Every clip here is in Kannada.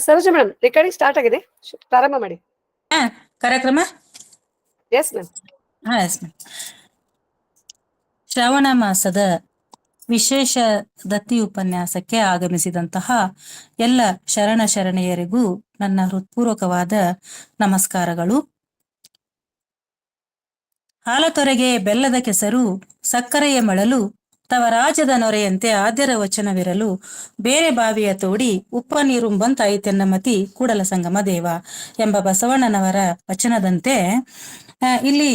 ಸರೋಜ ಮೇಡಮ್, ರೆಕಾರ್ಡಿಂಗ್ ಸ್ಟಾರ್ಟ್ ಆಗಿದೆ, ಪ್ರಾರಂಭ ಮಾಡಿ. ಕಾರ್ಯಕ್ರಮ yes ma'am. Yes ma'am. Shravana ಮಾಸದ ವಿಶೇಷ ದತ್ತಿ ಉಪನ್ಯಾಸಕ್ಕೆ ಆಗಮಿಸಿದಂತಹ ಎಲ್ಲ ಶರಣ ಶರಣೆಯರಿಗೂ ನನ್ನ ಹೃತ್ಪೂರ್ವಕವಾದ ನಮಸ್ಕಾರಗಳು. ಹಾಲತೊರೆಗೆ ಬೆಲ್ಲದ ಕೆಸರು, ಸಕ್ಕರೆಯ ಮಳಲು, ತವ ರಾಜದ ನೊರೆಯಂತೆ ಆದ್ಯರ ವಚನವಿರಲು, ಬೇರೆ ಬಾವಿಯ ತೋಡಿ ಉಪ್ಪ ನೀರುಂಬಂತಾಯಿತೆನ್ನ ಮತಿ ಕೂಡಲ ಸಂಗಮ ದೇವ ಎಂಬ ಬಸವಣ್ಣನವರ ವಚನದಂತೆ ಇಲ್ಲಿ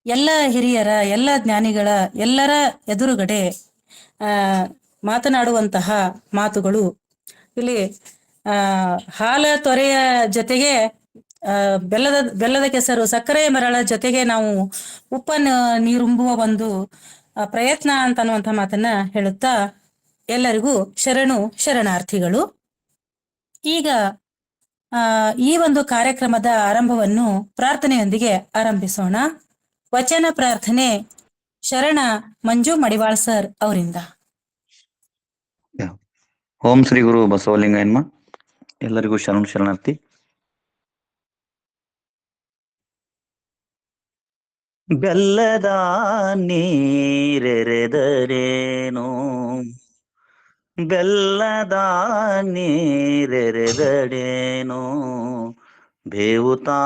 ಎಲ್ಲ ಹಿರಿಯರ, ಎಲ್ಲ ಜ್ಞಾನಿಗಳ, ಎಲ್ಲರ ಎದುರುಗಡೆ ಮಾತನಾಡುವಂತಹ ಮಾತುಗಳು. ಇಲ್ಲಿ ಹಾಲ ತೊರೆಯ ಜೊತೆಗೆ ಬೆಲ್ಲದ ಕೆಸರು, ಸಕ್ಕರೆಯ ಮರಳ ಜೊತೆಗೆ ನಾವು ಉಪ್ಪ ನೀರುಂಬುವ ಒಂದು ಪ್ರಯತ್ನ ಅಂತನ್ನುವಂಥ ಮಾತನ್ನ ಹೇಳುತ್ತಾ ಎಲ್ಲರಿಗೂ ಶರಣಾರ್ಥಿಗಳು. ಈಗ ಈ ಒಂದು ಕಾರ್ಯಕ್ರಮದ ಆರಂಭವನ್ನು ಪ್ರಾರ್ಥನೆಯೊಂದಿಗೆ ಆರಂಭಿಸೋಣ. ವಚನ ಪ್ರಾರ್ಥನೆ ಶರಣ ಮಂಜು ಮಡಿವಾಳ್ ಸರ್ ಅವರಿಂದ. ಓಂ ಶ್ರೀ ಗುರು ಬಸವಲಿಂಗಯ್ಯನ್ಮ. ಎಲ್ಲರಿಗೂ ಶರಣಾರ್ಥಿ. ಬೆಲ್ಲದ ನೀರೆರೆದರೇನೋ, ಬೆಲ್ಲದ ನೀರೆರೆದರೇನೋ, ಬೇವುತಾ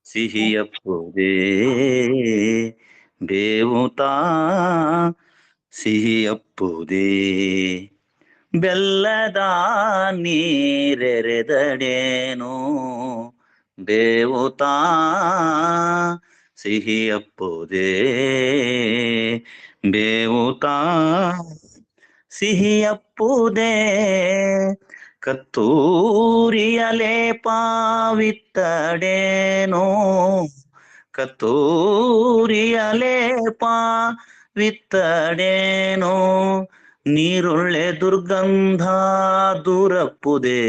ಸಿಹಿಯಪ್ಪುದೇ, ಬೇವುತಾ ಸಿಹಿಯಪ್ಪುದೇ. ಬೆಲ್ಲದ ನೀರೆರೆದಡೇನೋ, ಬೇವುತಾ ಸಿಹಿಯಪ್ಪುದೇ, ಬೇವುತಾ ಸಿಹಿಯಪ್ಪುದೇ. ಕತ್ತೂರಿಯ ಲೇಪವಿತ್ತಡೇನೋ, ಕತ್ತೂರಿಯ ಲೇಪವಿತ್ತಡೇನೋ, ನೀರುಳ್ಳೆ ದುರ್ಗಂಧ ದೂರಪ್ಪುದೇ,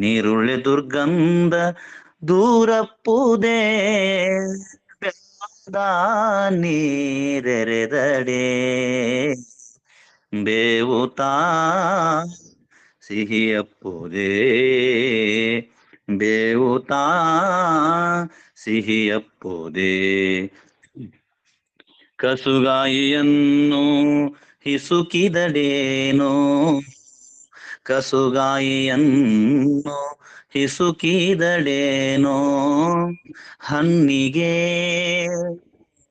ನೀರುಳ್ಳೆ ದುರ್ಗಂಧ ದೂರಪ್ಪುದೇ. ಬೆಲ್ಲದ ನೀರೆರೆದಡೆ, ಬೇವುತಾ ಸಿಹಿಯಪ್ಪುದೇ, ಬೇವುತಾ ಸಿಹಿಯಪ್ಪುದೇ. ಕಸುಗಾಯಿಯನ್ನು ಹಿಸುಕಿದಡೇನೋ, ಕಸುಗಾಯಿಯನ್ನು ಹಿಸುಕಿದಡೇನೋ, ಹಣ್ಣಿಗೆ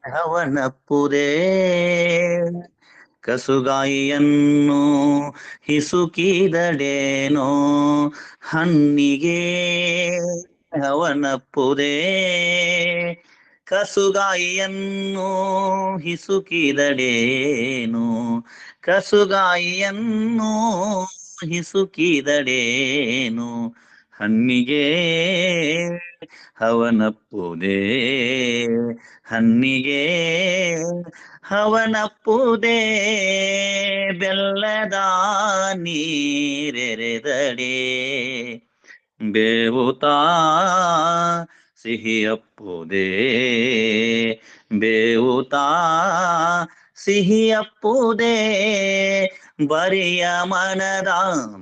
ಹವನಪ್ಪುದೇ. ಕಸುಗಾಯಿಯನ್ನು ಹಿಸುಕಿದಡೇನೋ, ಹಣ್ಣಿಗೆ ಹವನಪ್ಪುದೇ. ಕಸುಗಾಯಿಯನ್ನು ಹಿಸುಕಿದಡೇನು, ಕಸುಗಾಯಿಯನ್ನು ಹಿಸುಕಿದಡೇನು, ಹಣ್ಣಿಗೆ ಹವನಪ್ಪುದೇ, ಹಣ್ಣಿಗೆ ಹವನಪ್ಪುದೇ. ಬೆಲ್ಲದ ನೀರೆರೆದಡೆ, ಬೇವುತಾ ಸಿಹಿಯಪ್ಪುದೇ, ಬೇವುತಾ ಸಿಹಿಯಪ್ಪುದೇ. ಬರಿಯ ಮನದ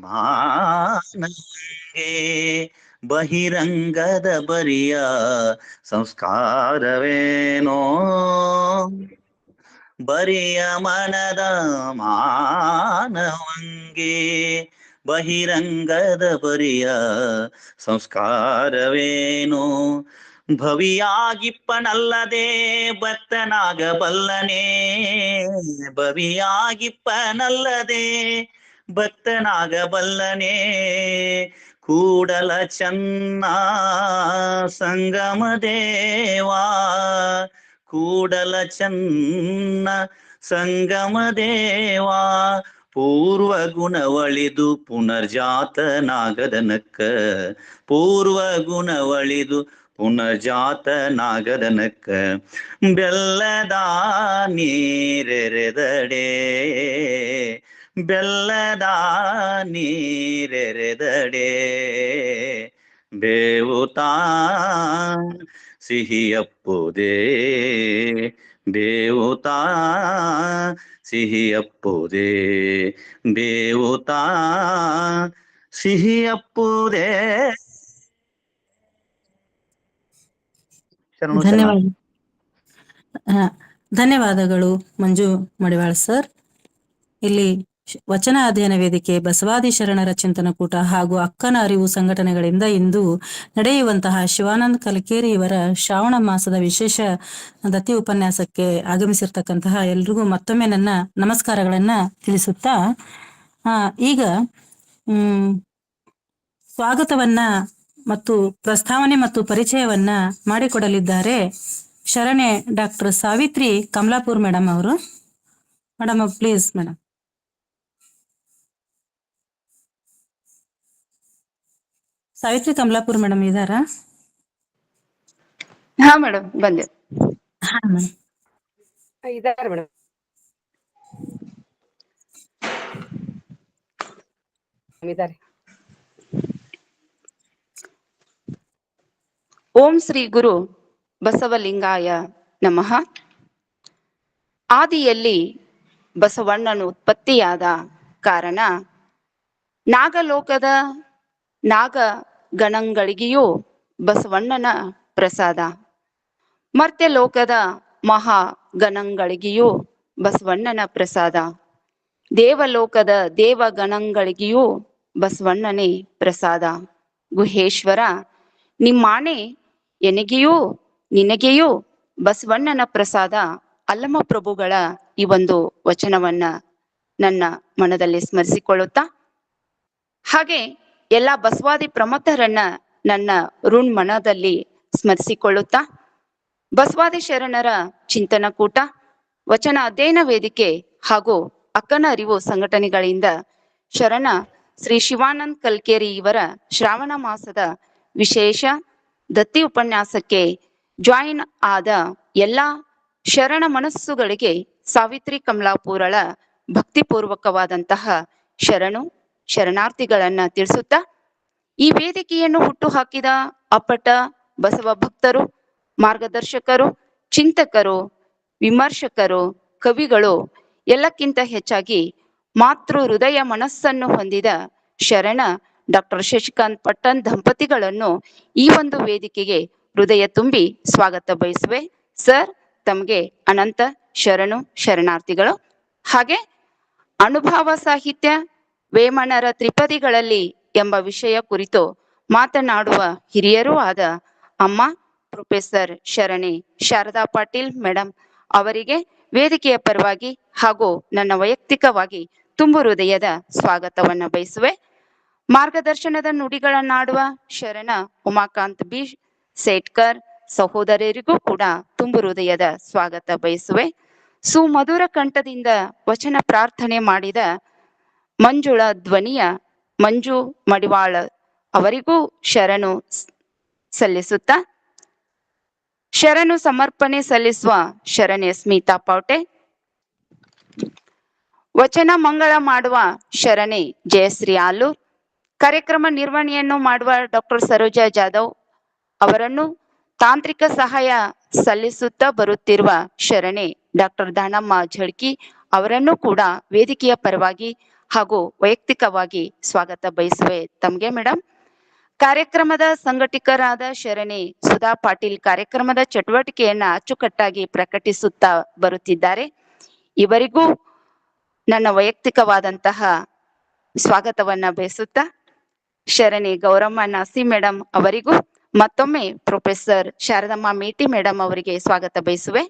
ಮಾನಗೆ ಬಹಿರಂಗದ ಬರಿಯ ಸಂಸ್ಕಾರವೇನೋ, ಬರಿಯ ಮನದ ಮಾನವಂಗೆ ಬಹಿರಂಗದ ಬರಿಯ ಸಂಸ್ಕಾರವೇನೋ. ಭವಿಯಾಗಿಪ್ಪನಲ್ಲದೆ ಭಕ್ತನಾಗಬಲ್ಲನೆ, ಭವಿಯಾಗಿಪ್ಪನಲ್ಲದೆ ಭಕ್ತನಾಗಬಲ್ಲನೆ, ಕೂಡಲ ಚನ್ನ ಸಂಗಮ ದೇವಾ, ಕೂಡಲ ಚನ್ನ ಸಂಗಮ ದೇವಾ. ಪೂರ್ವ ಗುಣವಳಿದು ಪುನರ್ಜಾತನಾಗದನಕ್ಕ, ಪೂರ್ವ ಗುಣವಳಿದು ಪುನರ್ಜಾತನಾಗದನಕ್ಕ, ಬೆಲ್ಲದ ನೀರೆರೆದಡೆ, ಬೆಲ್ಲದ ನೀರೆರೆದಡೆ, ಬೇವುತಾ ಸಿಹಿಯಪ್ಪುದೇ, ಬೇವುತಾ ಸಿಹಿ ಅಪ್ಪುದೇ, ಬೇವುತಾ ಸಿಹಿ ಅಪ್ಪುದೇ. ಶರಣು ಶರಣ. ಧನ್ಯವಾದ. ಧನ್ಯವಾದಗಳು ಮಂಜು ಮಡಿವಾಳ್ ಸರ್. ಇಲ್ಲಿ ವಚನ ಅಧ್ಯಯನ ವೇದಿಕೆ, ಬಸವಾದಿ ಶರಣರ ಚಿಂತನಕೂಟ ಹಾಗೂ ಅಕ್ಕನ ಅರಿವು ಸಂಘಟನೆಗಳಿಂದ ಇಂದು ನಡೆಯುವಂತಹ ಶಿವಾನಂದ ಕಲ್ಕೇರಿ ಇವರ ಶ್ರಾವಣ ಮಾಸದ ವಿಶೇಷ ದತ್ತಿ ಉಪನ್ಯಾಸಕ್ಕೆ ಆಗಮಿಸಿರ್ತಕ್ಕಂತಹ ಎಲ್ರಿಗೂ ಮತ್ತೊಮ್ಮೆ ನನ್ನ ನಮಸ್ಕಾರಗಳನ್ನ ತಿಳಿಸುತ್ತಾ ಈಗ ಸ್ವಾಗತವನ್ನ ಮತ್ತು ಪ್ರಸ್ತಾವನೆ ಮತ್ತು ಪರಿಚಯವನ್ನ ಮಾಡಿಕೊಡಲಿದ್ದಾರೆ ಶರಣೆ ಡಾಕ್ಟರ್ ಸಾವಿತ್ರಿ ಕಮಲಾಪುರ್ ಮೇಡಮ್ ಅವರು. Madam please madam. Savitri Kamalapur madam ಇದಾರಾ? ಹಾ ಮೇಡಮ್ ಬಂದೆ. ಹಾ ಮೇಡಮ್ ಇದ್ದಾರೆ ಮೇಡಮ್. ಇದ್ದಾರೆ. ಓಂ ಶ್ರೀ ಗುರು ಬಸವಲಿಂಗಾಯ ನಮಃ. ಆದಿಯಲ್ಲಿ ಬಸವಣ್ಣನು ಉತ್ಪತ್ತಿಯಾದ ಕಾರಣ ನಾಗಲೋಕದ ನಾಗ ಗಣಗಳಿಗೆಯೂ ಬಸವಣ್ಣನ ಪ್ರಸಾದ, ಮರ್ತ್ಯ ಲೋಕದ ಮಹಾ ಗಣಗಳಿಗೆಯೂ ಬಸವಣ್ಣನ ಪ್ರಸಾದ, ದೇವಲೋಕದ ದೇವಗಣಗಳಿಗೆಯೂ ಬಸವಣ್ಣನೇ ಪ್ರಸಾದ. ಗುಹೇಶ್ವರ ನಿಮ್ಮಾಣೆ ಎನಗೆಯೂ ನಿನಗೆಯೂ ಬಸವಣ್ಣನ ಪ್ರಸಾದ ಅಲ್ಲಮ ಪ್ರಭುಗಳ ಈ ಒಂದು ವಚನವನ್ನ ನನ್ನ ಮನದಲ್ಲಿ ಸ್ಮರಿಸಿಕೊಳ್ಳುತ್ತಾ, ಹಾಗೆ ಎಲ್ಲ ಬಸವಾದಿ ಪ್ರಮಥರನ್ನ ನನ್ನ ಋಣ್ ಮನದಲ್ಲಿ ಸ್ಮರಿಸಿಕೊಳ್ಳುತ್ತಾ, ಬಸವಾದಿ ಶರಣರ ಚಿಂತನಕೂಟ, ವಚನ ಅಧ್ಯಯನ ವೇದಿಕೆ ಹಾಗೂ ಅಕ್ಕನ ಅರಿವು ಸಂಘಟನೆಗಳಿಂದ ಶರಣ ಶ್ರೀ ಶಿವಾನಂದ ಕಲ್ಕೇರಿ ಇವರ ಶ್ರಾವಣ ಮಾಸದ ವಿಶೇಷ ದತ್ತಿ ಉಪನ್ಯಾಸಕ್ಕೆ ಜಾಯಿನ್ ಆದ ಎಲ್ಲ ಶರಣ ಮನಸ್ಸುಗಳಿಗೆ ಸಾವಿತ್ರಿ ಕಮಲಾಪುರಳ ಭಕ್ತಿಪೂರ್ವಕವಾದಂತಹ ಶರಣಾರ್ಥಿಗಳನ್ನ ತಿಳಿಸುತ್ತಾ, ಈ ವೇದಿಕೆಯನ್ನು ಹುಟ್ಟು ಹಾಕಿದ ಅಪ್ಪಟ ಬಸವ ಭಕ್ತರು, ಮಾರ್ಗದರ್ಶಕರು, ಚಿಂತಕರು, ವಿಮರ್ಶಕರು, ಕವಿಗಳು, ಎಲ್ಲಕ್ಕಿಂತ ಹೆಚ್ಚಾಗಿ ಮಾತೃ ಹೃದಯ ಮನಸ್ಸನ್ನು ಹೊಂದಿದ ಶರಣ ಡಾಕ್ಟರ್ ಶಶಿಕಾಂತ್ ಪಟ್ಟಣ್ ದಂಪತಿಗಳನ್ನು ಈ ಒಂದು ವೇದಿಕೆಗೆ ಹೃದಯ ತುಂಬಿ ಸ್ವಾಗತ ಬಯಸುವೆ. ಸರ್, ತಮಗೆ ಅನಂತ ಶರಣಾರ್ಥಿಗಳು. ಹಾಗೆ ಅನುಭವ ಸಾಹಿತ್ಯ ವೇಮನರ ತ್ರಿಪದಿಗಳಲ್ಲಿ ಎಂಬ ವಿಷಯ ಕುರಿತು ಮಾತನಾಡುವ ಹಿರಿಯರೂ ಆದ ಅಮ್ಮ ಪ್ರೊಫೆಸರ್ ಶರಣೆ ಶಾರದಾ ಪಾಟೀಲ್ ಮೇಡಮ್ ಅವರಿಗೆ ವೇದಿಕೆಯ ಪರವಾಗಿ ಹಾಗೂ ನನ್ನ ವೈಯಕ್ತಿಕವಾಗಿ ತುಂಬು ಹೃದಯದ ಸ್ವಾಗತವನ್ನ ಬಯಸುವೆ. ಮಾರ್ಗದರ್ಶನದ ನುಡಿಗಳನ್ನಾಡುವ ಶರಣ ಉಮಾಕಾಂತ್ ಬಿ ಸೇಟ್ಕರ್ ಸಹೋದರರಿಗೂ ಕೂಡ ತುಂಬು ಹೃದಯದ ಸ್ವಾಗತ ಬಯಸುವೆ. ಸುಮಧುರ ಕಂಠದಿಂದ ವಚನ ಪ್ರಾರ್ಥನೆ ಮಾಡಿದ ಮಂಜುಳ ಧ್ವನಿಯ ಮಂಜು ಮಡಿವಾಳ ಅವರಿಗೂ ಶರಣು ಸಲ್ಲಿಸುತ್ತಾ, ಶರಣು ಸಮರ್ಪಣೆ ಸಲ್ಲಿಸುವ ಶರಣೆ ಸ್ಮಿತಾ ಪಾವಟೆ, ವಚನ ಮಂಗಳ ಮಾಡುವ ಶರಣೆ ಜಯಶ್ರೀ ಆಲೂರ್, ಕಾರ್ಯಕ್ರಮ ನಿರ್ವಹಣೆಯನ್ನು ಮಾಡುವ ಡಾಕ್ಟರ್ ಸರೋಜಾ ಜಾಧವ್ ಅವರನ್ನು ತಾಂತ್ರಿಕ ಸಹಾಯ ಸಲ್ಲಿಸುತ್ತಾ ಬರುತ್ತಿರುವ ಶರಣೆ ಡಾಕ್ಟರ್ ದಾನಮ್ಮ ಝಡ್ಕಿ ಅವರನ್ನು ಕೂಡ ವೇದಿಕೆಯ ಪರವಾಗಿ ಹಾಗೂ ವೈಯಕ್ತಿಕವಾಗಿ ಸ್ವಾಗತ ಬಯಸುವೆ ತಮಗೆ ಮೇಡಮ್. ಕಾರ್ಯಕ್ರಮದ ಸಂಘಟಕರಾದ ಶರಣೆ ಸುಧಾ ಪಾಟೀಲ್ ಕಾರ್ಯಕ್ರಮದ ಚಟುವಟಿಕೆಯನ್ನ ಅಚ್ಚುಕಟ್ಟಾಗಿ ಪ್ರಕಟಿಸುತ್ತಾ ಬರುತ್ತಿದ್ದಾರೆ. ಇವರಿಗೂ ನನ್ನ ವೈಯಕ್ತಿಕವಾದಂತಹ ಸ್ವಾಗತವನ್ನ ಬಯಸುತ್ತಾ, ಶರಣೆ ಗೌರಮ್ಮ ನಾಸಿ ಮೇಡಮ್ ಅವರಿಗೂ ಮತ್ತೊಮ್ಮೆ ಪ್ರೊಫೆಸರ್ ಶಾರದಮ್ಮ ಮೇಟಿ ಮೇಡಮ್ ಅವರಿಗೆ ಸ್ವಾಗತ ಬಯಸುವೆ.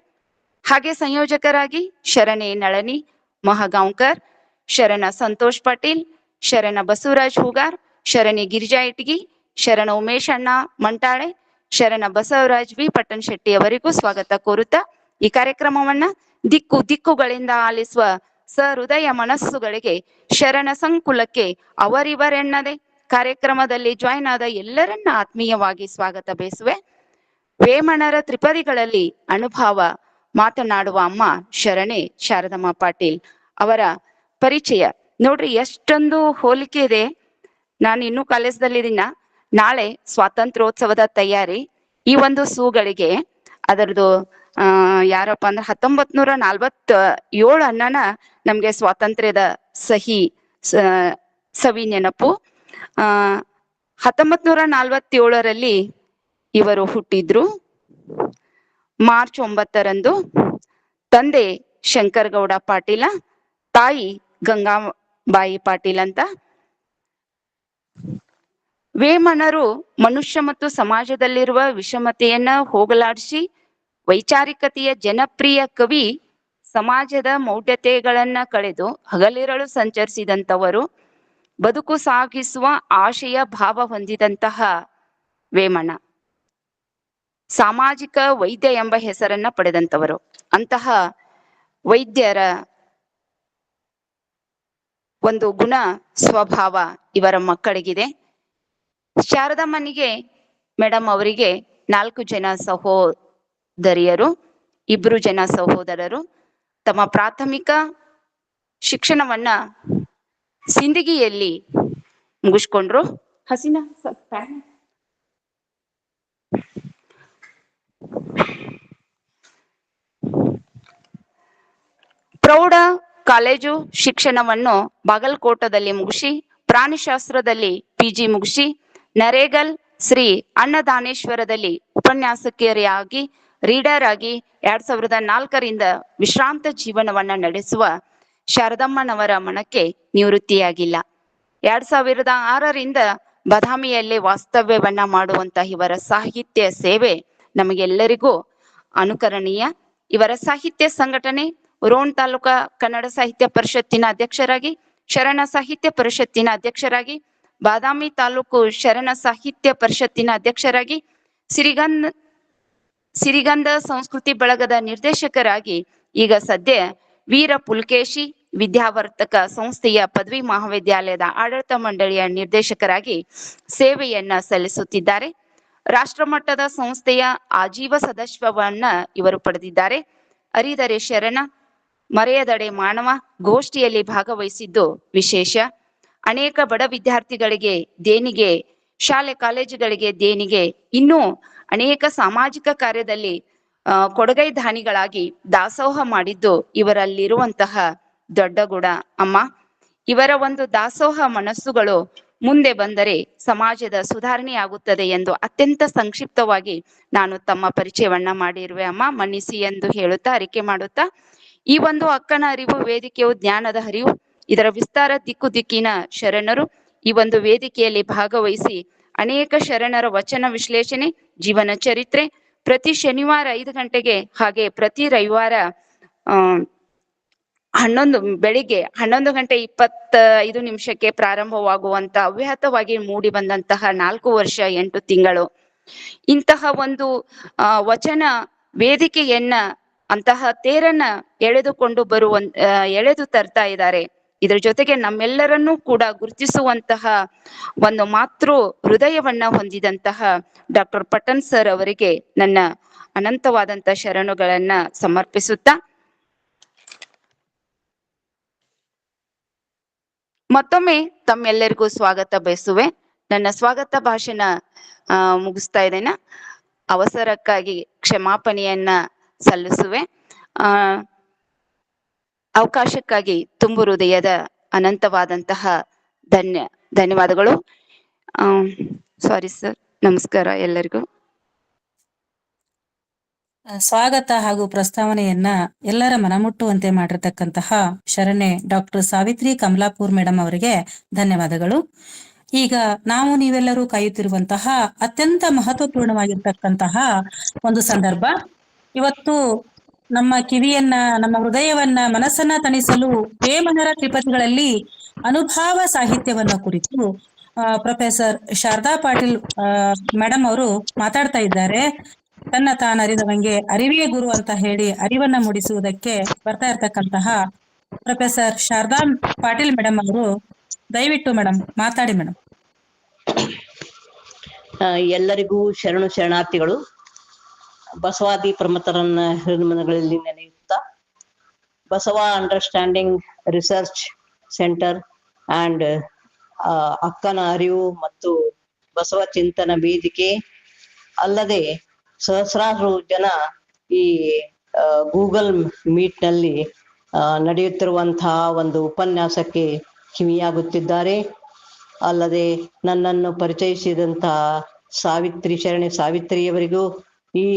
ಹಾಗೆ ಸಂಯೋಜಕರಾಗಿ ಶರಣೆ ನಳನಿ ಮಹಾಗಾಂವ್ಕರ್, ಶರಣ ಸಂತೋಷ್ ಪಾಟೀಲ್, ಶರಣ ಬಸವರಾಜ್ ಹೂಗಾರ್, ಶರಣೆ ಗಿರಿಜಾ ಇಟ್ಗಿ, ಶರಣ ಉಮೇಶ್ ಅಣ್ಣ ಮಂಟಾಳೆ, ಶರಣ ಬಸವರಾಜ್ ವಿ ಪಟ್ಟಣ್ ಶೆಟ್ಟಿ ಅವರಿಗೂ ಸ್ವಾಗತ ಕೋರುತ್ತಾ, ಈ ಕಾರ್ಯಕ್ರಮವನ್ನ ದಿಕ್ಕುಗಳಿಂದ ಆಲಿಸುವ ಸಹೃದಯ ಮನಸ್ಸುಗಳಿಗೆ, ಶರಣ ಸಂಕುಲಕ್ಕೆ ಅವರಿವರೆನ್ನದೆ ಕಾರ್ಯಕ್ರಮದಲ್ಲಿ ಜಾಯಿನ್ ಆದ ಎಲ್ಲರನ್ನ ಆತ್ಮೀಯವಾಗಿ ಸ್ವಾಗತ ಬಯಸುವೆ. ವೇಮನರ ತ್ರಿಪದಿಗಳಲ್ಲಿ ಅನುಭವ ಮಾತನಾಡುವ ಅಮ್ಮ ಶರಣೆ ಶಾರದಮ್ಮ ಪಾಟೀಲ್ ಅವರ ಪರಿಚಯ ನೋಡ್ರಿ, ಎಷ್ಟೊಂದು ಹೋಲಿಕೆ ಇದೆ. ನಾನು ಇನ್ನೂ ಕಾಲೇಜ್ದಲ್ಲಿದ್ದೀನ. ನಾಳೆ ಸ್ವಾತಂತ್ರ್ಯೋತ್ಸವದ ತಯಾರಿ, ಈ ಒಂದು ಸೂಗಳಿಗೆ ಅದರದು ಯಾರಪ್ಪ ಅಂದ್ರೆ 1947 ನಮ್ಗೆ ಸ್ವಾತಂತ್ರ್ಯದ ಸವಿ ನೆನಪು. 1947 ಇವರು ಹುಟ್ಟಿದ್ರು. ಮಾರ್ಚ್ 9 ತಂದೆ ಶಂಕರಗೌಡ ಪಾಟೀಲ, ತಾಯಿ ಗಂಗಾಬಾಯಿ ಪಾಟೀಲ್ ಅಂತ. ವೇಮನರು ಮನುಷ್ಯ ಮತ್ತು ಸಮಾಜದಲ್ಲಿರುವ ವಿಷಮತೆಯನ್ನ ಹೋಗಲಾಡಿಸಿ ವೈಚಾರಿಕತೆಯ ಜನಪ್ರಿಯ ಕವಿ, ಸಮಾಜದ ಮೌಢ್ಯತೆಗಳನ್ನ ಕಳೆದು ಹಗಲಿರಳು ಸಂಚರಿಸಿದಂಥವರು, ಬದುಕು ಸಾಗಿಸುವ ಆಶಯ ಭಾವ ಹೊಂದಿದಂತಹ ವೇಮನ ಸಾಮಾಜಿಕ ವೈದ್ಯ ಎಂಬ ಹೆಸರನ್ನ ಪಡೆದಂಥವರು. ಅಂತಹ ವೈದ್ಯರ ಒಂದು ಗುಣ ಸ್ವಭಾವ ಇವರ ಮಕ್ಕಳಿಗಿದೆ. ಶಾರದಮ್ಮನಿಗೆ ಮೇಡಮ್ ಅವರಿಗೆ 4 ಜನ ಸಹೋದರಿಯರು, 2 ಜನ ಸಹೋದರರು. ತಮ್ಮ ಪ್ರಾಥಮಿಕ ಶಿಕ್ಷಣವನ್ನ ಸಿಂದಗಿಯಲ್ಲಿ ಮುಗಿಸ್ಕೊಂಡ್ರು. ಪ್ರೌಢ ಕಾಲೇಜು ಶಿಕ್ಷಣವನ್ನು ಬಾಗಲಕೋಟದಲ್ಲಿ ಮುಗಿಸಿ, ಪ್ರಾಣಿಶಾಸ್ತ್ರದಲ್ಲಿ PG ಮುಗಿಸಿ, ನರೇಗಲ್ ಶ್ರೀ ಅನ್ನದಾನೇಶ್ವರದಲ್ಲಿ ಉಪನ್ಯಾಸಕಿಯರಾಗಿ, ರೀಡರ್ ಆಗಿ 2004 ವಿಶ್ರಾಂತ ಜೀವನವನ್ನ ನಡೆಸುವ ಶಾರದಮ್ಮನವರ ಮನಕ್ಕೆ ನಿವೃತ್ತಿಯಾಗಿಲ್ಲ. 2006 ಬಾದಾಮಿಯಲ್ಲಿ ವಾಸ್ತವ್ಯವನ್ನ ಮಾಡುವಂತ ಇವರ ಸಾಹಿತ್ಯ ಸೇವೆ ನಮಗೆಲ್ಲರಿಗೂ ಅನುಕರಣೀಯ. ಇವರ ಸಾಹಿತ್ಯ ಸಂಘಟನೆ ರೋಣ ತಾಲೂಕಾ ಕನ್ನಡ ಸಾಹಿತ್ಯ ಪರಿಷತ್ತಿನ ಅಧ್ಯಕ್ಷರಾಗಿ, ಶರಣ ಸಾಹಿತ್ಯ ಪರಿಷತ್ತಿನ ಅಧ್ಯಕ್ಷರಾಗಿ, ಬಾದಾಮಿ ತಾಲೂಕು ಶರಣ ಸಾಹಿತ್ಯ ಪರಿಷತ್ತಿನ ಅಧ್ಯಕ್ಷರಾಗಿ, ಸಿರಿಗಂಧ ಸಂಸ್ಕೃತಿ ಬಳಗದ ನಿರ್ದೇಶಕರಾಗಿ, ಈಗ ಸದ್ಯ ವೀರ ಪುಲ್ಕೇಶಿ ವಿದ್ಯಾವರ್ತಕ ಸಂಸ್ಥೆಯ ಪದವಿ ಮಹಾವಿದ್ಯಾಲಯದ ಆಡಳಿತ ಮಂಡಳಿಯ ನಿರ್ದೇಶಕರಾಗಿ ಸೇವೆಯನ್ನ ಸಲ್ಲಿಸುತ್ತಿದ್ದಾರೆ. ರಾಷ್ಟ್ರಮಟ್ಟದ ಸಂಸ್ಥೆಯ ಆಜೀವ ಸದಸ್ಯವನ್ನ ಇವರು ಪಡೆದಿದ್ದಾರೆ. ಅರಿದರೆ ಶರಣ, ಮರೆಯದಡೆ ಮಾನವ ಗೋಷ್ಠಿಯಲ್ಲಿ ಭಾಗವಹಿಸಿದ್ದು ವಿಶೇಷ. ಅನೇಕ ಬಡ ವಿದ್ಯಾರ್ಥಿಗಳಿಗೆ ದೇಣಿಗೆ, ಶಾಲೆ ಕಾಲೇಜುಗಳಿಗೆ ದೇಣಿಗೆ, ಇನ್ನೂ ಅನೇಕ ಸಾಮಾಜಿಕ ಕಾರ್ಯದಲ್ಲಿ ಕೊಡುಗೈ ದಾನಿಗಳಾಗಿ ದಾಸೋಹ ಮಾಡಿದ್ದು ಇವರಲ್ಲಿರುವಂತಹ ದೊಡ್ಡ ಗುಣ ಅಮ್ಮ. ಇವರ ಒಂದು ದಾಸೋಹ ಮನಸ್ಸುಗಳು ಮುಂದೆ ಬಂದರೆ ಸಮಾಜದ ಸುಧಾರಣೆ ಆಗುತ್ತದೆ ಎಂದು ಅತ್ಯಂತ ಸಂಕ್ಷಿಪ್ತವಾಗಿ ನಾನು ತಮ್ಮ ಪರಿಚಯವನ್ನ ಮಾಡಿರುವೆ ಅಮ್ಮ, ಮನ್ನಿಸಿ ಎಂದು ಹೇಳುತ್ತಾ ಅರಿಕೆ ಮಾಡುತ್ತಾ, ಈ ಒಂದು ಅಕ್ಕನ ಅರಿವು ವೇದಿಕೆಯು ಜ್ಞಾನದ ಹರಿವು, ಇದರ ವಿಸ್ತಾರ ದಿಕ್ಕಿನ ಶರಣರು ಈ ಒಂದು ವೇದಿಕೆಯಲ್ಲಿ ಭಾಗವಹಿಸಿ ಅನೇಕ ಶರಣರ ವಚನ ವಿಶ್ಲೇಷಣೆ, ಜೀವನ ಚರಿತ್ರೆ ಪ್ರತಿ ಶನಿವಾರ 5 ಗಂಟೆಗೆ, ಹಾಗೆ ಪ್ರತಿ ರವಿವಾರ ಬೆಳಿಗ್ಗೆ 11:25 ಪ್ರಾರಂಭವಾಗುವಂತ ಅವ್ಯಾಹತವಾಗಿ ಮೂಡಿ ಬಂದಂತಹ 4 ವರ್ಷ 8 ತಿಂಗಳು ಇಂತಹ ಒಂದು ವಚನ ವೇದಿಕೆಯನ್ನ, ಅಂತಹ ತೇರನ್ನ ಎಳೆದು ತರ್ತಾ ಇದ್ದಾರೆ. ಇದರ ಜೊತೆಗೆ ನಮ್ಮೆಲ್ಲರನ್ನೂ ಕೂಡ ಗುರುತಿಸುವಂತಹ ಒಂದು ಮಾತೃ ಹೃದಯವನ್ನ ಹೊಂದಿದಂತಹ ಡಾಕ್ಟರ್ ಪಟ್ಟಣ್ ಸರ್ ಅವರಿಗೆ ನನ್ನ ಅನಂತವಾದಂತ ಶರಣುಗಳನ್ನ ಸಮರ್ಪಿಸುತ್ತಾ, ಮತ್ತೊಮ್ಮೆ ತಮ್ಮೆಲ್ಲರಿಗೂ ಸ್ವಾಗತ ಬಯಸುವೆ. ನನ್ನ ಸ್ವಾಗತ ಭಾಷಣ ಮುಗಿಸ್ತಾ ಇದ್ದೇನೆ. ಅವಸರಕ್ಕಾಗಿ ಕ್ಷಮಾಪಣೆಯನ್ನ ಸಲ್ಲಿಸುವೆ. ಅವಕಾಶಕ್ಕಾಗಿ ತುಂಬು ಹೃದಯದ ಅನಂತವಾದಂತಹ ಧನ್ಯವಾದಗಳು. ಸಾರಿ ಸರ್, ನಮಸ್ಕಾರ ಎಲ್ಲರಿಗೂ. ಸ್ವಾಗತ ಹಾಗೂ ಪ್ರಸ್ತಾವನೆಯನ್ನ ಎಲ್ಲರ ಮನಮುಟ್ಟುವಂತೆ ಮಾಡಿರ್ತಕ್ಕಂತಹ ಶರಣೆ ಡಾಕ್ಟರ್ ಸಾವಿತ್ರಿ ಕಮಲಾಪುರ್ ಮೇಡಮ್ ಅವರಿಗೆ ಧನ್ಯವಾದಗಳು. ಈಗ ನಾವು ನೀವೆಲ್ಲರೂ ಕಾಯುತ್ತಿರುವಂತಹ ಅತ್ಯಂತ ಮಹತ್ವಪೂರ್ಣವಾಗಿರ್ತಕ್ಕಂತಹ ಒಂದು ಸಂದರ್ಭ. ಇವತ್ತು ನಮ್ಮ ಕಿವಿಯನ್ನ, ನಮ್ಮ ಹೃದಯವನ್ನ, ಮನಸ್ಸನ್ನ ತಣಿಸಲು ವೇಮನರ ತ್ರಿಪದಿಗಳಲ್ಲಿ ಅನುಭಾವ ಸಾಹಿತ್ಯವನ್ನ ಕುರಿತು ಪ್ರೊಫೆಸರ್ ಶಾರದಾ ಪಾಟೀಲ್ ಮೇಡಮ್ ಅವರು ಮಾತಾಡ್ತಾ ಇದ್ದಾರೆ. ತನ್ನ ತಾನರಿದವಂಗೆ ಅರಿವೇ ಗುರು ಅಂತ ಹೇಳಿ ಅರಿವನ್ನ ಮೂಡಿಸುವುದಕ್ಕೆ ಬರ್ತಾ ಇರ್ತಕ್ಕಂತಹ ಪ್ರೊಫೆಸರ್ ಶಾರದಾ ಪಾಟೀಲ್ ಮೇಡಮ್ ಅವರು, ದಯವಿಟ್ಟು ಮೇಡಮ್ ಮಾತಾಡಿ ಮೇಡಮ್. ಎಲ್ಲರಿಗೂ ಶರಣಾರ್ಥಿಗಳು. ಬಸವಾದಿ ಪ್ರಮಥರನ್ನ ಹೃನ್ಮನಗಳಲ್ಲಿ ನೆನೆಯುತ್ತಾ, Basava understanding research centre and ಅಕ್ಕನ ಅರಿವು ಮತ್ತು ಬಸವ ಚಿಂತನ ವೇದಿಕೆ ಅಲ್ಲದೆ ಸಹಸ್ರಾರು ಜನ ಈ ಗೂಗಲ್ ಮೀಟ್ ನಲ್ಲಿ ನಡೆಯುತ್ತಿರುವಂತಹ ಒಂದು ಉಪನ್ಯಾಸಕ್ಕೆ ಕಿವಿಯಾಗುತ್ತಿದ್ದಾರೆ. ಅಲ್ಲದೆ ನನ್ನನ್ನು ಪರಿಚಯಿಸಿದಂತಹ ಶರಣೆ ಸಾವಿತ್ರಿಯವರಿಗೂ ಈ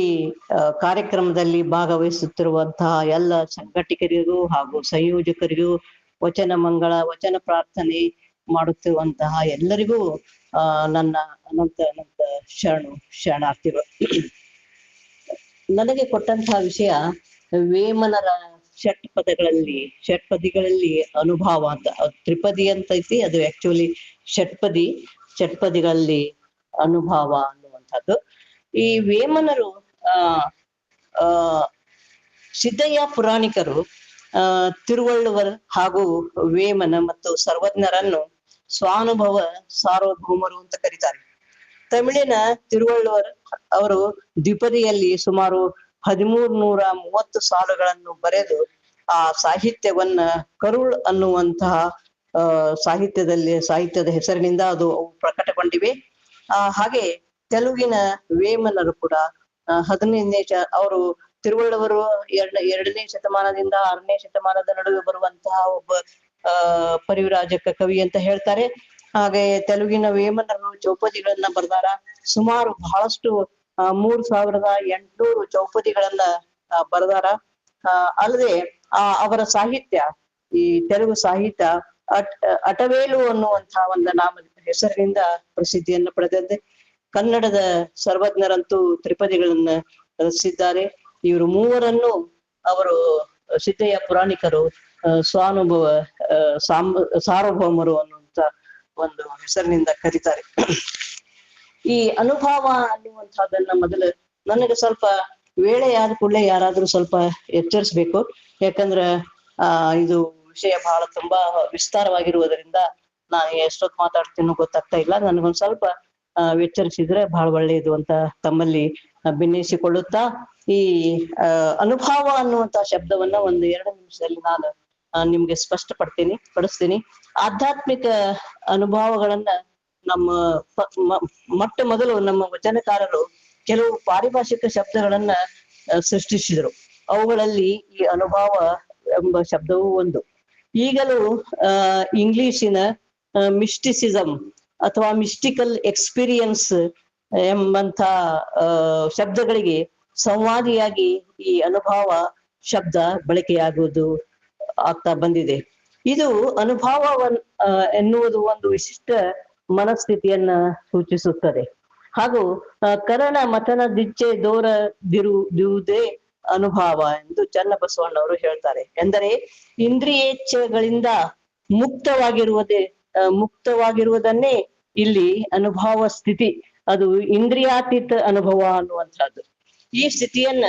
ಕಾರ್ಯಕ್ರಮದಲ್ಲಿ ಭಾಗವಹಿಸುತ್ತಿರುವಂತಹ ಎಲ್ಲ ಸಂಘಟಕರಿಗೂ ಹಾಗೂ ಸಂಯೋಜಕರಿಗೂ ವಚನ ಮಂಗಳ ವಚನ ಪ್ರಾರ್ಥನೆ ಮಾಡುತ್ತಿರುವಂತಹ ಎಲ್ಲರಿಗೂ ನನ್ನ ಅನಂತ ಅನಂತ ಶರಣಾರ್ಥಿಗಳು. ನನಗೆ ಕೊಟ್ಟಂತಹ ವಿಷಯ ವೇಮನರ ಷಟ್ಪದಿಗಳಲ್ಲಿ ಅನುಭವ ಅಂತ. ತ್ರಿಪದಿ ಅಂತ ಐತಿ, ಅದು ಆಕ್ಚುಲಿ ಷಟ್ಪದಿಗಳಲ್ಲಿ ಅನುಭವ ಅನ್ನುವಂಥದ್ದು. ಈ ವೇಮನರು ಸಿದ್ದಯ್ಯ ಪುರಾಣಿಕರು ತಿರುವಳ್ಳುವರ್ ಹಾಗೂ ವೇಮನ ಮತ್ತು ಸರ್ವಜ್ಞರನ್ನು ಸ್ವಾನುಭವ ಸಾರ್ವಭೌಮರು ಅಂತ ಕರೀತಾರೆ. ತಮಿಳಿನ ತಿರುವಳ್ಳುವರ್ ಅವರು ದ್ವಿಪದಿಯಲ್ಲಿ ಸುಮಾರು 1330 ಸಾಲುಗಳನ್ನು ಬರೆದು ಆ ಸಾಹಿತ್ಯವನ್ನ ಕರುಳ್ ಅನ್ನುವಂತಹ ಸಾಹಿತ್ಯದ ಹೆಸರಿನಿಂದ ಅದು ಪ್ರಕಟಗೊಂಡಿವೆ. ಹಾಗೆ ತೆಲುಗಿನ ವೇಮನರು ಕೂಡ 15ನೇ ಅವರು ತಿರುವಳ್ಳುವರು ಎರಡನೇ ಶತಮಾನದಿಂದ 6ನೇ ಶತಮಾನದ ನಡುವೆ ಬರುವಂತಹ ಒಬ್ಬ ಪರಿವಿರಾಜಕ ಕವಿ ಅಂತ ಹೇಳ್ತಾರೆ. ಹಾಗೆ ತೆಲುಗಿನ ವೇಮನರು ಚೌಪದಿಗಳನ್ನ ಬರೆದಾರ. ಸುಮಾರು ಬಹಳಷ್ಟು 3800 ಚೌಪದಿಗಳನ್ನ ಬರೆದಾರ. ಅಲ್ಲದೆ ಅವರ ಸಾಹಿತ್ಯ, ಈ ತೆಲುಗು ಸಾಹಿತ್ಯ ಅಟವೇಲು ಅನ್ನುವಂತಹ ಒಂದು ನಾಮದ ಹೆಸರಿನಿಂದ ಪ್ರಸಿದ್ಧಿಯನ್ನು ಪಡೆದಿದೆ. ಕನ್ನಡದ ಸರ್ವಜ್ಞರಂತೂ ತ್ರಿಪದಿಗಳನ್ನ ರಚಿಸಿದ್ದಾರೆ. ಇವರು ಮೂವರನ್ನು ಅವರು ಸಿದ್ದಯ್ಯ ಪುರಾಣಿಕರು ಸ್ವಾನುಭವ ಸಾರ್ವಭೌಮರು ಅನ್ನುವಂತ ಒಂದು ಹೆಸರಿನಿಂದ ಕರೀತಾರೆ. ಈ ಅನುಭವ ಅನ್ನುವಂಥದ್ದನ್ನ ಮೊದಲು ನನಗೆ ಸ್ವಲ್ಪ ವೇಳೆ ಆದ ಕೂಡಲೇ ಯಾರಾದ್ರೂ ಸ್ವಲ್ಪ ಎಚ್ಚರಿಸ್ಬೇಕು. ಯಾಕಂದ್ರ ಇದು ವಿಷಯ ಬಹಳ ತುಂಬಾ ವಿಸ್ತಾರವಾಗಿರುವುದರಿಂದ ನಾನು ಎಷ್ಟೊತ್ತು ಮಾತಾಡ್ತೀನೋ ಗೊತ್ತಾಗ್ತಾ ಇಲ್ಲ. ನನಗೊಂದ್ ಸ್ವಲ್ಪ ಎಚ್ಚರಿಸಿದ್ರೆ ಬಹಳ ಒಳ್ಳೆಯದು ಅಂತ ತಮ್ಮಲ್ಲಿ ಭಿನ್ನಯಿಸಿಕೊಳ್ಳುತ್ತಾ, ಈ ಅನುಭವ ಅನ್ನುವಂತ ಶಬ್ದವನ್ನ ಒಂದು 2 ನಿಮಿಷದಲ್ಲಿ ನಾನು ನಿಮ್ಗೆ ಪಡಿಸ್ತೀನಿ. ಆಧ್ಯಾತ್ಮಿಕ ಅನುಭವಗಳನ್ನ ನಮ್ಮ ಮೊಟ್ಟ ಮೊದಲು ನಮ್ಮ ವಚನಕಾರರು ಕೆಲವು ಪಾರಿಭಾಷಿಕ ಶಬ್ದಗಳನ್ನ ಸೃಷ್ಟಿಸಿದರು. ಅವುಗಳಲ್ಲಿ ಈ ಅನುಭವ ಎಂಬ ಶಬ್ದವೂ ಒಂದು. ಈಗಲೂ ಇಂಗ್ಲಿಶಿನ ಮಿಸ್ಟಿಸಿಸಮ್ ಅಥವಾ ಮಿಸ್ಟಿಕಲ್ ಎಕ್ಸ್ಪೀರಿಯನ್ಸ್ ಎಂಬಂತ ಶಬ್ದಗಳಿಗೆ ಸಂವಾದಿಯಾಗಿ ಈ ಅನುಭವ ಶಬ್ದ ಬಳಕೆಯಾಗುವುದು ಆಗ್ತಾ ಬಂದಿದೆ. ಇದು ಅನುಭವ ಎನ್ನುವುದು ಒಂದು ವಿಶಿಷ್ಟ ಮನಸ್ಥಿತಿಯನ್ನ ಸೂಚಿಸುತ್ತದೆ. ಹಾಗೂ ಕರಣ ಮತನ ದಿಚ್ಚೆ ದೂರದಿರುವುದೇ ಅನುಭವ ಎಂದು ಚನ್ನಬಸವಣ್ಣವರು ಹೇಳ್ತಾರೆ. ಎಂದರೆ ಇಂದ್ರಿಯೇಚ್ಛೆಗಳಿಂದ ಮುಕ್ತವಾಗಿರುವುದನ್ನೇ ಇಲ್ಲಿ ಅನುಭವ ಸ್ಥಿತಿ, ಅದು ಇಂದ್ರಿಯಾತೀತ ಅನುಭವ ಅನ್ನುವಂಥದ್ದು. ಈ ಸ್ಥಿತಿಯನ್ನ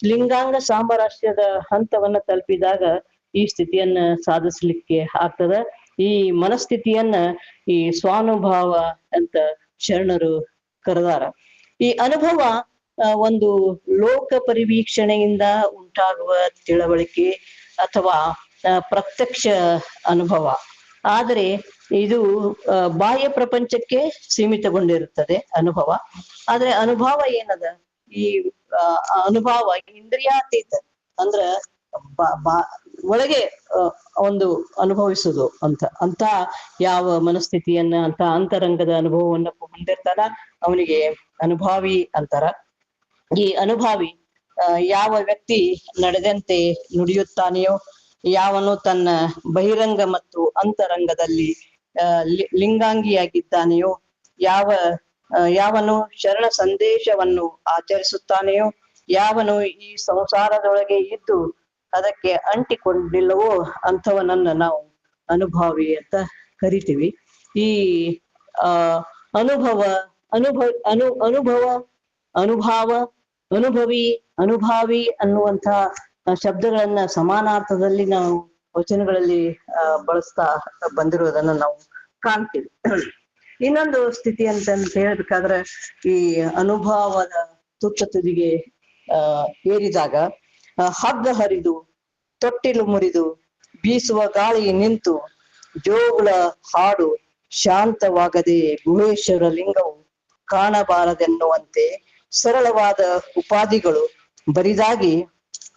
ಲಿಂಗಾಂಗ ಸಾಮರಸ್ಯದ ಹಂತವನ್ನ ತಲುಪಿದಾಗ ಈ ಸ್ಥಿತಿಯನ್ನ ಸಾಧಿಸ್ಲಿಕ್ಕೆ ಆಗ್ತದ. ಈ ಮನಸ್ಥಿತಿಯನ್ನ ಈ ಸ್ವಾನುಭವ ಅಂತ ಶರಣರು ಕರೆದಾರ. ಈ ಅನುಭವ ಒಂದು ಲೋಕ ಪರಿವೀಕ್ಷಣೆಯಿಂದ ಉಂಟಾಗುವ ತಿಳುವಳಿಕೆ ಅಥವಾ ಪ್ರತ್ಯಕ್ಷ ಅನುಭವ. ಆದರೆ ಇದು ಬಾಹ್ಯ ಪ್ರಪಂಚಕ್ಕೆ ಸೀಮಿತಗೊಂಡಿರುತ್ತದೆ ಅನುಭವ. ಆದ್ರೆ ಅನುಭವ ಏನದ, ಈ ಅನುಭವ ಇಂದ್ರಿಯಾತೀತ ಅಂದ್ರ ಒಳಗೆ ಒಂದು ಅನುಭವಿಸುದು ಅಂತ ಯಾವ ಮನಸ್ಥಿತಿಯನ್ನ ಅಂತ ಅಂತರಂಗದ ಅನುಭವವನ್ನ ಹೊಂದಿರ್ತಾರ ಅವನಿಗೆ ಅನುಭಾವಿ ಅಂತಾರ. ಈ ಅನುಭಾವಿ ಯಾವ ವ್ಯಕ್ತಿ ನಡೆದಂತೆ ನುಡಿಯುತ್ತಾನೆಯೋ, ಯಾವನು ತನ್ನ ಬಹಿರಂಗ ಮತ್ತು ಅಂತರಂಗದಲ್ಲಿ ಲಿಂಗಾಂಗಿಯಾಗಿದ್ದಾನೆಯೋ, ಯಾವನು ಶರಣ ಸಂದೇಶವನ್ನು ಆಚರಿಸುತ್ತಾನೆಯೋ, ಯಾವನು ಈ ಸಂಸಾರದೊಳಗೆ ಇದ್ದು ಅದಕ್ಕೆ ಅಂಟಿಕೊಂಡಿಲ್ಲವೋ ಅಂಥವನನ್ನ ನಾವು ಅನುಭಾವಿ ಅಂತ ಕರಿತೀವಿ. ಈ ಅನುಭಾವಿ ಅನ್ನುವಂಥ ಶಬ್ದಗಳನ್ನ ಸಮಾನಾರ್ಥದಲ್ಲಿ ನಾವು ವಚನಗಳಲ್ಲಿ ಬಳಸ್ತಾ ಬಂದಿರುವುದನ್ನ ನಾವು ಕಾಣ್ತೀವಿ. ಇನ್ನೊಂದು ಸ್ಥಿತಿ ಅಂತ ಹೇಳ್ಬೇಕಾದ್ರೆ, ಈ ಅನುಭವದ ತುತ್ತ ತುದಿಗೆ ಏರಿದಾಗ ಹಗ್ಗ ಹರಿದು ತೊಟ್ಟಿಲು ಮುರಿದು ಬೀಸುವ ಗಾಳಿ ನಿಂತು ಜೋಗುಳ ಹಾಡು ಶಾಂತವಾಗದೆ ಗುಹೇಶ್ವರ ಲಿಂಗವು ಕಾಣಬಾರದೆನ್ನುವಂತೆ ಸರಳವಾದ ಉಪಾಧಿಗಳು ಬರಿದಾಗಿ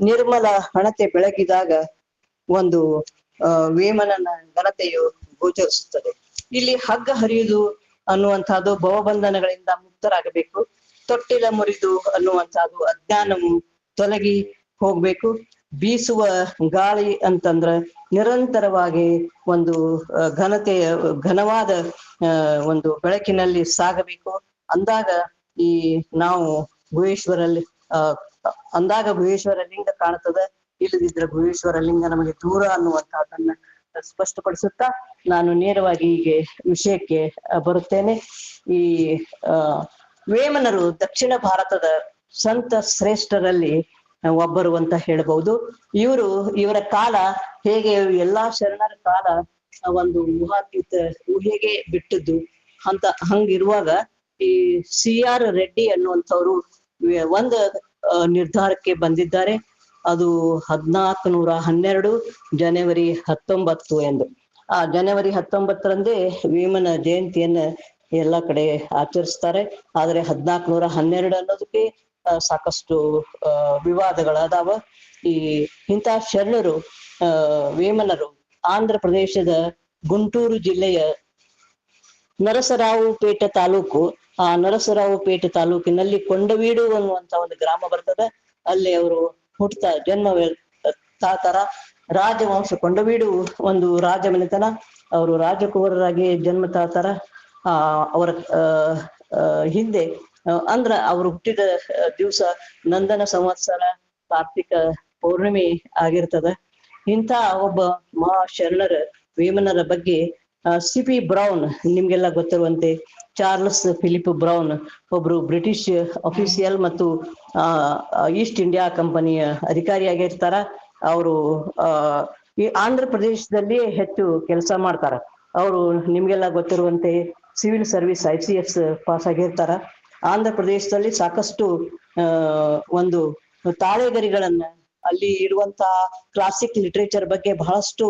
ನಿರ್ಮಲ ಹಣತೆ ಬೆಳಗಿದಾಗ ಒಂದು ವೇಮನನ ಘನತೆಯು ಗೋಚರಿಸುತ್ತದೆ. ಇಲ್ಲಿ ಹಗ್ಗ ಹರಿಯುವುದು ಅನ್ನುವಂಥದ್ದು ಭವಬಂಧನಗಳಿಂದ ಮುಕ್ತರಾಗಬೇಕು. ತೊಟ್ಟಿಲ ಮುರಿದು ಅನ್ನುವಂಥದ್ದು ಅಜ್ಞಾನವು ತೊಲಗಿ ಹೋಗ್ಬೇಕು. ಬೀಸುವ ಗಾಳಿ ಅಂತಂದ್ರ ನಿರಂತರವಾಗಿ ಒಂದು ಘನವಾದ ಒಂದು ಬೆಳಕಿನಲ್ಲಿ ಸಾಗಬೇಕು. ಅಂದಾಗ ನಾವು ಭುವೇಶ್ವರಲ್ಲಿ ಅಂದಾಗ ಭುವೇಶ್ವರ ಲಿಂಗ ಕಾಣುತ್ತದೆ. ಇಲ್ಲದಿದ್ರೆ ಭುವೇಶ್ವರ ಲಿಂಗ ನಮಗೆ ದೂರ ಅನ್ನುವಂತಹದನ್ನ ಸ್ಪಷ್ಟಪಡಿಸುತ್ತಾ ನಾನು ನೇರವಾಗಿ ಹೀಗೆ ವಿಷಯಕ್ಕೆ ಬರುತ್ತೇನೆ. ಈ ವೇಮನರು ದಕ್ಷಿಣ ಭಾರತದ ಸಂತ ಶ್ರೇಷ್ಠರಲ್ಲಿ ಒಬ್ಬರು ಅಂತ ಹೇಳ್ಬಹುದು. ಇವರ ಕಾಲ ಹೇಗೆ ಎಲ್ಲಾ ಶರಣರ ಕಾಲ ಒಂದು ಊಹೆಗೆ ಬಿಟ್ಟದ್ದು ಹಂಗಿರುವಾಗ ಈ CR ರೆಡ್ಡಿ ಅನ್ನುವಂಥವ್ರು ಒಂದು ನಿರ್ಧಾರಕ್ಕೆ ಬಂದಿದ್ದಾರೆ. ಅದು 1412 ಜನವರಿ 19 ಎಂದು. ಆ ಜನವರಿ 19ರಂದೇ ವೇಮನ ಜಯಂತಿಯನ್ನ ಎಲ್ಲಾ ಕಡೆ ಆಚರಿಸ್ತಾರೆ. ಆದ್ರೆ 1412 ಅನ್ನೋದಕ್ಕೆ ಸಾಕಷ್ಟು ವಿವಾದಗಳದಾವ. ಇಂಥ ಶರಣರು ವೇಮನರು ಆಂಧ್ರ ಪ್ರದೇಶದ ಗುಂಟೂರು ಜಿಲ್ಲೆಯ ನರಸರಾವುಪೇಟೆ ತಾಲೂಕು, ಆ ನರಸರಾವುಪೇಟೆ ತಾಲೂಕಿನಲ್ಲಿ ಕೊಂಡವೀಡು ಅನ್ನುವಂತ ಒಂದು ಗ್ರಾಮ ಬರ್ತದೆ. ಅಲ್ಲಿ ಅವರು ಜನ್ಮ ತಾತರ ರಾಜವಂಶ. ಕೊಂಡವೀಡು ಒಂದು ರಾಜ ಮನೆತನ. ಅವರು ರಾಜಕುವರರಾಗಿ ಜನ್ಮ ತಾತರ. ಅವರ ಹಿಂದೆ ಅಂದ್ರ ಅವರು ಹುಟ್ಟಿದ ದಿವಸ ನಂದನ ಸಂವತ್ಸರ ಕಾರ್ತಿಕ ಪೌರ್ಣಿಮೆ ಆಗಿರ್ತದ. ಇಂಥ ಒಬ್ಬ ಮಹಾ ಶರಣರ ವೇಮನರ ಬಗ್ಗೆ CP ಬ್ರೌನ್, ನಿಮ್ಗೆಲ್ಲ ಗೊತ್ತಿರುವಂತೆ ಚಾರ್ಲ್ಸ್ ಫಿಲಿಪ್ ಬ್ರೌನ್ ಒಬ್ರು ಬ್ರಿಟಿಷ್ ಅಫಿಸಿಯಲ್ ಮತ್ತು ಈಸ್ಟ್ ಇಂಡಿಯಾ ಕಂಪನಿಯ ಅಧಿಕಾರಿಯಾಗಿರ್ತಾರ. ಅವರು ಈ ಆಂಧ್ರ ಪ್ರದೇಶದಲ್ಲಿ ಹೆಚ್ಚು ಕೆಲಸ ಮಾಡ್ತಾರ. ಅವರು ನಿಮ್ಗೆಲ್ಲ ಗೊತ್ತಿರುವಂತೆ ಸಿವಿಲ್ ಸರ್ವಿಸ್ ICS ಪಾಸ್ ಆಗಿರ್ತಾರ. ಆಂಧ್ರ ಪ್ರದೇಶದಲ್ಲಿ ಸಾಕಷ್ಟು ಒಂದು ತಾಳೆಗರಿಗಳನ್ನ ಅಲ್ಲಿ ಇರುವಂತಹ ಕ್ಲಾಸಿಕ್ ಲಿಟ್ರೇಚರ್ ಬಗ್ಗೆ ಬಹಳಷ್ಟು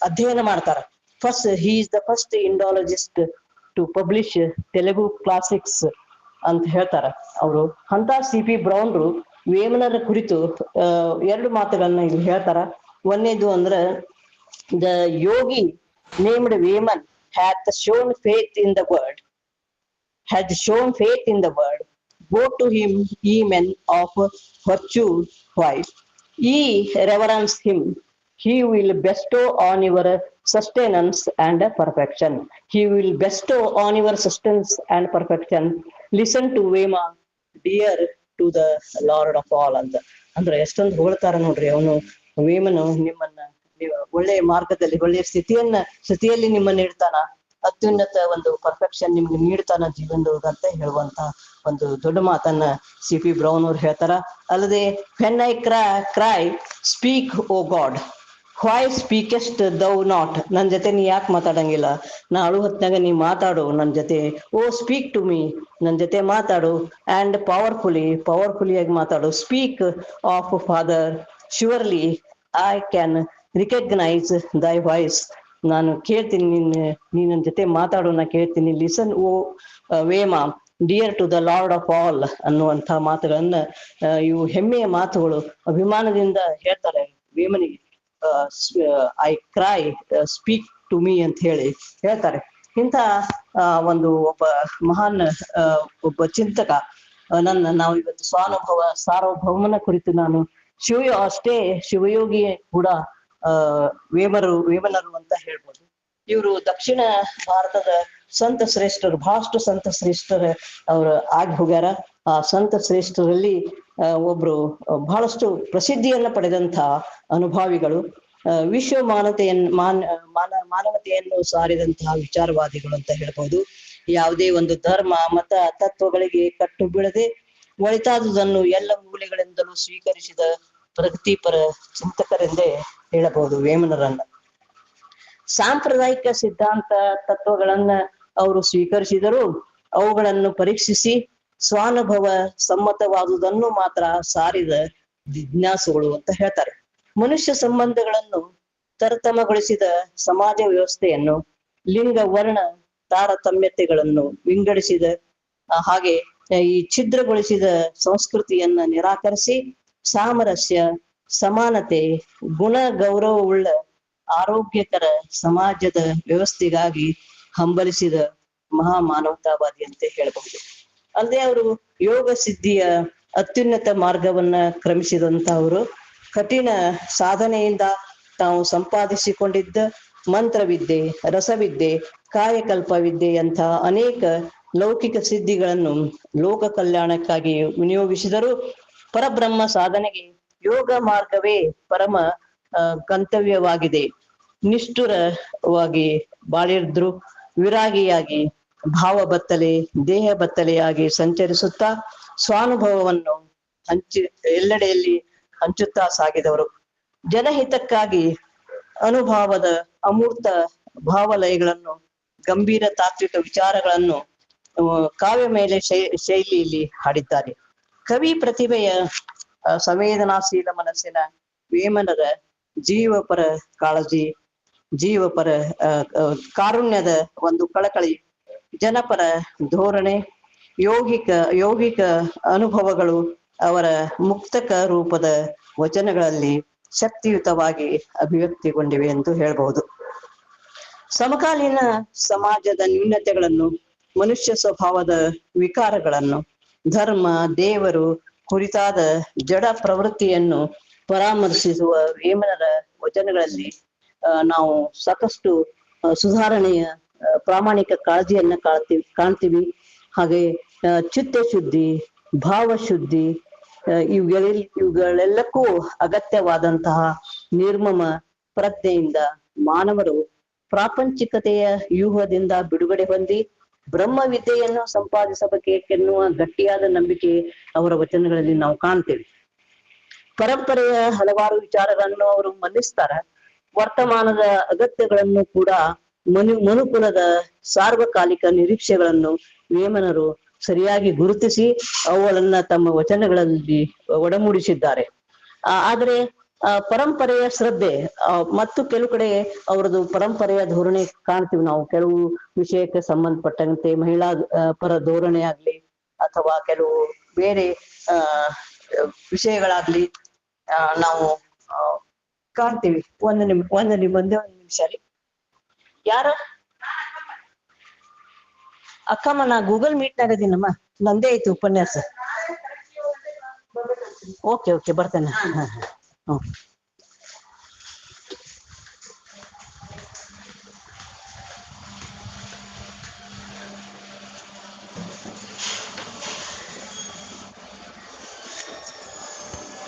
ಅಧ್ಯಯನ ಮಾಡ್ತಾರ. he is the first Indologist to publish Telugu classics ಅಂತ ಹೇಳ್ತಾರ ಅವರು. ಅಂತ CP ಬ್ರೌನ್ರು ವೇಮನರ ಕುರಿತು 2 ಮಾತುಗಳನ್ನ ಇಲ್ಲಿ ಹೇಳ್ತಾರ. ಒಂದೇದು ಅಂದ್ರೆ, the yogi named Veman hath shown faith in the word, go to him ye men of virtue wise, ye reverence him, he will bestow on your sustenance and perfection. Listen to Vema, dear to the Lord of all ಅಂತ. ಅಂದ್ರೆ ಎಷ್ಟೊಂದು ಹೊಳ್ತಾರ ನೋಡ್ರಿ ಅವನು. ವೇಮನು ನಿಮ್ಮನ್ನ ಒಳ್ಳೆಯ ಮಾರ್ಗದಲ್ಲಿ ಒಳ್ಳೆಯ ಸ್ಥಿತಿಯಲ್ಲಿ ನಿಮ್ಮನ್ನ ಇಡ್ತಾನ, ಅತ್ಯುನ್ನತ ಒಂದು ಪರ್ಫೆಕ್ಷನ್ ನಿಮ್ಗೆ ನೀಡ್ತಾನ ಜೀವನದೊಳಗ ಅಂತ ಹೇಳುವಂತ ಒಂದು ದೊಡ್ಡ ಮಾತನ್ನ CP ಬ್ರೌನ್ ಅವ್ರು ಹೇಳ್ತಾರ. ಅಲ್ಲದೆ when I cry speak O God, why speakest thou not? ನನ್ ಜೊತೆ ನೀ ಯಾಕೆ ಮಾತಾಡಂಗಿಲ್ಲ? ನಾ ಅಳು ಹೊತ್ನಾಗ ನೀ ಮಾತಾಡು ನನ್ ಜೊತೆ. ಸ್ಪೀಕ್ ಟು ಮೀ, ನನ್ ಜೊತೆ ಮಾತಾಡು. ಅಂಡ್ ಪವರ್ಫುಲಿ ಆಗಿ ಮಾತಾಡು. Speak of father, surely I can recognise thy voice. ನಾನು ಕೇಳ್ತೀನಿ, ನೀ ನನ್ ಜೊತೆ ಮಾತಾಡು, ನಾ ಕೇಳ್ತೀನಿ. Listen O Vema, dear to the lord of all ಅನ್ನುವಂಥ ಮಾತುಗಳನ್ನ ಇವು ಹೆಮ್ಮೆಯ ಮಾತುಗಳು. ಅಭಿಮಾನದಿಂದ ಹೇಳ್ತಾರೆ ವೇಮನಿಗೆ. I cry speak to me ಅಂತ ಹೇಳಿ ಹೇಳ್ತಾರೆ. ಇಂಥ ಒಬ್ಬ ಮಹಾನ್ ಒಬ್ಬ ಚಿಂತಕ ನಾವು ಇವತ್ತು ಸಾರ್ವಭೌಮನ ಕುರಿತು ನಾನು ಶಿವಯೋಗಿ ಕೂಡ ವೇಮನರು ಅಂತ ಹೇಳ್ಬೋದು. ಇವರು ದಕ್ಷಿಣ ಭಾರತದ ಸಂತ ಶ್ರೇಷ್ಠರು, ಬಹಳಷ್ಟು ಸಂತ ಶ್ರೇಷ್ಠರ ಅವರು ಆಗಿ ಹೋಗ್ಯಾರ. ಆ ಸಂತ ಶ್ರೇಷ್ಠರಲ್ಲಿ ಒಬ್ರು ಬಹಳಷ್ಟು ಪ್ರಸಿದ್ಧಿಯನ್ನ ಪಡೆದಂತ ಅನುಭಾವಿಗಳು, ವಿಶ್ವ ಮಾನವತೆಯನ್ನು ಸಾರಿದಂತಹ ವಿಚಾರವಾದಿಗಳು ಅಂತ ಹೇಳ್ಬೋದು. ಯಾವುದೇ ಒಂದು ಧರ್ಮ ಮತ ತತ್ವಗಳಿಗೆ ಕಟ್ಟು ಬೀಳದೆ ಒಳಿತಾದುದನ್ನು ಎಲ್ಲ ಮೂಲೆಗಳಿಂದಲೂ ಸ್ವೀಕರಿಸಿದ ಪ್ರಗತಿಪರ ಚಿಂತಕರೆಂದೇ ಹೇಳಬಹುದು ವೇಮನರನ್ನ. ಸಾಂಪ್ರದಾಯಿಕ ಸಿದ್ಧಾಂತ ತತ್ವಗಳನ್ನ ಅವರು ಸ್ವೀಕರಿಸಿದರು, ಅವುಗಳನ್ನು ಪರೀಕ್ಷಿಸಿ ಸ್ವಾನುಭವ ಸಮ್ಮತವಾದುದನ್ನು ಮಾತ್ರ ಸಾರಿದ ಜಿಜ್ಞಾಸುಗಳು ಅಂತ ಹೇಳ್ತಾರೆ. ಮನುಷ್ಯ ಸಂಬಂಧಗಳನ್ನು ತರತಮಗೊಳಿಸಿದ ಸಮಾಜ ವ್ಯವಸ್ಥೆಯನ್ನು, ಲಿಂಗ ವರ್ಣ ತಾರತಮ್ಯತೆಗಳನ್ನು ವಿಂಗಡಿಸಿದ, ಹಾಗೆ ಈ ಛಿದ್ರಗೊಳಿಸಿದ ಸಂಸ್ಕೃತಿಯನ್ನ ನಿರಾಕರಿಸಿ ಸಾಮರಸ್ಯ, ಸಮಾನತೆ, ಗುಣ ಗೌರವವುಳ್ಳ ಆರೋಗ್ಯಕರ ಸಮಾಜದ ವ್ಯವಸ್ಥೆಗಾಗಿ ಹಂಬಲಿಸಿದ ಮಹಾ ಮಾನವತಾವಾದಿ ಅಂತ ಹೇಳಬಹುದು. ಅಲ್ಲದೆ ಅವರು ಯೋಗ ಸಿದ್ಧಿಯ ಅತ್ಯುನ್ನತ ಮಾರ್ಗವನ್ನ ಕ್ರಮಿಸಿದಂತಹವರು ಕಠಿಣ ಸಾಧನೆಯಿಂದ ತಾವು ಸಂಪಾದಿಸಿಕೊಂಡಿದ್ದ ಮಂತ್ರವಿದ್ಯೆ, ರಸವಿದ್ಯೆ, ಕಾಯಕಲ್ಪ ವಿದ್ಯೆಯಂಥ ಅನೇಕ ಲೌಕಿಕ ಸಿದ್ಧಿಗಳನ್ನು ಲೋಕ ಕಲ್ಯಾಣಕ್ಕಾಗಿ ವಿನಿಯೋಗಿಸಿದರು. ಪರಬ್ರಹ್ಮ ಸಾಧನೆಗೆ ಯೋಗ ಮಾರ್ಗವೇ ಪರಮ ಗಂತವ್ಯವಾಗಿದೆ. ನಿಷ್ಠುರವಾಗಿ ಬಾಳಿದ್ರು, ವಿರಾಗಿಯಾಗಿ ಭಾವ ಬತ್ತಲೆ, ದೇಹ ಬತ್ತಲೆಯಾಗಿ ಸಂಚರಿಸುತ್ತಾ ಸ್ವಾನುಭವವನ್ನು ಎಲ್ಲೆಡೆಯಲ್ಲಿ ಹಂಚುತ್ತಾ ಸಾಗಿದವರು. ಜನಹಿತಕ್ಕಾಗಿ ಅನುಭವದ ಅಮೂರ್ತ ಭಾವಲಯಗಳನ್ನು, ಗಂಭೀರ ತಾತ್ವಿಕ ವಿಚಾರಗಳನ್ನು ಕಾವ್ಯ ಮೇಲೆ ಶೈಲಿಯಲ್ಲಿ ಹಾಡಿದ್ದಾರೆ. ಕವಿ ಪ್ರತಿಭೆಯ ಸಂವೇದನಾಶೀಲ ಮನಸ್ಸಿನ ವೇಮನರ ಜೀವಪರ ಕಾಳಜಿ, ಜೀವಪರ ಕಾರುಣ್ಯದ ಒಂದು ಕಳಕಳಿ, ಜನಪರ ಧೋರಣೆ, ಯೌಗಿಕ ಅನುಭವಗಳು ಅವರ ಮುಕ್ತಕ ರೂಪದ ವಚನಗಳಲ್ಲಿ ಶಕ್ತಿಯುತವಾಗಿ ಅಭಿವ್ಯಕ್ತಿಗೊಂಡಿವೆ ಎಂದು ಹೇಳಬಹುದು. ಸಮಕಾಲೀನ ಸಮಾಜದ ನ್ಯೂನತೆಗಳನ್ನು, ಮನುಷ್ಯ ಸ್ವಭಾವದ ವಿಕಾರಗಳನ್ನು, ಧರ್ಮ, ದೇವರು ಕುರಿತಾದ ಜಡ ಪ್ರವೃತ್ತಿಯನ್ನು ಪರಾಮರ್ಶಿಸುವ ವೇಮನರ ವಚನಗಳಲ್ಲಿ ನಾವು ಸಾಕಷ್ಟು ಸುಧಾರಣೆಯ ಪ್ರಾಮಾಣಿಕ ಕಾಳಜಿಯನ್ನ ಕಾಣ್ತೀವಿ. ಹಾಗೆ ಚಿತ್ತಶುದ್ಧಿ, ಭಾವಶುದ್ಧಿ ಇವುಗಳೆಲ್ಲಕ್ಕೂ ಅಗತ್ಯವಾದಂತಹ ನಿರ್ಮಮ ಪ್ರಜ್ಞೆಯಿಂದ ಮಾನವರು ಪ್ರಾಪಂಚಿಕತೆಯ ವ್ಯೂಹದಿಂದ ಬಿಡುಗಡೆ ಹೊಂದಿ ಬ್ರಹ್ಮ ವಿದ್ಯೆಯನ್ನು ಸಂಪಾದಿಸಬೇಕೆನ್ನುವ ಗಟ್ಟಿಯಾದ ನಂಬಿಕೆ ಅವರ ವಚನಗಳಲ್ಲಿ ನಾವು ಕಾಣ್ತೇವೆ. ಪರಂಪರೆಯ ಹಲವಾರು ವಿಚಾರಗಳನ್ನು ಅವರು ಮನ್ನಿಸ್ತಾರ. ವರ್ತಮಾನದ ಅಗತ್ಯಗಳನ್ನು ಕೂಡ ಮನುಕುಲದ ಸಾರ್ವಕಾಲಿಕ ನಿರೀಕ್ಷೆಗಳನ್ನು ವೇಮನರು ಸರಿಯಾಗಿ ಗುರುತಿಸಿ ಅವುಗಳನ್ನ ತಮ್ಮ ವಚನಗಳಲ್ಲಿ ಒಡಮೂಡಿಸಿದ್ದಾರೆ. ಆದರೆ ಪರಂಪರೆಯ ಶ್ರದ್ಧೆ ಮತ್ತು ಕೆಲವು ಕಡೆ ಅವರದು ಪರಂಪರೆಯ ಧೋರಣೆ ಕಾಣ್ತೀವಿ ನಾವು. ಕೆಲವು ವಿಷಯಕ್ಕೆ ಸಂಬಂಧಪಟ್ಟಂತೆ ಮಹಿಳಾ ಪರ ಧೋರಣೆ ಆಗ್ಲಿ ಅಥವಾ ಕೆಲವು ಬೇರೆ ವಿಷಯಗಳಾಗ್ಲಿ ನಾವು ಕಾಣ್ತೀವಿ. ಒಂದೇ ನಿಮಿಷ ರೀ. ಯಾರ ಅಕ್ಕಮ್ಮ, ನಾ ಗೂಗಲ್ ಮೀಟ್ ನಾಗ ಇದೀನಮ್ಮ, ನಂದೇ ಐತಿ ಉಪನ್ಯಾಸ. ಓಕೆ ಬರ್ತೇನೆ.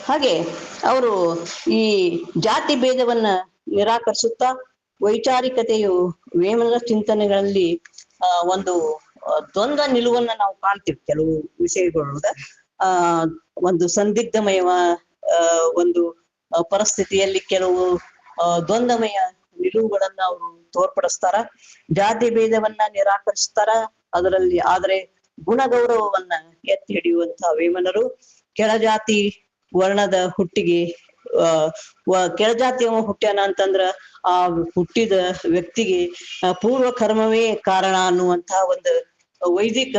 ಹಾಗೆ ಅವರು ಈ ಜಾತಿ ಭೇದವನ್ನ ನಿರಾಕರಿಸುತ್ತಾ ವೈಚಾರಿಕತೆಯು ವೇಮನರ ಚಿಂತನೆಗಳಲ್ಲಿ ಒಂದು ದ್ವಂದ್ವ ನಿಲುವನ್ನ ನಾವು ಕಾಣ್ತೀವಿ. ಕೆಲವು ವಿಷಯಗಳೊಳಗ ಒಂದು ಸಂದಿಗ್ಧಮಯ ಒಂದು ಪರಿಸ್ಥಿತಿಯಲ್ಲಿ ಕೆಲವು ದ್ವಂದ್ವಮಯ ನಿಲುವುಗಳನ್ನ ಅವರು ತೋರ್ಪಡಿಸ್ತಾರ. ಜಾತಿ ಭೇದವನ್ನ ನಿರಾಕರಿಸ್ತಾರ ಅದರಲ್ಲಿ. ಆದ್ರೆ ಗುಣ ಗೌರವವನ್ನ ಎತ್ತಿ ಹಿಡಿಯುವಂತಹ ವೇಮನರು ಕೆಳಜಾತಿ ವರ್ಣದ ಹುಟ್ಟಿಗೆ ಕೆಳಜಾತಿಯವ ಹುಟ್ಟ್ಯಾನ ಅಂತಂದ್ರ ಆ ಹುಟ್ಟಿದ ವ್ಯಕ್ತಿಗೆ ಪೂರ್ವ ಕರ್ಮವೇ ಕಾರಣ ಅನ್ನುವಂತಹ ಒಂದು ವೈದಿಕ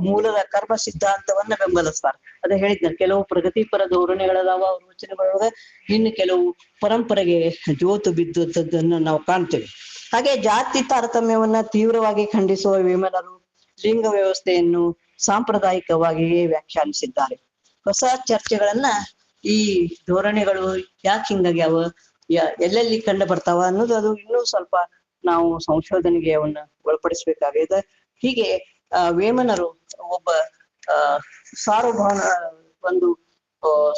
ಮೂಲದ ಕರ್ಮ ಸಿದ್ಧಾಂತವನ್ನ ಬೆಂಬಲಿಸ್ತಾರೆ. ಅದೇ ಹೇಳಿದ್ನ, ಕೆಲವು ಪ್ರಗತಿಪರ ಧೋರಣೆಗಳದಾವ ಅವ್ರ ವಚನಗಳೊಳಗ, ಇನ್ನು ಕೆಲವು ಪರಂಪರೆಗೆ ಜೋತು ಬಿದ್ದುದನ್ನ ನಾವು ಕಾಣ್ತೇವೆ. ಹಾಗೆ ಜಾತಿ ತಾರತಮ್ಯವನ್ನ ತೀವ್ರವಾಗಿ ಖಂಡಿಸುವ ವೇಮನರು ಲಿಂಗ ವ್ಯವಸ್ಥೆಯನ್ನು ಸಾಂಪ್ರದಾಯಿಕವಾಗಿಯೇ ವ್ಯಾಖ್ಯಾನಿಸಿದ್ದಾರೆ. ಹೊಸ ಚರ್ಚೆಗಳನ್ನ ಈ ಧೋರಣೆಗಳು ಯಾಕೆ ಹಿಂಗಾಗ್ಯಾವ, ಎಲ್ಲೆಲ್ಲಿ ಕಂಡು ಬರ್ತಾವ ಅನ್ನೋದು ಅದು ಇನ್ನೂ ಸ್ವಲ್ಪ ನಾವು ಸಂಶೋಧನೆಗೆ ಅವನ್ನ ಒಳಪಡಿಸ್ಬೇಕಾಗಿದೆ. ಹೀಗೆ ವೇಮನರು ಒಬ್ಬ ಸಾರ್ವಭೌಮ ಒಂದು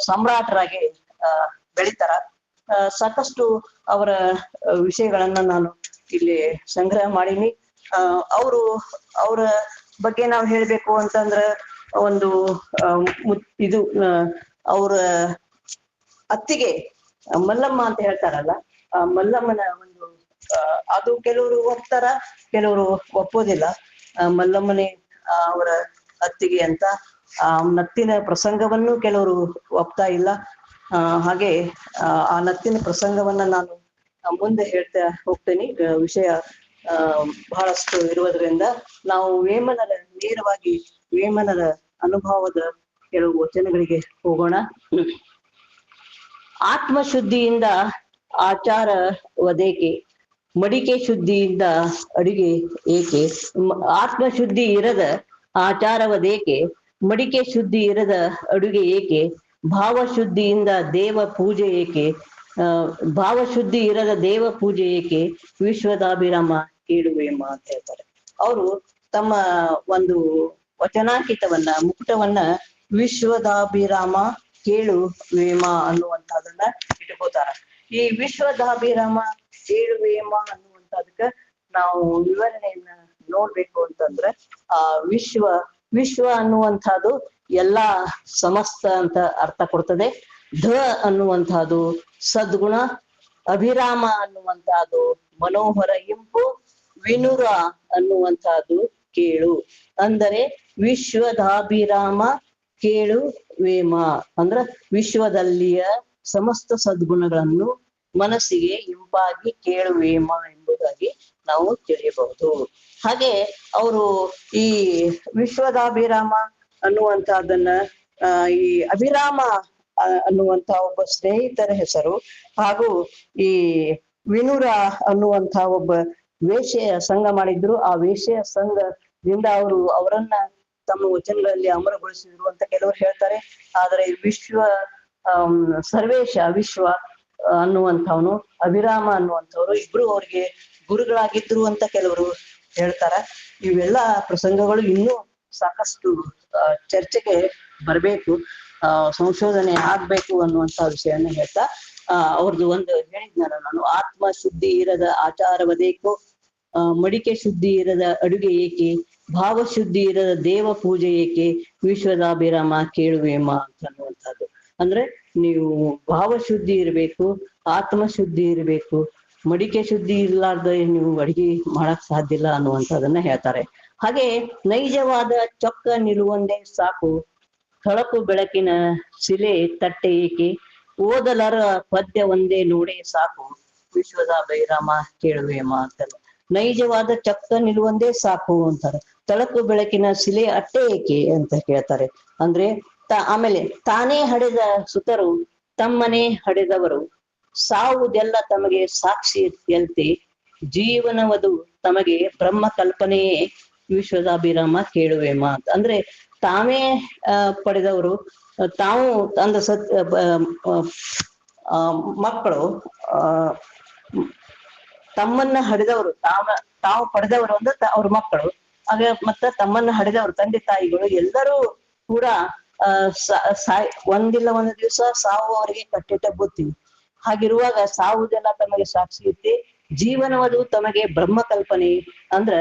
ಸಾಮ್ರಾಟರಾಗಿ ಬೆಳಿತಾರ. ಸಾಕಷ್ಟು ಅವರ ವಿಷಯಗಳನ್ನ ನಾನು ಇಲ್ಲಿ ಸಂಗ್ರಹ ಮಾಡೀನಿ. ಅವರ ಬಗ್ಗೆ ನಾವು ಹೇಳ್ಬೇಕು ಅಂತಂದ್ರ ಒಂದು ಇದು ಅವರ ಅತ್ತಿಗೆ ಮಲ್ಲಮ್ಮ ಅಂತ ಹೇಳ್ತಾರಲ್ಲ, ಆ ಮಲ್ಲಮ್ಮನ ಒಂದು ಅದು ಕೆಲವರು ಒಪ್ತಾರ, ಕೆಲವರು ಒಪ್ಪೋದಿಲ್ಲ. ಮಲ್ಲಮ್ಮನೇ ಅವರ ಅತ್ತಿಗೆ ಅಂತ ಆ ನತ್ತಿನ ಪ್ರಸಂಗವನ್ನು ಕೆಲವರು ಒಪ್ತಾ ಇಲ್ಲ. ಹಾಗೆ ಆ ನತ್ತಿನ ಪ್ರಸಂಗವನ್ನ ನಾನು ಮುಂದೆ ಹೇಳ್ತಾ ಹೋಗ್ತೇನೆ. ವಿಷಯ ಬಹಳಷ್ಟು ಇರುವುದರಿಂದ ನಾವು ವೇಮನರ ನೇರವಾಗಿ ವೇಮನರ ಅನುಭವದ ಕೆಲವು ವಚನಗಳಿಗೆ ಹೋಗೋಣ. ಆತ್ಮಶುದ್ಧಿಯಿಂದ ಆಚಾರ ವದೇಕೆ, ಮಡಿಕೆ ಶುದ್ಧಿಯಿಂದ ಅಡಿಗೆ ಏಕೆ. ಆತ್ಮಶುದ್ಧಿ ಇರದ ಆಚಾರವದೇಕೆ, ಮಡಿಕೆ ಶುದ್ಧಿ ಇರದ ಅಡುಗೆ ಏಕೆ. ಭಾವಶುದ್ಧಿಯಿಂದ ದೇವ ಪೂಜೆ ಏಕೆ, ಭಾವಶುದ್ಧಿ ಇರದ ದೇವ ಪೂಜೆ ಏಕೆ. ವಿಶ್ವದಾಭಿರಾಮ ಕೇಳುವೇಮ ಅಂತ ಹೇಳ್ತಾರೆ. ಅವರು ತಮ್ಮ ಒಂದು ವಚನಾಂಕಿತವನ್ನ ಮುಕುಟವನ್ನ ವಿಶ್ವದಾಭಿರಾಮ ಕೇಳು ವೇಮ ಅನ್ನುವಂಥದನ್ನ ಇಟ್ಕೋತಾರ. ಈ ವಿಶ್ವದಾಭಿರಾಮ ಕೇಳು ವೇಮ ಅನ್ನುವಂಥದಕ್ಕ ನಾವು ವಿವರಣೆಯನ್ನ ನೋಡ್ಬೇಕು ಅಂತಂದ್ರೆ ಆ ವಿಶ್ವ ಅನ್ನುವಂಥದ್ದು ಎಲ್ಲಾ ಸಮಸ್ತ ಅಂತ ಅರ್ಥ ಕೊಡ್ತದೆ. ಧ ಅನ್ನುವಂಥದ್ದು ಸದ್ಗುಣ, ಅಭಿರಾಮ ಅನ್ನುವಂಥದ್ದು ಮನೋಹರ ಇಂಪು, ವಿನುರ ಅನ್ನುವಂಥದ್ದು ಕೇಳು. ಅಂದರೆ ವಿಶ್ವದಾಭಿರಾಮ ಕೇಳು ವೇಮ ಅಂದ್ರ ವಿಶ್ವದಲ್ಲಿಯ ಸಮಸ್ತ ಸದ್ಗುಣಗಳನ್ನು ಮನಸ್ಸಿಗೆ ಇಂಪಾಗಿ ಕೇಳುವೇಮ ಎಂಬುದಾಗಿ ನಾವು ತಿಳಿಯಬಹುದು. ಹಾಗೆ ಅವರು ಈ ವಿಶ್ವದಾಭಿರಾಮ ಅನ್ನುವಂಥದ್ದನ್ನ ಈ ಅಭಿರಾಮ ಅನ್ನುವಂತ ಒಬ್ಬ ಸ್ನೇಹಿತರ ಹೆಸರು, ಹಾಗೂ ಈ ವಿನುರ ಅನ್ನುವಂತ ಒಬ್ಬ ವೇಶ್ಯೆಯ ಸಂಘ ಮಾಡಿದ್ರು. ಆ ವೇಶ್ಯೆಯ ಸಂಘದಿಂದ ಅವರನ್ನ ತಮ್ಮ ವಚನಗಳಲ್ಲಿ ಅಮರಗೊಳಿಸಿದ್ರು ಅಂತ ಕೆಲವರು ಹೇಳ್ತಾರೆ. ಆದರೆ ಸರ್ವೇಶ ವಿಶ್ವ ಅನ್ನುವಂಥವನು, ಅಭಿರಾಮ ಅನ್ನುವಂಥವ್ರು ಇಬ್ರು ಅವ್ರಿಗೆ ಗುರುಗಳಾಗಿದ್ರು ಅಂತ ಕೆಲವರು ಹೇಳ್ತಾರ. ಇವೆಲ್ಲ ಪ್ರಸಂಗಗಳು ಇನ್ನೂ ಸಾಕಷ್ಟು ಚರ್ಚೆಗೆ ಬರ್ಬೇಕು, ಸಂಶೋಧನೆ ಆಗ್ಬೇಕು ಅನ್ನುವಂತ ವಿಷಯನ್ನ ಹೇಳ್ತಾ ಅವ್ರದ್ದು ಒಂದು ಹೇಳಿದ್ನಲ್ಲ ನಾನು, ಆತ್ಮ ಶುದ್ಧಿ ಇರದ ಆಚಾರವದೇಕೋ, ಮಡಿಕೆ ಶುದ್ಧಿ ಇರದ ಅಡುಗೆ ಏಕೆ, ಭಾವ ಶುದ್ಧಿ ಇರದ ದೇವ ಪೂಜೆ ಏಕೆ, ವಿಶ್ವದಾಭಿರಾಮ ಕೇಳುವೇಮ ಅಂತ ಅನ್ನುವಂಥದ್ದು. ಅಂದ್ರೆ ನೀವು ಭಾವಶುದ್ಧಿ ಇರ್ಬೇಕು, ಆತ್ಮಶುದ್ಧಿ ಇರ್ಬೇಕು, ಮಡಿಕೆ ಶುದ್ಧಿ ಇರ್ಲಾರ್ದ ನೀವು ಅಡಿಗೆ ಮಾಡಕ್ ಸಾಧ್ಯ ಇಲ್ಲ ಅನ್ನುವಂಥದ್ದನ್ನ ಹೇಳ್ತಾರೆ. ಹಾಗೆ ನೈಜವಾದ ಚೊಕ್ಕ ನಿಲುವಂದೇ ಸಾಕು, ಥಳಕು ಬೆಳಕಿನ ಶಿಲೆ ತಟ್ಟೆ ಏಕೆ, ಓದಲರ ಪದ್ಯ ಒಂದೇ ನೋಡೇ ಸಾಕು, ವಿಶ್ವದಾಭಿರಾಮ ಕೇಳುವೇಮ ಅಂತಲ್ಲ. ನೈಜವಾದ ಚೊಕ್ಕ ನಿಲುವಂದೇ ಸಾಕು ಅಂತಾರೆ. ತಳಕು ಬೆಳಕಿನ ಶಿಲೆ ಅಟ್ಟೆ ಏಕೆ ಅಂತ ಕೇಳ್ತಾರೆ. ಅಂದ್ರೆ ಆಮೇಲೆ ತಾನೇ ಹಡೆದ ಸುತರು ತಮ್ಮನೆ ಹಡೆದವರು, ಸಾವುದೆಲ್ಲ ತಮಗೆ ಸಾಕ್ಷಿ ಎಲ್ತೆ, ಜೀವನವದು ತಮಗೆ ಬ್ರಹ್ಮ ಕಲ್ಪನೆಯೇ, ವಿಶ್ವದಾಭಿರಾಮ ಕೇಳುವೇಮ ಅಂತ. ಅಂದ್ರೆ ತಾವೇ ಪಡೆದವರು, ತಾವು ಅಂದ ಮಕ್ಕಳು ತಮ್ಮನ್ನ ಹಡೆದವರು, ತಾವು ಪಡೆದವರು ಅಂದ್ರೆ ಅವ್ರ ಮಕ್ಕಳು, ಹಾಗೆ ಮತ್ತೆ ತಮ್ಮನ್ನ ಹಡೆದವರು ತಂದೆ ತಾಯಿಗಳು ಎಲ್ಲರೂ ಕೂಡ ಒಂದಿಲ್ಲ ಒಂದು ದಿವಸ ಸಾವು ಅವರಿಗೆ ಕಟ್ಟಿಟ್ಟ ಬುತ್ತಿ. ಹಾಗಿರುವಾಗ ಸಾವುದೆಲ್ಲ ತಮಗೆ ಸಾಕ್ಷಿ ಇತ್ತೆ, ಜೀವನವದು ತಮಗೆ ಬ್ರಹ್ಮ ಕಲ್ಪನೆ. ಅಂದ್ರ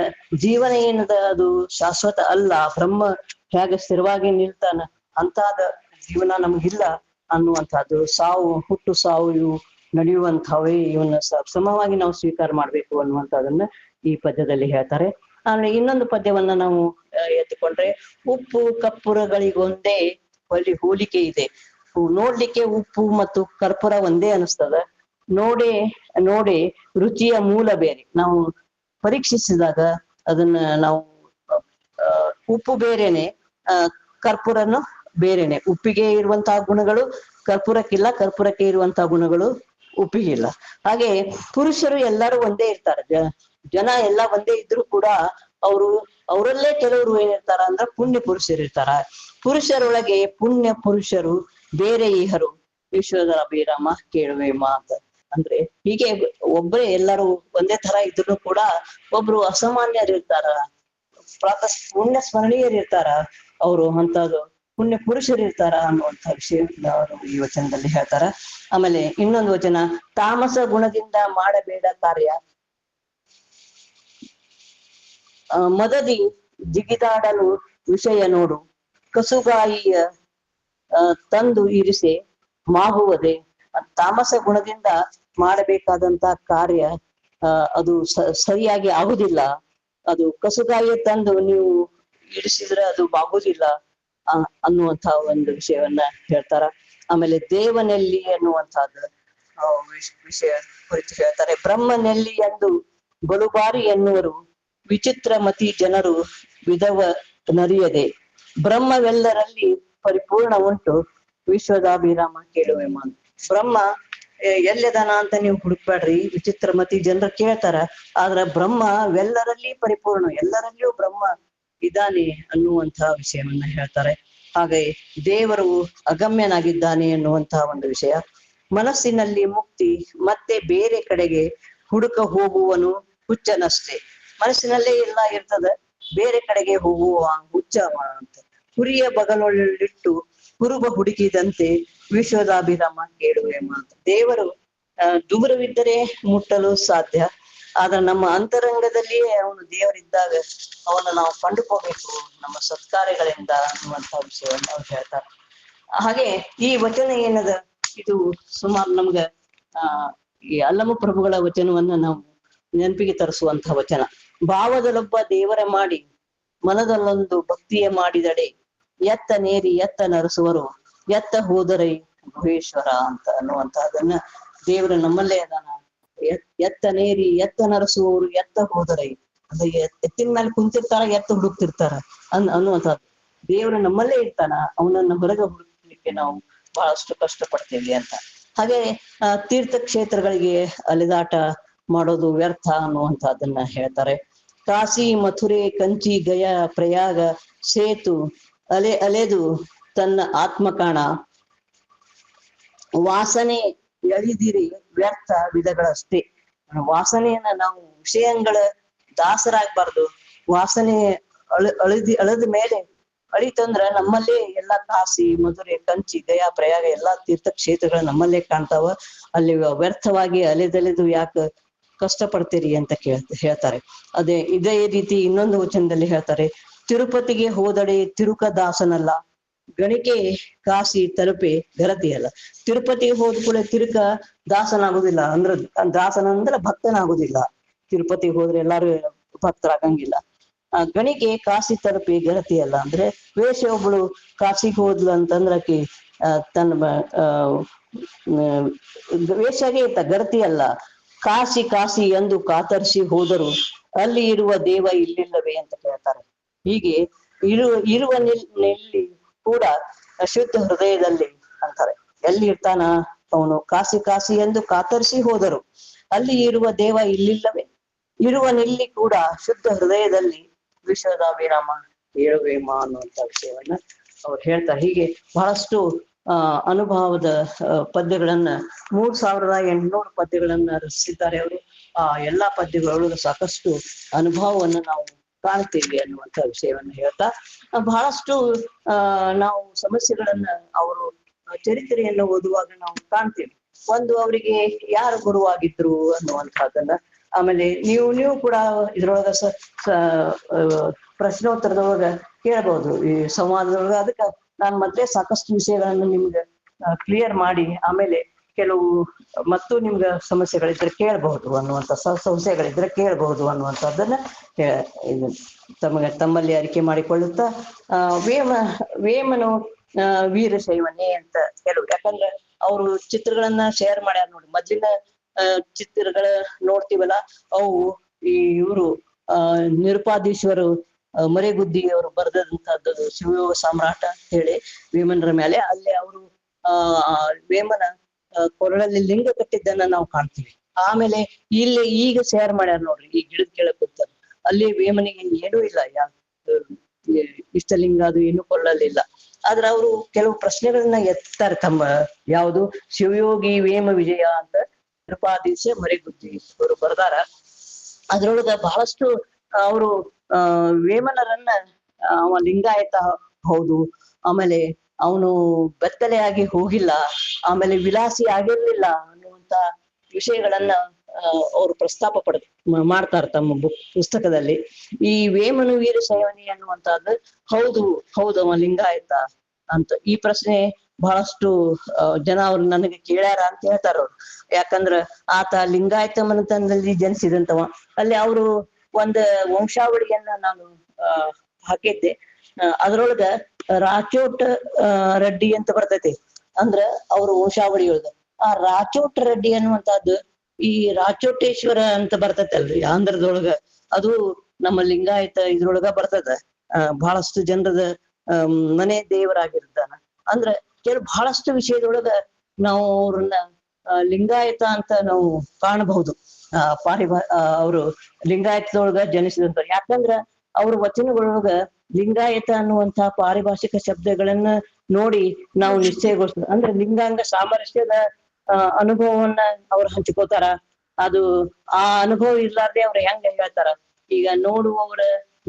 ಜೀವನ ಏನದ ಅದು ಶಾಶ್ವತ ಅಲ್ಲ, ಬ್ರಹ್ಮ ಹೇಗೆ ಸ್ಥಿರವಾಗಿ ನಿಲ್ತಾನ ಅಂತಾದ ಜೀವನ ನಮಗಿಲ್ಲ ಅನ್ನುವಂಥದ್ದು. ಸಾವು, ಹುಟ್ಟು ಸಾವು ಇವು ನಡೆಯುವಂಥವೇ, ಇವನ್ನ ಸಮವಾಗಿ ನಾವು ಸ್ವೀಕಾರ ಮಾಡ್ಬೇಕು ಅನ್ನುವಂಥದ್ದನ್ನ ಈ ಪದ್ಯದಲ್ಲಿ ಹೇಳ್ತಾರೆ. ಆಮೇಲೆ ಇನ್ನೊಂದು ಪದ್ಯವನ್ನ ನಾವು ಎತ್ತಿಕೊಂಡ್ರೆ, ಉಪ್ಪು ಕರ್ಪೂರಗಳಿಗೊಂದೇ ಹೋಲಿಕೆ ಇದೆ, ನೋಡ್ಲಿಕ್ಕೆ ಉಪ್ಪು ಮತ್ತು ಕರ್ಪೂರ ಒಂದೇ ಅನಿಸ್ತದ, ನೋಡೆ ರುಚಿಯ ಮೂಲ ಬೇರೆ. ನಾವು ಪರೀಕ್ಷಿಸಿದಾಗ ಅದನ್ನ ನಾವು ಉಪ್ಪು ಬೇರೆನೆ, ಕರ್ಪೂರನು ಬೇರೆನೆ. ಉಪ್ಪಿಗೆ ಇರುವಂತಹ ಗುಣಗಳು ಕರ್ಪೂರಕ್ಕಿಲ್ಲ, ಕರ್ಪೂರಕ್ಕೆ ಇರುವಂತಹ ಗುಣಗಳು ಉಪ್ಪಿಗಿಲ್ಲ. ಹಾಗೆ ಪುರುಷರು ಎಲ್ಲರೂ ಒಂದೇ ಇರ್ತಾರೆ, ಜನ ಎಲ್ಲ ಒಂದೇ ಇದ್ರು ಕೂಡ ಅವರಲ್ಲೇ ಕೆಲವರು ಏನಿರ್ತಾರ ಅಂದ್ರ ಪುಣ್ಯ ಪುರುಷರು ಇರ್ತಾರ. ಪುರುಷರೊಳಗೆ ಪುಣ್ಯ ಪುರುಷರು ಬೇರೆ ಇಹರು, ವಿಶ್ವದಾಭಿರಾಮ ಕೇಳುವೇಮ ಅಂತ. ಅಂದ್ರೆ ಹೀಗೆ ಒಬ್ಬರೇ ಎಲ್ಲರೂ ಒಂದೇ ತರ ಇದ್ರು ಕೂಡ ಒಬ್ರು ಅಸಾಮಾನ್ಯರಿರ್ತಾರ, ಪುಣ್ಯ ಸ್ಮರಣೀಯರಿರ್ತಾರ, ಅವರು ಅಂತದ್ದು ಪುಣ್ಯ ಪುರುಷರಿರ್ತಾರ ಅನ್ನುವಂಥ ವಿಷಯ ಅವರು ಈ ವಚನದಲ್ಲಿ ಹೇಳ್ತಾರ. ಆಮೇಲೆ ಇನ್ನೊಂದು ವಚನ, ತಾಮಸ ಗುಣದಿಂದ ಮಾಡಬೇಡ ಕಾರ್ಯ, ಮದದಿ ಜಿಗಿದಾಡಲು ವಿಷಯ ನೋಡು, ಕಸುಗಾಯಿಯ ತಂದು ಇರಿಸೆ ಮಾಹುವುದೇ. ತಾಮಸ ಗುಣದಿಂದ ಮಾಡಬೇಕಾದಂತ ಕಾರ್ಯ ಅದು ಸರಿಯಾಗಿ ಆಗುದಿಲ್ಲ, ಅದು ಕಸುಗಾಯಿಯ ತಂದು ನೀವು ಇರಿಸಿದ್ರೆ ಅದು ಬಾಗುದಿಲ್ಲ ಅನ್ನುವಂತ ಒಂದು ವಿಷಯವನ್ನ ಹೇಳ್ತಾರ. ಆಮೇಲೆ ದೇವನೆಲ್ಲಿ ಅನ್ನುವಂಥದ್ದು ವಿಷಯ ಕುರಿತು ಹೇಳ್ತಾರೆ. ಬ್ರಹ್ಮನೆಲ್ಲಿ ಎಂದು ಬಲುಬಾರಿ ಎನ್ನುವರು, ವಿಚಿತ್ರ ಮತಿ ಜನರು ವಿಧವ ನರಿಯದೆ, ಬ್ರಹ್ಮವೆಲ್ಲರಲ್ಲಿ ಪರಿಪೂರ್ಣ ಉಂಟು ವಿಶ್ವದಾಭಿರಾಮ ಕೇಳುವೆಮ ಅಂತ. ಬ್ರಹ್ಮ ಎಲ್ಲಿದಾನ ಅಂತ ನೀವು ಹುಡುಕ್ಬೇಡ್ರಿ, ವಿಚಿತ್ರಮತಿ ಜನರು ಕೇಳ್ತಾರ. ಆದ್ರ ಬ್ರಹ್ಮವೆಲ್ಲರಲ್ಲಿ ಪರಿಪೂರ್ಣ, ಎಲ್ಲರಲ್ಲಿಯೂ ಬ್ರಹ್ಮ ಇದ್ದಾನೆ ಅನ್ನುವಂತಹ ವಿಷಯವನ್ನ ಹೇಳ್ತಾರೆ. ಹಾಗೆ ದೇವರು ಅಗಮ್ಯನಾಗಿದ್ದಾನೆ ಎನ್ನುವಂತಹ ಒಂದು ವಿಷಯ. ಮನಸ್ಸಿನಲ್ಲಿ ಮುಕ್ತಿ, ಮತ್ತೆ ಬೇರೆ ಕಡೆಗೆ ಹುಡುಕ ಹೋಗುವನು ಹುಚ್ಚನಷ್ಟೇ. ಮನಸ್ಸಿನಲ್ಲೇ ಎಲ್ಲ ಇರ್ತದ, ಬೇರೆ ಕಡೆಗೆ ಹೋಗುವ ಹುಚ್ಚ ಅಂತ. ಕುರಿಯ ಬಗಲೊಳ್ಳಿಟ್ಟು ಕುರುಬ ಹುಡುಕಿದಂತೆ ವಿಶ್ವದಾಭಿರಾಮ ಕೇಳುವೆ ಮಾತು. ದೇವರು ದೂರವಿದ್ದರೆ ಮುಟ್ಟಲು ಸಾಧ್ಯ, ಆದ್ರೆ ನಮ್ಮ ಅಂತರಂಗದಲ್ಲಿಯೇ ಅವನು ದೇವರಿದ್ದಾಗ ಅವನ್ನ ನಾವು ಕಂಡುಕೋಬೇಕು ನಮ್ಮ ಸತ್ಕಾರ್ಯಗಳಿಂದ ಅನ್ನುವಂತಹ ವಿಷಯವನ್ನು ಅವ್ರು ಹೇಳ್ತಾರೆ. ಹಾಗೆ ಈ ವಚನ ಏನದ, ಇದು ಸುಮಾರು ನಮ್ಗ ಈ ಅಲ್ಲಮ ಪ್ರಭುಗಳ ವಚನವನ್ನ ನಾವು ನೆನಪಿಗೆ ತರಿಸುವಂತಹ ವಚನ. ಭಾವದಲ್ಲೊಬ್ಬ ದೇವರ ಮಾಡಿ ಮನದಲ್ಲೊಂದು ಭಕ್ತಿಯ ಮಾಡಿದಡೆ, ಎತ್ತ ನೇರಿ ಎತ್ತ ನರಸುವರು, ಎತ್ತ ಹೋದರೆ ಗುಹೇಶ್ವರ ಅಂತ ಅನ್ನುವಂತಹದನ್ನ ದೇವರು ನಮ್ಮಲ್ಲೇ ಅದಾನ. ಎತ್ತ ನೇರಿ ಎತ್ತ ನರಸುವವರು, ಎತ್ತ ಹೋದರೆ ಅಂದ್ರೆ ಎತ್ತಿನ ಮೇಲೆ ಕುಂತಿರ್ತಾರ, ಎತ್ತ ಹುಡುಕ್ತಿರ್ತಾರ ಅನ್ನುವಂಥದ್ದು. ದೇವರು ನಮ್ಮಲ್ಲೇ ಇರ್ತಾನ, ಅವನನ್ನ ಹೊರಗೆ ಹುಡುಕ್ಲಿಕ್ಕೆ ನಾವು ಬಹಳಷ್ಟು ಕಷ್ಟ ಪಡ್ತೇವಿ ಅಂತ. ಹಾಗೆ ತೀರ್ಥ ಕ್ಷೇತ್ರಗಳಿಗೆ ಅಲೆದಾಟ ಮಾಡೋದು ವ್ಯರ್ಥ ಅನ್ನುವಂಥದ್ದನ್ನ ಹೇಳ್ತಾರೆ. ಕಾಶಿ ಮಥುರೆ ಕಂಚಿ ಗಯ ಪ್ರಯಾಗ ಸೇತು ಅಲೆದು ತನ್ನ ಆತ್ಮಕಾಣ, ವಾಸನೆ ಎಳಿದಿರಿ ವ್ಯರ್ಥ ವಿಧಗಳಷ್ಟೇ. ವಾಸನೆಯನ್ನ ನಾವು ವಿಷಯಗಳ ದಾಸರಾಗ್ಬಾರ್ದು. ವಾಸನೆ ಅಳದ ಮೇಲೆ ಅಳಿತಂದ್ರ ನಮ್ಮಲ್ಲೇ ಎಲ್ಲಾ ಕಾಶಿ ಮಧುರೆ ಕಂಚಿ ಗಯಾ ಪ್ರಯಾಗ ಎಲ್ಲಾ ತೀರ್ಥ ಕ್ಷೇತ್ರಗಳು ನಮ್ಮಲ್ಲೇ ಕಾಣ್ತಾವ. ಅಲ್ಲಿ ವ್ಯರ್ಥವಾಗಿ ಅಲೆದಲೆದು ಯಾಕೆ ಕಷ್ಟ ಪಡ್ತೀರಿ ಅಂತ ಹೇಳ್ತಾರೆ. ಇದೇ ರೀತಿ ಇನ್ನೊಂದು ವಚನದಲ್ಲಿ ಹೇಳ್ತಾರೆ, ತಿರುಪತಿಗೆ ಹೋದಡೆ ತಿರುಕ ದಾಸನಲ್ಲ, ಗಣಿಕೆ ಕಾಶಿ ತಲುಪೆ ಘರತಿಯಲ್ಲ. ತಿರುಪತಿಗೆ ಹೋದ ಕೂಡ ತಿರುಕ ದಾಸನಾಗುದಿಲ್ಲ, ದಾಸನ ಅಂದ್ರೆ ಭಕ್ತನಾಗುದಿಲ್ಲ. ತಿರುಪತಿಗೆ ಹೋದ್ರೆ ಎಲ್ಲಾರು ಭಕ್ತರಾಗಂಗಿಲ್ಲ. ಗಣಿಕೆ ಕಾಶಿ ತಲುಪಿ ಗೆಳತಿಯಲ್ಲ, ಅಂದ್ರೆ ವೇಷ ಒಬ್ಳು ಕಾಶಿಗೆ ಹೋದ್ಲು ಅಂತಂದ್ರ ಆಕಿ ತನ್ನ ವೇಷಗೆ ಇತ್ತ, ಗರತಿ ಅಲ್ಲ. ಕಾಶಿ ಕಾಶಿ ಎಂದು ಕಾತರಿಸಿ ಹೋದರು, ಅಲ್ಲಿ ಇರುವ ದೇವ ಇಲ್ಲಿಲ್ಲವೇ ಅಂತ ಕೇಳ್ತಾರೆ. ಹೀಗೆ ಇರುವ ನೆಲ್ಲಿ ಕೂಡ ಶುದ್ಧ ಹೃದಯದಲ್ಲಿ ಅಂತಾರೆ. ಎಲ್ಲಿ ಇರ್ತಾನ ಅವನು? ಕಾಶಿ ಕಾಶಿ ಎಂದು ಕಾತರಿಸಿ ಹೋದರು, ಅಲ್ಲಿ ಇರುವ ದೇವ ಇಲ್ಲಿಲ್ಲವೇ. ಇರುವ ನೆಲ್ಲಿ ಕೂಡ ಶುದ್ಧ ಹೃದಯದಲ್ಲಿ ವಿಶ್ವದಾಭಿರಾಮ ಹೇಳುವೇಮ ಅನ್ನುವಂತ ವಿಷಯವನ್ನ ಅವ್ರು ಹೇಳ್ತಾರೆ. ಹೀಗೆ ಬಹಳಷ್ಟು ಅನುಭವದ ಪದ್ಯಗಳನ್ನ 3800 ಪದ್ಯಗಳನ್ನ ರಚಿಸಿದ್ದಾರೆ ಅವರು. ಎಲ್ಲಾ ಪದ್ಯಗಳೊಳಗೆ ಸಾಕಷ್ಟು ಅನುಭವವನ್ನು ನಾವು ಕಾಣ್ತೀವಿ ಅನ್ನುವಂತ ವಿಷಯವನ್ನ ಹೇಳ್ತಾ, ಬಹಳಷ್ಟು ನಾವು ಸಮಸ್ಯೆಗಳನ್ನ ಅವರು ಚರಿತ್ರೆಯನ್ನು ಓದುವಾಗ ನಾವು ಕಾಣ್ತೀವಿ. ಒಂದು ಅವರಿಗೆ ಯಾರು ಗುರುವಾಗಿದ್ರು ಅನ್ನುವಂಥದ್ದನ್ನ, ಆಮೇಲೆ ನೀವು ಕೂಡ ಇದ್ರೊಳಗ ಪ್ರಶ್ನೋತ್ತರದೊಳಗ ಕೇಳ್ಬಹುದು ಈ ಸಂವಾದದೊಳಗ. ಅದಕ್ಕೆ ನಾನು ಮೊದ್ಲೇ ಸಾಕಷ್ಟು ವಿಷಯಗಳನ್ನು ನಿಮ್ಗೆ ಕ್ಲಿಯರ್ ಮಾಡಿ ಆಮೇಲೆ ಕೆಲವು ಮತ್ತು ನಿಮ್ಗೆ ಸಮಸ್ಯೆಗಳಿದ್ರೆ ಕೇಳಬಹುದು ಅನ್ನುವಂಥ ಸಂಶಯಗಳಿದ್ರೆ ಕೇಳಬಹುದು ಅನ್ನುವಂಥದ್ದನ್ನ ತಮ್ಮಲ್ಲಿ ಅರಿಕೆ ಮಾಡಿಕೊಳ್ಳುತ್ತಾ, ವೇಮನು ವೀರಶೈವನೇ ಅಂತ ಕೆಲವು, ಯಾಕಂದ್ರೆ ಅವರು ಚಿತ್ರಗಳನ್ನ ಶೇರ್ ಮಾಡ್ಯಾರ ನೋಡಿ. ಮೊದ್ಲಿನ ಚಿತ್ರಗಳ ನೋಡ್ತೀವಲ್ಲ, ಅವು ಇವರು ನಿರುಪಾದೀಶ್ವರು ಮರೆಗುದ್ದಿ ಅವರು ಬರೆದಂತಹದ್ದು ಶಿವಯೋಗ ಸಾಮ್ರಾಟ ಅಂತ ಹೇಳಿ ವೇಮನರ ಮೇಲೆ. ಅಲ್ಲಿ ಅವರು ವೇಮನ ಕೊರಳಲ್ಲಿ ಲಿಂಗ ಕಟ್ಟಿದ್ದನ್ನ ನಾವು ಕಾಣ್ತೀವಿ. ಆಮೇಲೆ ಇಲ್ಲಿ ಈಗ ಶೇರ್ ಮಾಡ್ಯಾರ ನೋಡ್ರಿ, ಈ ಗಿಡದ ಕೆಳಗೆ ಕೂತ ಅಲ್ಲಿ ವೇಮನಿಗೆ ಏನೂ ಇಲ್ಲ, ಇಷ್ಟಲಿಂಗ ಅದು ಏನು ಕೊಳ್ಳಲಿಲ್ಲ. ಆದ್ರೆ ಅವರು ಕೆಲವು ಪ್ರಶ್ನೆಗಳನ್ನ ಎತ್ತಾರೆ ತಮ್ಮ ಯಾವುದು ಶಿವಯೋಗಿ ವೇಮ ವಿಜಯ ಅಂತ ನಿರುಪಾದೀಶ ಮರೆಗುದ್ದಿ ಅವರು ಬರ್ದಾರ. ಅದ್ರೊಳಗ ಬಹಳಷ್ಟು ಅವರು ವೇಮನರನ್ನ ಅವ ಲಿಂಗಾಯತ ಹೌದು, ಆಮೇಲೆ ಅವನು ಬೆತ್ತಲೆಯಾಗಿ ಹೋಗಿಲ್ಲ, ಆಮೇಲೆ ವಿಲಾಸಿ ಆಗಿರ್ಲಿಲ್ಲ ಅನ್ನುವಂತ ವಿಷಯಗಳನ್ನ ಅವರು ಪ್ರಸ್ತಾಪ ಮಾಡ್ತಾರೆ ತಮ್ಮ ಪುಸ್ತಕದಲ್ಲಿ. ಈ ವೇಮನು ವೀರಶೈವನಿ ಅನ್ನುವಂತಹದ್ದು ಹೌದು ಅವ ಲಿಂಗಾಯತ ಅಂತ. ಈ ಪ್ರಶ್ನೆ ಬಹಳಷ್ಟು ಜನ ಅವ್ರು ನನಗೆ ಕೇಳ್ಯಾರ ಅಂತ ಹೇಳ್ತಾರ ಅವ್ರು. ಯಾಕಂದ್ರ ಆತ ಲಿಂಗಾಯತ ಮನೆತನದಲ್ಲಿ ಜನಿಸಿದಂತವ. ಅಲ್ಲಿ ಅವರು ಒಂದ್ ವಂಶಾವಳಿಯನ್ನ ನಾನು ಹಾಕಿದ್ದೆ. ಅದ್ರೊಳಗ ರಾಚೋಟ್ ರೆಡ್ಡಿ ಅಂತ ಬರ್ತೈತಿ, ಅಂದ್ರ ಅವ್ರ ವಂಶಾವಳಿಯೊಳಗ ಆ ರಾಚೋಟ್ ರೆಡ್ಡಿ ಅನ್ನುವಂತಹದ್ದು ಈ ರಾಚೋಟೇಶ್ವರ ಅಂತ ಬರ್ತೈತಲ್ರಿ ಆಂಧ್ರದೊಳಗ, ಅದು ನಮ್ಮ ಲಿಂಗಾಯತ ಇದ್ರೊಳಗ ಬರ್ತದ. ಬಹಳಷ್ಟು ಜನರದ ಮನೆ ದೇವರಾಗಿರ್ತಾನ. ಅಂದ್ರ ಬಹಳಷ್ಟು ವಿಷಯದೊಳಗ ನಾವು ಅವ್ರನ್ನ ಲಿಂಗಾಯತ ಅಂತ ನಾವು ಕಾಣಬಹುದು. ಅವರು ಲಿಂಗಾಯತದೊಳಗ ಜನಿಸಿದಂತ. ಯಾಕಂದ್ರ ಅವ್ರ ವಚನಗಳೊಳಗ ಲಿಂಗಾಯತ ಅನ್ನುವಂತಹ ಪಾರಿಭಾಷಿಕ ಶಬ್ದಗಳನ್ನ ನೋಡಿ ನಾವು ನಿಶ್ಚಯಗೊಳಿಸ್ತೀವಿ. ಅಂದ್ರೆ ಲಿಂಗಾಂಗ ಸಾಮರಸ್ಯದ ಅನುಭವವನ್ನ ಅವ್ರು ಹಂಚ್ಕೋತಾರ. ಅದು ಆ ಅನುಭವ ಇರ್ಲಾರ್ದೆ ಅವ್ರ ಹೆಂಗ ಹೇಳ್ತಾರ. ಈಗ ನೋಡುವವರ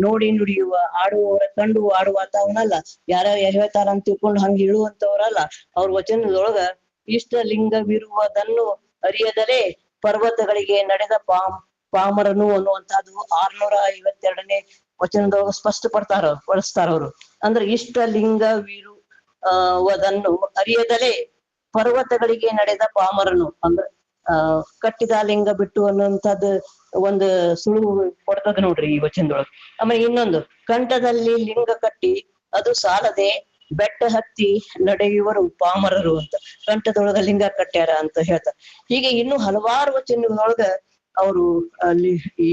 ನೋಡಿ ನುಡಿಯುವ, ಆಡುವವರ ಕಂಡು ಆಡುವ ಅವನಲ್ಲ, ಯಾರ್ಯಾರು ಹೇಳ್ತಾರ ಅಂತ ತಿಳ್ಕೊಂಡು ಹಂಗ ಹೇಳುವಂತವ್ರಲ್ಲ. ಅವ್ರ ವಚನದೊಳಗ ಇಷ್ಟ ಲಿಂಗವಿರುವುದನ್ನು ಅರಿಯದಲೇ ಪರ್ವತಗಳಿಗೆ ನಡೆದ ಪಾಮರನು ಅನ್ನುವಂಥದ್ದು 652ನೇ ವಚನದೊಳಗ ಪಡಿಸ್ತಾರ ಅವರು. ಅಂದ್ರೆ ಇಷ್ಟ ಲಿಂಗವಿರುವುದನ್ನು ಅರಿಯದಲೇ ಪರ್ವತಗಳಿಗೆ ನಡೆದ ಪಾಮರನು ಅಂದ್ರೆ ಕಟ್ಟಿದ ಲಿಂಗ ಬಿಟ್ಟು ಅನ್ನುವಂಥದ್ದು ಒಂದು ಸುಳುವು ಕೊಡ್ತದ ನೋಡ್ರಿ ಈ ವಚನದೊಳಗ. ಆಮೇಲೆ ಇನ್ನೊಂದು, ಕಂಠದಲ್ಲಿ ಲಿಂಗ ಕಟ್ಟಿ ಅದು ಸಾಲದೆ ಬೆಟ್ಟ ಹತ್ತಿ ನಡೆಯುವರು ಪಾಮರರು ಅಂತ. ಕಂಠದೊಳಗ ಲಿಂಗ ಕಟ್ಟ್ಯಾರ ಅಂತ ಹೇಳ್ತಾರೆ. ಹೀಗೆ ಇನ್ನು ಹಲವಾರು ವಚನಗಳೊಳಗ ಅವರು ಅಲ್ಲಿ ಈ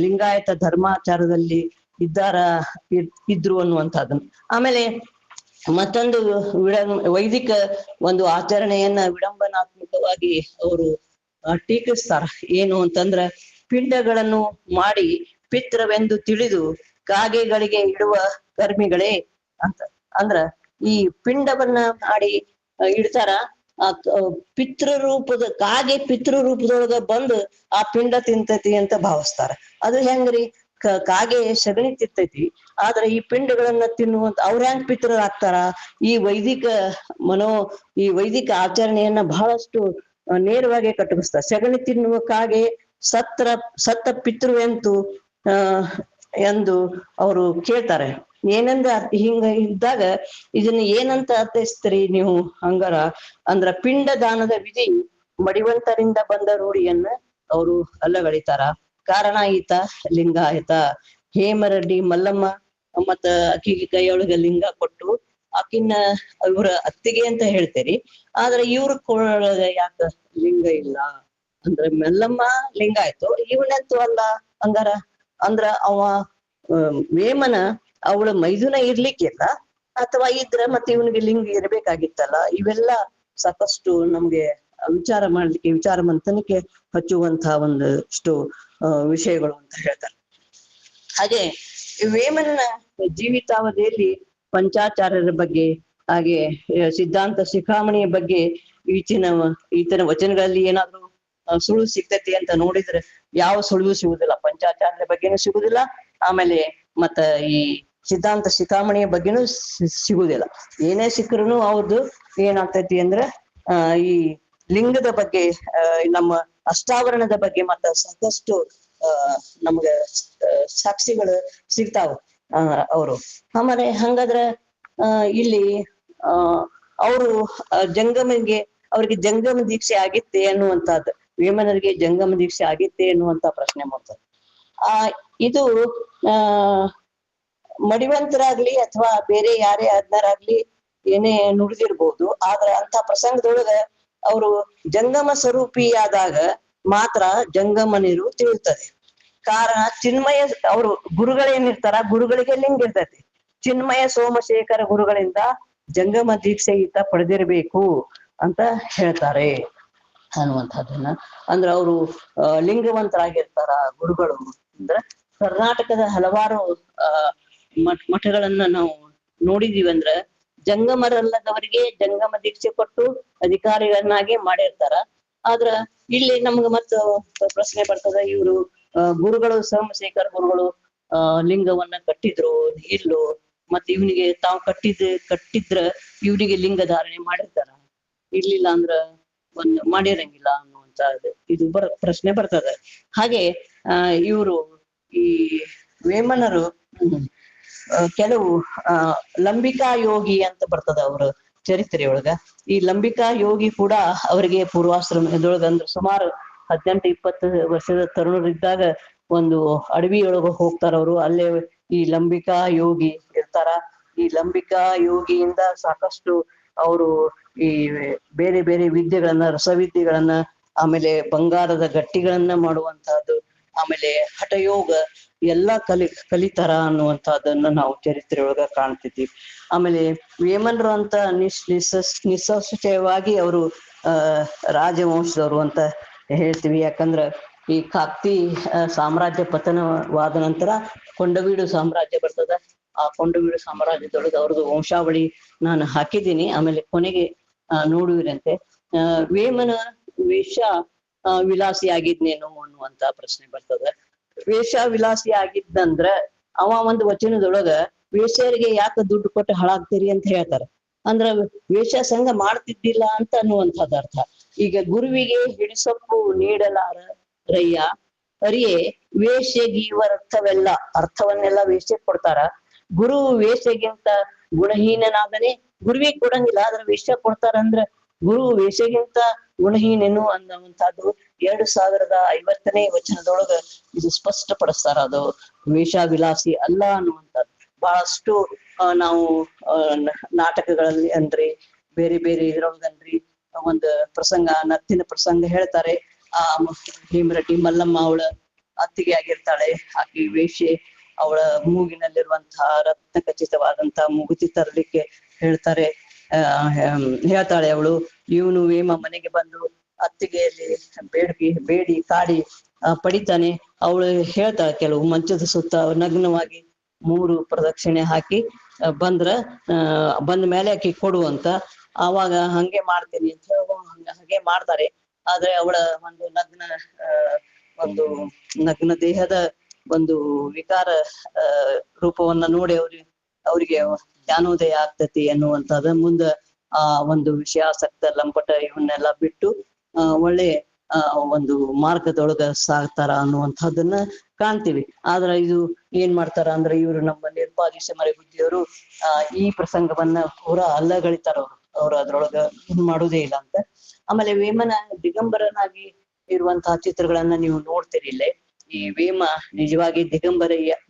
ಲಿಂಗಾಯತ ಧರ್ಮಾಚಾರದಲ್ಲಿ ಇದ್ರು ಅನ್ನುವಂಥದ್ದನ್ನು. ಆಮೇಲೆ ಮತ್ತೊಂದು ವೈದಿಕ ಒಂದು ಆಚರಣೆಯನ್ನ ವಿಡಂಬನಾತ್ಮಕವಾಗಿ ಅವರು ಟೀಕಿಸ್ತಾರ. ಏನು ಅಂತಂದ್ರ, ಪಿಂಡಗಳನ್ನು ಮಾಡಿ ಪಿತ್ರವೆಂದು ತಿಳಿದು ಕಾಗೆಗಳಿಗೆ ಇಡುವ ಕರ್ಮಿಗಳೇ ಅಂತ. ಅಂದ್ರ ಈ ಪಿಂಡವನ್ನ ಮಾಡಿ ಇಡ್ತಾರ. ಆ ಪಿತೃ ರೂಪದೊಳಗ ಬಂದು ಆ ಪಿಂಡ ತಿಂತೈತಿ ಅಂತ ಭಾವಿಸ್ತಾರ. ಅದು ಹೆಂಗ್ರಿ? ಕಾಗೆ ಸಗಣಿ ತಿಂತೈತಿ, ಆದ್ರೆ ಈ ಪಿಂಡಗಳನ್ನ ತಿನ್ನುವಂತ ಅವ್ರ ಹೆಂಗ್ ಪಿತೃರಾಗ್ತಾರ? ಈ ವೈದಿಕ ಆಚರಣೆಯನ್ನ ಬಹಳಷ್ಟು ನೇರವಾಗಿ ಕಟ್ಟುಗಿಸ್ತಾರ. ಸಗಣಿ ತಿನ್ನುವ ಕಾಗೆ ಸತ್ತ ಪಿತೃ ಎಂದು ಅವರು ಕೇಳ್ತಾರೆ. ಏನಂದ್ರ ಹಿಂಗ ಇದ್ದಾಗ ಇದನ್ನ ಏನಂತ ಅರ್ಥೈಸ್ತೀರಿ ನೀವು ಹಂಗಾರ? ಅಂದ್ರ ಪಿಂಡ ದಾನದ ವಿಧಿ ಮಡಿವಂತರಿಂದ ಬಂದ ರೂಢಿಯನ್ನ ಅವರು ಅಲ್ಲಗಳಿತಾರ. ಕಾರಣ ಈತ ಲಿಂಗಾಯತ. ಹೇಮರೆಡ್ಡಿ ಮಲ್ಲಮ್ಮ ಮತ್ತ ಅಕ್ಕಿಗೆ ಕೈಯೊಳಗ ಲಿಂಗ ಕೊಟ್ಟು ಆಕಿನ್ನ ಇವ್ರ ಅತ್ತಿಗೆ ಅಂತ ಹೇಳ್ತೇರಿ, ಆದ್ರೆ ಇವ್ರ ಕೊಳಗ ಯಾಕ ಲಿಂಗ ಇಲ್ಲ ಅಂದ್ರೆ ಮಲ್ಲಮ್ಮ ಲಿಂಗಾಯ್ತು, ಇವನಂತೂ ಅಲ್ಲ ಹಂಗಾರ? ಅಂದ್ರ ಅವ ವೇಮನ ಅವಳ ಮೈದುನ ಇರ್ಲಿಕ್ಕಿಲ್ಲ, ಅಥವಾ ಇದ್ರ ಮತ್ತೆ ಇವನಿಗೆ ಲಿಂಗ ಇರ್ಬೇಕಾಗಿತ್ತಲ್ಲ. ಇವೆಲ್ಲ ಸಾಕಷ್ಟು ನಮ್ಗೆ ವಿಚಾರ ಮಂಥನಕ್ಕೆ ಹಚ್ಚುವಂತಹ ಒಂದಷ್ಟು ವಿಷಯಗಳು ಅಂತ ಹೇಳ್ತಾರೆ. ಹಾಗೆ ವೇಮನ ಜೀವಿತಾವಧಿಯಲ್ಲಿ ಪಂಚಾಚಾರ್ಯರ ಬಗ್ಗೆ, ಹಾಗೆ ಸಿದ್ಧಾಂತ ಶಿಖಾಮಣಿಯ ಬಗ್ಗೆ ಈತನ ವಚನಗಳಲ್ಲಿ ಏನಾದ್ರು ಸುಳಿವು ಸಿಗ್ತೈತಿ ಅಂತ ನೋಡಿದ್ರೆ ಯಾವ ಸುಳಿವು ಸಿಗುದಿಲ್ಲ. ಪಂಚಾಚಾರ್ಯರ ಬಗ್ಗೆನೂ ಸಿಗುದಿಲ್ಲ, ಆಮೇಲೆ ಮತ್ತ ಈ ಸಿದ್ಧಾಂತ ಶಿಖಾಮಣಿಯ ಬಗ್ಗೆನೂ ಸಿಗುದಿಲ್ಲ. ಏನೇ ಸಿಕ್ಕರೂ ಅವ್ರದ್ದು ಏನಾಗ್ತೈತಿ ಅಂದ್ರೆ ಈ ಲಿಂಗದ ಬಗ್ಗೆ, ನಮ್ಮ ಅಷ್ಟಾವರಣದ ಬಗ್ಗೆ ಮತ್ತ ಸಾಕಷ್ಟು ನಮ್ಗ ಸಾಕ್ಷಿಗಳು ಸಿಗ್ತಾವ ಅವರು. ಆಮೇಲೆ ಹಂಗಾದ್ರ ಇಲ್ಲಿ ಅವರು ಅವ್ರಿಗೆ ಜಂಗಮ ದೀಕ್ಷೆ ಆಗಿತ್ತೆ ಅನ್ನುವಂಥದ್ದು, ವೇಮನರಿಗೆ ಜಂಗಮ ದೀಕ್ಷೆ ಆಗಿತ್ತೆ ಅನ್ನುವಂತ ಪ್ರಶ್ನೆ ಮಾಡ್ತಾರೆ. ಇದು ಮಡಿವಂತರಾಗ್ಲಿ ಅಥವಾ ಬೇರೆ ಯಾರೇ ಅಜ್ಞರಾಗ್ಲಿ ಏನೇ ನುಡಿದಿರ್ಬೋದು, ಆದ್ರ ಅಂತ ಪ್ರಸಂಗದೊಳಗ ಅವರು ಜಂಗಮ ಸ್ವರೂಪಿಯಾದಾಗ ಮಾತ್ರ ಜಂಗಮ ನೀರು ತಿಳುತ್ತದೆ. ಕಾರಣ ಚಿನ್ಮಯ ಅವರು ಗುರುಗಳೇನಿರ್ತಾರ, ಗುರುಗಳಿಗೆ ಲಿಂಗ ಇರ್ತೈತಿ. ಚಿನ್ಮಯ ಸೋಮಶೇಖರ ಗುರುಗಳಿಂದ ಜಂಗಮ ದೀಕ್ಷೆ ಈತ ಪಡೆದಿರ್ಬೇಕು ಅಂತ ಹೇಳ್ತಾರೆ ಅನ್ನುವಂಥದ್ದನ್ನ. ಅಂದ್ರ ಅವರು ಲಿಂಗವಂತರಾಗಿರ್ತಾರ ಗುರುಗಳು. ಅಂದ್ರ ಕರ್ನಾಟಕದ ಹಲವಾರು ಮಠಗಳನ್ನ ನಾವು ನೋಡಿದೀವಿ. ಅಂದ್ರ ಜಂಗಮರಲ್ಲದವರಿಗೆ ಜಂಗಮ ದೀಕ್ಷೆ ಕೊಟ್ಟು ಅಧಿಕಾರಿಗಳನ್ನಾಗಿ ಮಾಡಿರ್ತಾರ. ಆದ್ರ ಇಲ್ಲಿ ನಮ್ಗ ಮತ್ತ ಪ್ರಶ್ನೆ ಬರ್ತದ, ಇವರು ಗುರುಗಳು ಸೋಮಶೇಖರ ಗುರುಗಳು ಲಿಂಗವನ್ನ ಕಟ್ಟಿದ್ರು ಇಲ್ಲೋ, ಮತ್ ಇವನಿಗೆ ತಾವು ಕಟ್ಟಿದ್ರ ಇವನಿಗೆ ಲಿಂಗ ಧಾರಣೆ ಮಾಡಿರ್ತಾರ, ಇರ್ಲಿಲ್ಲ ಅಂದ್ರ ಮಾಡಿರಂಗಿಲ್ಲ ಅನ್ನುವಂತ ಇದು ಪ್ರಶ್ನೆ ಬರ್ತದ. ಹಾಗೆ ಇವರು ಈ ವೇಮನರು ಕೆಲವು ಲಂಬಿಕಾ ಯೋಗಿ ಅಂತ ಬರ್ತದ ಅವ್ರ ಚರಿತ್ರೆಯೊಳಗ. ಈ ಲಂಬಿಕಾ ಯೋಗಿ ಕೂಡ ಅವರಿಗೆ ಪೂರ್ವಾಶ್ರಮದೊಳಗ ಅಂದ್ರೆ ಸುಮಾರು 18-20 ವರ್ಷದ ತರುಣರಿದ್ದಾಗ ಒಂದು ಅಡವಿಯೊಳಗ ಹೋಗ್ತಾರ ಅವರು. ಅಲ್ಲೇ ಈ ಲಂಬಿಕಾ ಯೋಗಿ ಇರ್ತಾರ. ಈ ಲಂಬಿಕಾ ಯೋಗಿಯಿಂದ ಸಾಕಷ್ಟು ಅವರು ಈ ಬೇರೆ ಬೇರೆ ವಿದ್ಯೆಗಳನ್ನ, ರಸವಿದ್ಯೆಗಳನ್ನ, ಆಮೇಲೆ ಬಂಗಾರದ ಗಟ್ಟಿಗಳನ್ನ ಮಾಡುವಂತಹದ್ದು, ಆಮೇಲೆ ಹಠಯೋಗ ಎಲ್ಲಾ ಕಲಿತಾರ ಅನ್ನುವಂಥದ್ದನ್ನ ನಾವು ಚರಿತ್ರೆಯೊಳಗ ಕಾಣ್ತಿದ್ದೀವಿ. ಆಮೇಲೆ ವೇಮನರು ಅಂತ ನಿಸ್ಸಂಶಯವಾಗಿ ಅವರು ರಾಜವಂಶದವರು ಅಂತ ಹೇಳ್ತೀವಿ. ಯಾಕಂದ್ರ ಈ ಕಾಕ್ತಿ ಸಾಮ್ರಾಜ್ಯ ಪತನವಾದ ನಂತರ ಕೊಂಡವೀಡು ಸಾಮ್ರಾಜ್ಯ ಬರ್ತದ. ಆ ಕೊಂಡವೀಡು ಸಾಮ್ರಾಜ್ಯದೊಳಗ ಅವ್ರದ್ದು ವಂಶಾವಳಿ ನಾನು ಹಾಕಿದ್ದೀನಿ, ಆಮೇಲೆ ಕೊನೆಗೆ ನೋಡುವಿರಂತೆ. ವೇಮನ ವೇಷ ವಿಲಾಸಿ ಆಗಿದ್ನೇನು ಅನ್ನುವಂತ ಪ್ರಶ್ನೆ ಬರ್ತದ. ವೇಷ ವಿಲಾಸಿ ಆಗಿದ್ದಂದ್ರ ಅವ ಒಂದು ವಚನದೊಳಗ ವೇಶ್ಯರಿಗೆ ಯಾಕೆ ದುಡ್ಡು ಕೊಟ್ಟು ಹಾಳಾಗ್ತೀರಿ ಅಂತ ಹೇಳ್ತಾರ. ಅಂದ್ರ ವೇಷ ಸಂಘ ಮಾಡ್ತಿದ್ದಿಲ್ಲ ಅಂತ ಅನ್ನುವಂಥದ್ದು ಅರ್ಥ. ಈಗ ಗುರುವಿಗೆ ಹಿಡಿಸೊಪ್ಪು ನೀಡಲಾರ ರಯ್ಯ ಅರಿಯೇ ವೇಷಗೀವರ್ಥವೆಲ್ಲ, ಅರ್ಥವನ್ನೆಲ್ಲ ವೇಷಕ್ಕೆ ಕೊಡ್ತಾರ. ಗುರು ವೇಷಗಿಂತ ಗುಣಹೀನನಾದನೆ, ಗುರುವಿಗೆ ಕೊಡಂಗಿಲ್ಲ ಆದ್ರೆ ವೇಷ ಕೊಡ್ತಾರ ಅಂದ್ರ ಗುರು ವೇಷಗಿಂತ ಗುಣಹೀನನು ಅನ್ನುವಂಥದ್ದು 2050ನೇ ವಚನದೊಳಗ ಇದು ಸ್ಪಷ್ಟಪಡಿಸ್ತಾರ. ಅದು ವೇಷ ವಿಲಾಸಿ ಅಲ್ಲ ಅನ್ನುವಂಥದ್ದು. ಬಹಳಷ್ಟು ನಾವು ನಾಟಕಗಳಲ್ಲಿ ಅಂದ್ರೆ ಬೇರೆ ಬೇರೆ ಇದ್ರೊಳಗನ್ರಿ ಒಂದು ಪ್ರಸಂಗ, ನತ್ತಿನ ಪ್ರಸಂಗ ಹೇಳ್ತಾರೆ. ಆ ಹೇಮರಡ್ಡಿ ಮಲ್ಲಮ್ಮ ಅವಳ ಅತ್ತಿಗೆ ಆಗಿರ್ತಾಳೆ. ಆಕೆ ವೇಷೆ, ಅವಳ ಮೂಗಿನಲ್ಲಿರುವಂತಹ ರತ್ನ ಖಚಿತವಾದಂತಹ ಮೂಗುತಿ ತರಲಿಕ್ಕೆ ಹೇಳ್ತಾರೆ. ಹೇಳ್ತಾಳೆ ಅವಳು. ಇವನು ವೇಮ ಮನೆಗೆ ಬಂದು ಅತ್ತಿಗೆಯಲ್ಲಿ ಬೇಡಿ ಕಾಡಿ ಪಡಿತಾನೆ. ಅವಳು ಹೇಳ್ತಾಳೆ ಕೆಲವು ಮಂಚದ ಸುತ್ತ ನಗ್ನವಾಗಿ 3 ಪ್ರದಕ್ಷಿಣೆ ಹಾಕಿ ಬಂದ ಮೇಲೆ ಆಕಿ ಕೊಡುವಂತ. ಆವಾಗ ಹಂಗೆ ಮಾಡ್ತೀನಿ ಅಂತ ಹಾಗೆ ಮಾಡ್ತಾರೆ. ಆದ್ರೆ ಅವಳ ಒಂದು ನಗ್ನ ದೇಹದ ಒಂದು ವಿಕಾರ ರೂಪವನ್ನ ನೋಡಿ ಅವ್ರಿಗೆ ಜ್ಞಾನೋದಯ ಆಗ್ತತಿ ಅನ್ನುವಂಥದ್ದು. ಮುಂದ ಆ ಒಂದು ವಿಷಯಾಸಕ್ತ ಲಂಪಟ ಇವನ್ನೆಲ್ಲ ಬಿಟ್ಟು ಒಳ್ಳೆ ಒಂದು ಮಾರ್ಗದೊಳಗ ಸಾಗ್ತಾರ ಅನ್ನುವಂಥದ್ದನ್ನ ಕಾಣ್ತೀವಿ. ಆದ್ರ ಇದು ಏನ್ ಮಾಡ್ತಾರ ಅಂದ್ರೆ ಇವರು ನಮ್ಮ ನಿರ್ಪಾದಿಸ ಮರೆ ಬುದ್ಧಿಯವರು ಈ ಪ್ರಸಂಗವನ್ನ ಪೂರಾ ಅಲ್ಲಗಳಿತಾರ. ಅವ್ರು ಅದ್ರೊಳಗ ಇದ್ ಮಾಡುವುದೇ ಇಲ್ಲ ಅಂತ. ಆಮೇಲೆ ವೇಮನ ದಿಗಂಬರನಾಗಿ ಇರುವಂತಹ ಚಿತ್ರಗಳನ್ನ ನೀವು ನೋಡ್ತೀರಿ ಇಲ್ಲೇ. ಈ ವೇಮ ನಿಜವಾಗಿ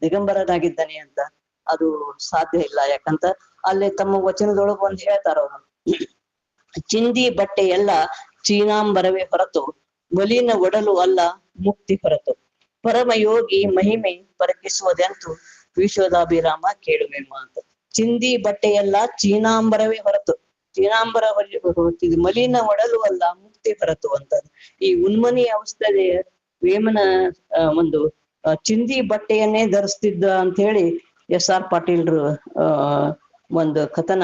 ದಿಗಂಬರನಾಗಿದ್ದಾನೆ ಅಂತ ಅದು ಸಾಧ್ಯ ಇಲ್ಲ. ಯಾಕಂತ ಅಲ್ಲೇ ತಮ್ಮ ವಚನದೊಳಗ ಒಂದ್ ಹೇಳ್ತಾರ ಅವರು, ಚಿಂದಿ ಬಟ್ಟೆ ಎಲ್ಲ ಚೀನಾಂಬರವೇ ಹೊರತು ಬಲಿನ ಒಡಲು ಅಲ್ಲ ಮುಕ್ತಿ ಹೊರತು, ಪರಮಯೋಗಿ ಮಹಿಮೆ ಪರಕಿಸುವುದೆಂತು ವಿಶ್ವದಾಭಿರಾಮ ಕೇಳುವೆಮ್ಮ ಅಂತ. ಚಿಂದಿ ಬಟ್ಟೆ ಎಲ್ಲ ಚೀನಾಂಬರವೇ ಹೊರತು, ಚೀನಾಂಬರ ಹೊರತಿದ್ ಮಲಿನ ಒಡಲು ಅಲ್ಲ ಮುಕ್ತಿ ಹೊರತು ಅಂತ. ಈ ಉನ್ಮನಿ ಅವಸ್ಥೆ ವೇಮನ ಒಂದು ಚಿಂದಿ ಬಟ್ಟೆಯನ್ನೇ ಧರಿಸ್ತಿದ್ದ ಅಂತ ಹೇಳಿ SR ಪಾಟೀಲ್ರು ಒಂದು ಕಥನ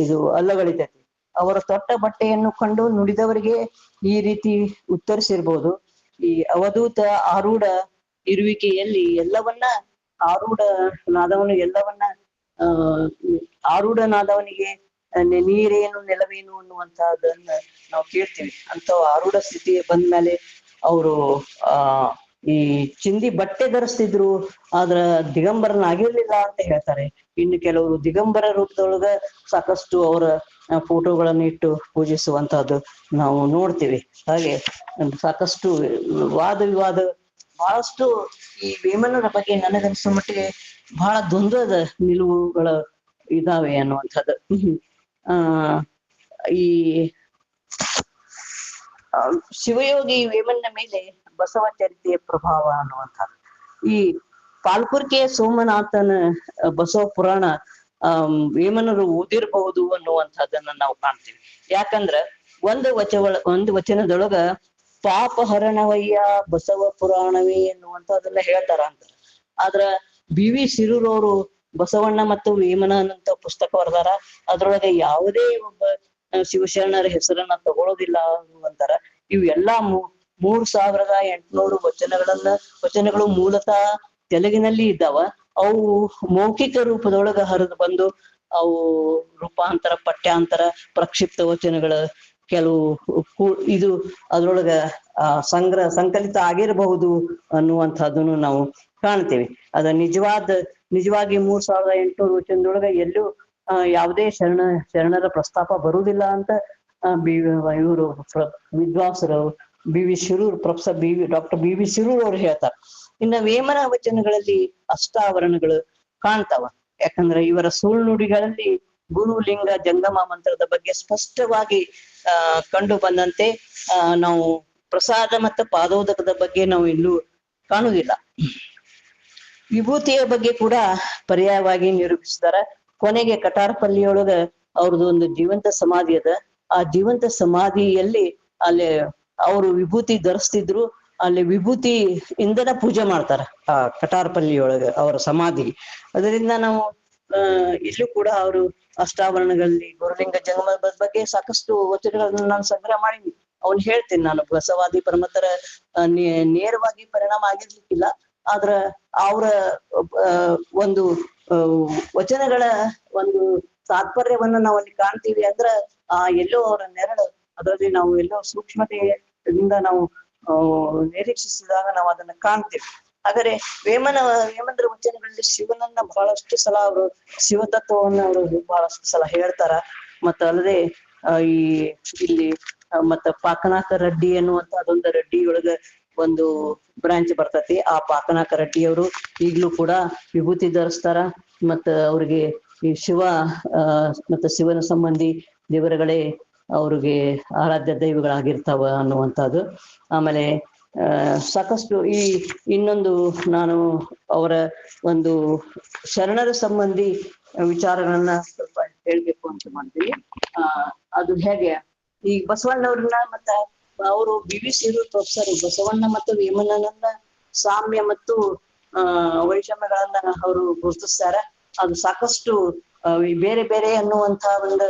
ಇದು ಅಲ್ಲಗಳಿತೈತಿ. ಅವರ ತೊಟ್ಟ ಬಟ್ಟೆಯನ್ನು ಕಂಡು ನುಡಿದವರಿಗೆ ಈ ರೀತಿ ಉತ್ತರಿಸಿರ್ಬೋದು. ಈ ಅವಧೂತ ಆರೂಢ ಇರುವಿಕೆಯಲ್ಲಿ ಎಲ್ಲವನ್ನ ಆರೂಢನಾದವನಿಗೆ ನೀರೇನು ನೆಲವೇನು ಅನ್ನುವಂತಹದನ್ನ ನಾವು ಕೇಳ್ತೀವಿ. ಅಂತ ಆರೂಢ ಸ್ಥಿತಿ ಬಂದ್ಮೇಲೆ ಅವರು ಈ ಚಿಂದಿ ಬಟ್ಟೆ ಧರಿಸ್ತಿದ್ರು, ಆದ್ರ ದಿಗಂಬರನಾಗಿರ್ಲಿಲ್ಲ ಅಂತ ಹೇಳ್ತಾರೆ. ಇನ್ನು ಕೆಲವರು ದಿಗಂಬರ ರೂಪದೊಳಗ ಸಾಕಷ್ಟು ಅವರ ಫೋಟೋಗಳನ್ನ ಇಟ್ಟು ಪೂಜಿಸುವಂತಹದ್ದು ನಾವು ನೋಡ್ತೀವಿ. ಹಾಗೆ ಸಾಕಷ್ಟು ವಾದ ವಿವಾದ ಬಹಳಷ್ಟು ಈ ವೇಮನರ ಬಗ್ಗೆ ನನಗನ್ಸೋ ಮಟ್ಟಿಗೆ ಬಹಳ ದ್ವಂದ್ವದ ನಿಲುವುಗಳ ಇದಾವೆ ಅನ್ನುವಂಥದ್ದು. ಈ ಶಿವಯೋಗಿ ವೇಮನ್ನ ಮೇಲೆ ಬಸವ ಚರಿತೆಯ ಪ್ರಭಾವ ಅನ್ನುವಂಥದ್ದು. ಈ ಪಾಲ್ಕುರ್ಕೆಯ ಸೋಮನಾಥನ ಬಸವ ಪುರಾಣ ವೇಮನರು ಓದಿರಬಹುದು ಅನ್ನುವಂಥದ್ದನ್ನ ನಾವು ಕಾಣ್ತೀವಿ. ಯಾಕಂದ್ರ ಒಂದು ವಚನದೊಳಗ ಪಾಪ ಹರಣವಯ್ಯ ಬಸವ ಪುರಾಣವೇ ಅನ್ನುವಂಥದ್ದೆಲ್ಲ ಹೇಳ್ತಾರ ಅಂತ. ಆದ್ರ BV ಶಿರೂರವರು ಬಸವಣ್ಣ ಮತ್ತು ವೇಮನ ಅನ್ನಂತ ಪುಸ್ತಕ ಬರೆದಾರ. ಅದ್ರೊಳಗೆ ಯಾವುದೇ ಒಬ್ಬ ಶಿವಶರಣರ ಹೆಸರನ್ನ ತಗೊಳ್ಳೋದಿಲ್ಲ ಅಂತಾರ. ಇವು ಎಲ್ಲಾ 3800 ವಚನಗಳು ಮೂಲತಃ ತೆಲುಗಿನಲ್ಲಿ ಇದ್ದಾವ. ಅವು ಮೌಖಿಕ ರೂಪದೊಳಗ ಹರಿದು ಬಂದು ಅವು ರೂಪಾಂತರ, ಪಠ್ಯಾಂತರ, ಪ್ರಕ್ಷಿಪ್ತ ವಚನಗಳ ಕೆಲವು ಇದು ಅದ್ರೊಳಗ ಸಂಕಲಿತ ಆಗಿರಬಹುದು ಅನ್ನುವಂಥದ್ದನ್ನು ನಾವು ಕಾಣ್ತೇವೆ. ಅದ ನಿಜವಾಗಿ 3800 ವಚನದೊಳಗ ಎಲ್ಲೂ ಯಾವುದೇ ಶರಣರ ಪ್ರಸ್ತಾಪ ಬರುವುದಿಲ್ಲ ಅಂತ ಇವರು ವಿದ್ವಾಂಸರು BV Shirur professor doctor BV Shirur ಅವ್ರು ಹೇಳ್ತಾರೆ. ಇನ್ನ ವೇಮನ ವಚನಗಳಲ್ಲಿ ಅಷ್ಟಾವರಣಗಳು ಕಾಣ್ತಾವ. ಯಾಕಂದ್ರೆ ಇವರ ಸುಳ್ನುಡಿಗಳಲ್ಲಿ ಗುರು ಲಿಂಗ ಜಂಗಮ ಮಂತ್ರದ ಬಗ್ಗೆ ಸ್ಪಷ್ಟವಾಗಿ ಕಂಡು ಬಂದಂತೆ ನಾವು ಪ್ರಸಾದ ಮತ್ತು ಪಾದೋದಕದ ಬಗ್ಗೆ ನಾವು ಎಲ್ಲೂ ಕಾಣುವುದಿಲ್ಲ. ವಿಭೂತಿಯ ಬಗ್ಗೆ ಕೂಡ ಪರ್ಯಾಯವಾಗಿ ನಿರೂಪಿಸಿದಾರ. ಕೊನೆಗೆ ಕಟಾರಪಲ್ಲಿಯೊಳಗ ಅವ್ರದ್ದು ಒಂದು ಜೀವಂತ ಸಮಾಧಿ ಅದ. ಆ ಜೀವಂತ ಸಮಾಧಿಯಲ್ಲಿ ಅಲ್ಲಿ ಅವರು ವಿಭೂತಿ ಧರಿಸ್ತಿದ್ರು. ಅಲ್ಲಿ ವಿಭೂತಿ ಇಂದನ ಪೂಜೆ ಮಾಡ್ತಾರ ಆ ಕಟಾರಪಲ್ಲಿಯೊಳಗ ಅವರ ಸಮಾಧಿ. ಅದರಿಂದ ನಾವು ಇಲ್ಲೂ ಕೂಡ ಅವರು ಅಷ್ಟಾವರಣಗಳಲ್ಲಿ ಗುರುಲಿಂಗ ಜಂಗಮದ ಬಗ್ಗೆ ಸಾಕಷ್ಟು ವಚನಗಳನ್ನ ನಾನು ಸಂಗ್ರಹ ಮಾಡೀನಿ. ಅವ್ನ್ ಹೇಳ್ತೀನಿ ನಾನು. ಬಸವಾದಿ ಪರಮತರ ನೇರವಾಗಿ ಪರಿಣಾಮ ಆಗಿರ್ಲಿಕ್ಕಿಲ್ಲ, ಆದ್ರ ಅವರ ಒಂದು ವಚನಗಳ ಒಂದು ತಾತ್ಪರ್ಯವನ್ನ ನಾವು ಅಲ್ಲಿ ಕಾಣ್ತೀವಿ ಅಂದ್ರ ಎಲ್ಲೋ ಅವರ ನೆರಳು ಅದರಲ್ಲಿ ನಾವು ಎಲ್ಲೋ ಸೂಕ್ಷ್ಮತೆಯಿಂದ ನಾವು ನಿರೀಕ್ಷಿಸಿದಾಗ ನಾವು ಅದನ್ನ ಕಾಣ್ತೀವಿ. ಹಾಗಾದ್ರೆ ವೇಮನರ ವಚನಗಳಲ್ಲಿ ಶಿವನನ್ನ ಬಹಳಷ್ಟು ಸಲ ಅವರು ಶಿವತತ್ವವನ್ನ ಅವರು ಬಹಳಷ್ಟು ಸಲ ಹೇಳ್ತಾರ. ಮತ್ತ ಅಲ್ಲದೆ ಇಲ್ಲಿ ಮತ್ತ ಪಾಕನಾಕ ರೆಡ್ಡಿ ಅನ್ನುವಂತ ಅದೊಂದು ರೆಡ್ಡಿಯೊಳಗ ಒಂದು ಬ್ರಾಂಚ್ ಬರ್ತತಿ. ಆ ಪಾಕನಾಕ ರೆಡ್ಡಿಯವರು ಈಗ್ಲೂ ಕೂಡ ವಿಭೂತಿ ಧರಿಸ್ತಾರ. ಮತ್ತ ಅವ್ರಿಗೆ ಈ ಶಿವ ಮತ್ತ ಶಿವನ ಸಂಬಂಧಿ ದೇವರುಗಳೇ ಅವ್ರಿಗೆ ಆರಾಧ್ಯ ದೈವಗಳಾಗಿರ್ತಾವ ಅನ್ನುವಂಥದ್ದು. ಆಮೇಲೆ ಸಾಕಷ್ಟು ಇನ್ನೊಂದು ನಾನು ಅವರ ಒಂದು ಶರಣರ ಸಂಬಂಧಿ ವಿಚಾರಗಳನ್ನ ಸ್ವಲ್ಪ ಹೇಳ್ಬೇಕು ಅಂತ ಮಾಡ್ತೀನಿ. ಅದು ಹೇಗೆ ಈ ಬಸವಣ್ಣವ್ರನ್ನ ಮತ್ತ ಅವರು BBC ಪ್ರೊಫೆಸರ್ ಬಸವಣ್ಣ ಮತ್ತು ವೇಮನನ್ನ ಸಾಮ್ಯ ಮತ್ತು ವೈಷಮ್ಯಗಳನ್ನ ಅವರು ಗುರುತಿಸ್ತಾರ. ಅದು ಸಾಕಷ್ಟು ಬೇರೆ ಬೇರೆ ಅನ್ನುವಂತ ಒಂದು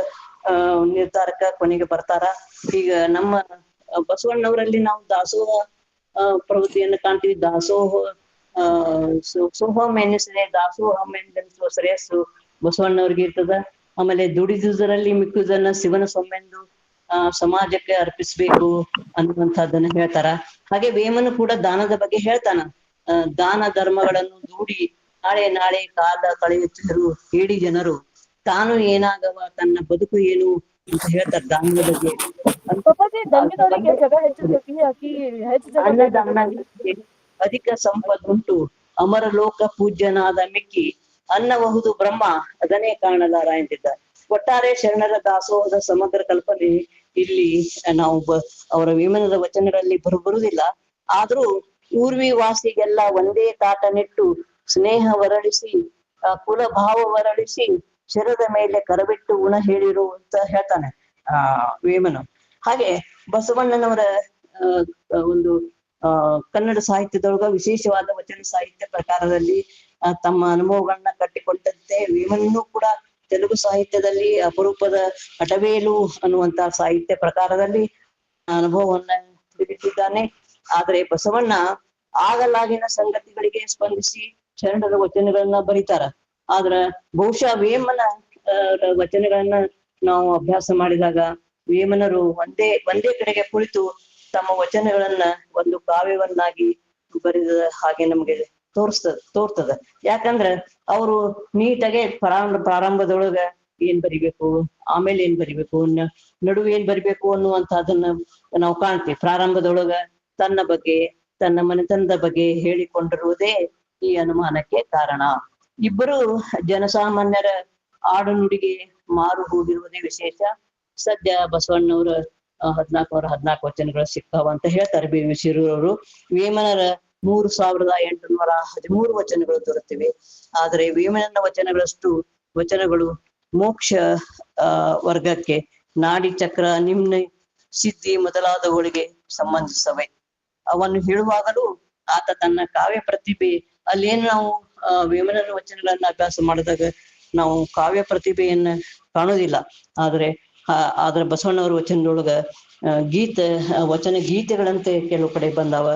ನಿರ್ಧಾರಕ್ಕ ಕೊನೆಗೆ ಬರ್ತಾರ. ಈಗ ನಮ್ಮ ಬಸವಣ್ಣವರಲ್ಲಿ ನಾವು ದಾಸೋಹ ಪ್ರವೃತ್ತಿಯನ್ನು ಕಾಣ್ತೀವಿ. ದಾಸೋಹ ಸೋಹಂ ಎನ್ನಿಸಿದೆ ದಾಸೋಹಂ ಎಂದೆನಿಸುವ ಶ್ರೇಯಸ್ಸು ಬಸವಣ್ಣವ್ರಿಗೆ ಇರ್ತದ. ಆಮೇಲೆ ದುಡಿದುದರಲ್ಲಿ ಮಿಕ್ಕುದನ್ನ ಶಿವನ ಸೊಮ್ಮೆಂದು ಸಮಾಜಕ್ಕೆ ಅರ್ಪಿಸ್ಬೇಕು ಅನ್ನುವಂಥದ್ದನ್ನ ಹೇಳ್ತಾರ. ಹಾಗೆ ವೇಮನು ಕೂಡ ದಾನದ ಬಗ್ಗೆ ಹೇಳ್ತಾನ. ದಾನ ಧರ್ಮಗಳನ್ನು ದೂಡಿ ನಾಳೆ ಕಾಲ ಕಳೆಯುತ್ತಿದ್ದರು ಹೇಳಿ ಜನರು, ತಾನು ಏನಾಗವ ತನ್ನ ಬದುಕು ಏನು ಅಂತ ಹೇಳ್ತಾರ ದಾನದ ಬಗ್ಗೆ. ಅಧಿಕ ಸಂಪದುಂಟು ಅಮರ ಲೋಕ ಪೂಜ್ಯನಾದ ಮಿಕ್ಕಿ ಅನ್ನಬಹುದು ಬ್ರಹ್ಮ ಅದನ್ನೇ ಕಾಣಲಾರ ಎಂದಿದ್ದ. ಒಟ್ಟಾರೆ ಶರಣರ ದಾಸೋಹದ ಸಮಗ್ರ ಕಲ್ಪನೆ ಇಲ್ಲಿ ನಾವು ಅವರ ವೇಮನದ ವಚನಗಳಲ್ಲಿ ಬರುವುದಿಲ್ಲ. ಆದ್ರೂ ಊರ್ವಿ ವಾಸಿಗೆಲ್ಲ ಒಂದೇ ತಾಟ ನೆಟ್ಟು ಸ್ನೇಹ ವರಳಿಸಿ ಕುಲ ಭಾವ ವರಳಿಸಿ ಶಿರದ ಮೇಲೆ ಕರಬಿಟ್ಟು ಉಣ ಹೇಳಿರು ಅಂತ ಹೇಳ್ತಾನೆ ವೇಮನ. ಹಾಗೆ ಬಸವಣ್ಣನವರ ಒಂದು ಕನ್ನಡ ಸಾಹಿತ್ಯದೊಳಗ ವಿಶೇಷವಾದ ವಚನ ಸಾಹಿತ್ಯ ಪ್ರಕಾರದಲ್ಲಿ ತಮ್ಮ ಅನುಭವಗಳನ್ನ ಕಟ್ಟಿಕೊಂಡಂತೆ ವೇಮನೂ ಕೂಡ ತೆಲುಗು ಸಾಹಿತ್ಯದಲ್ಲಿ ಅಪರೂಪದ ಅಟವೇಲು ಅನ್ನುವಂತ ಸಾಹಿತ್ಯ ಪ್ರಕಾರದಲ್ಲಿ ಅನುಭವವನ್ನ ತಿಳಿದಿದ್ದಾನೆ. ಆದ್ರೆ ಬಸವಣ್ಣ ಆಗಲಾಗಿನ ಸಂಗತಿಗಳಿಗೆ ಸ್ಪಂದಿಸಿ ಶರಣರ ವಚನಗಳನ್ನ ಬರೀತಾರ. ಆದ್ರ ಬಹುಶಃ ವೇಮನ ವಚನಗಳನ್ನ ನಾವು ಅಭ್ಯಾಸ ಮಾಡಿದಾಗ ವೇಮನರು ಒಂದೇ ಕಡೆಗೆ ಕುಳಿತು ತಮ್ಮ ವಚನಗಳನ್ನ ಒಂದು ಕಾವ್ಯವನ್ನಾಗಿ ಬರೆದ ಹಾಗೆ ನಮ್ಗೆ ತೋರ್ತದ. ಯಾಕಂದ್ರ ಅವರು ನೀಟಾಗೆ ಪ್ರಾರಂಭದೊಳಗ ಏನ್ ಬರಿಬೇಕು, ಆಮೇಲೆ ಏನ್ ಬರಿಬೇಕು, ನಡುವೆ ಏನ್ ಬರಿಬೇಕು ಅನ್ನುವಂತಹದನ್ನ ನಾವು ಕಾಣ್ತೀವಿ. ಪ್ರಾರಂಭದೊಳಗ ತನ್ನ ಬಗ್ಗೆ ತನ್ನ ಮನೆತನದ ಬಗ್ಗೆ ಹೇಳಿಕೊಂಡಿರುವುದೇ ಈ ಅನುಮಾನಕ್ಕೆ ಕಾರಣ. ಇಬ್ಬರು ಜನಸಾಮಾನ್ಯರ ಆಡು ನುಡಿಗೆ ಮಾರು ಹೋಗಿರುವುದೇ ವಿಶೇಷ. ಸದ್ಯ ಬಸವಣ್ಣವ್ರ 14 ವಚನಗಳು ಸಿಕ್ಕಾವ ಅಂತ ಹೇಳ್ತಾರೆ ಬಿ ವಿ ಶಿರೂರವರು. ವೇಮನರ 3813 ವಚನಗಳು ದೊರೆತಿವೆ. ಆದ್ರೆ ವೇಮನನ ವಚನಗಳಷ್ಟು ವಚನಗಳು ಮೋಕ್ಷ ವರ್ಗಕ್ಕೆ, ನಾಡಿ ಚಕ್ರ, ನಿಮ್ನ ಸಿದ್ಧಿ ಮೊದಲಾದವುಗಳಿಗೆ ಸಂಬಂಧಿಸವೆ. ಅವನ್ನು ಹೇಳುವಾಗಲೂ ಆತ ತನ್ನ ಕಾವ್ಯ ಪ್ರತಿಭೆ ಅಲ್ಲೇನು ನಾವು ವೇಮನನ ವಚನಗಳನ್ನ ಅಭ್ಯಾಸ ಮಾಡಿದಾಗ ನಾವು ಕಾವ್ಯ ಪ್ರತಿಭೆಯನ್ನ ಕಾಣೋದಿಲ್ಲ. ಆದ್ರೆ ಬಸವಣ್ಣವರ ವಚನದೊಳಗ ವಚನ ಗೀತೆಗಳಂತೆ ಕೆಲವು ಕಡೆ ಬಂದಾವ.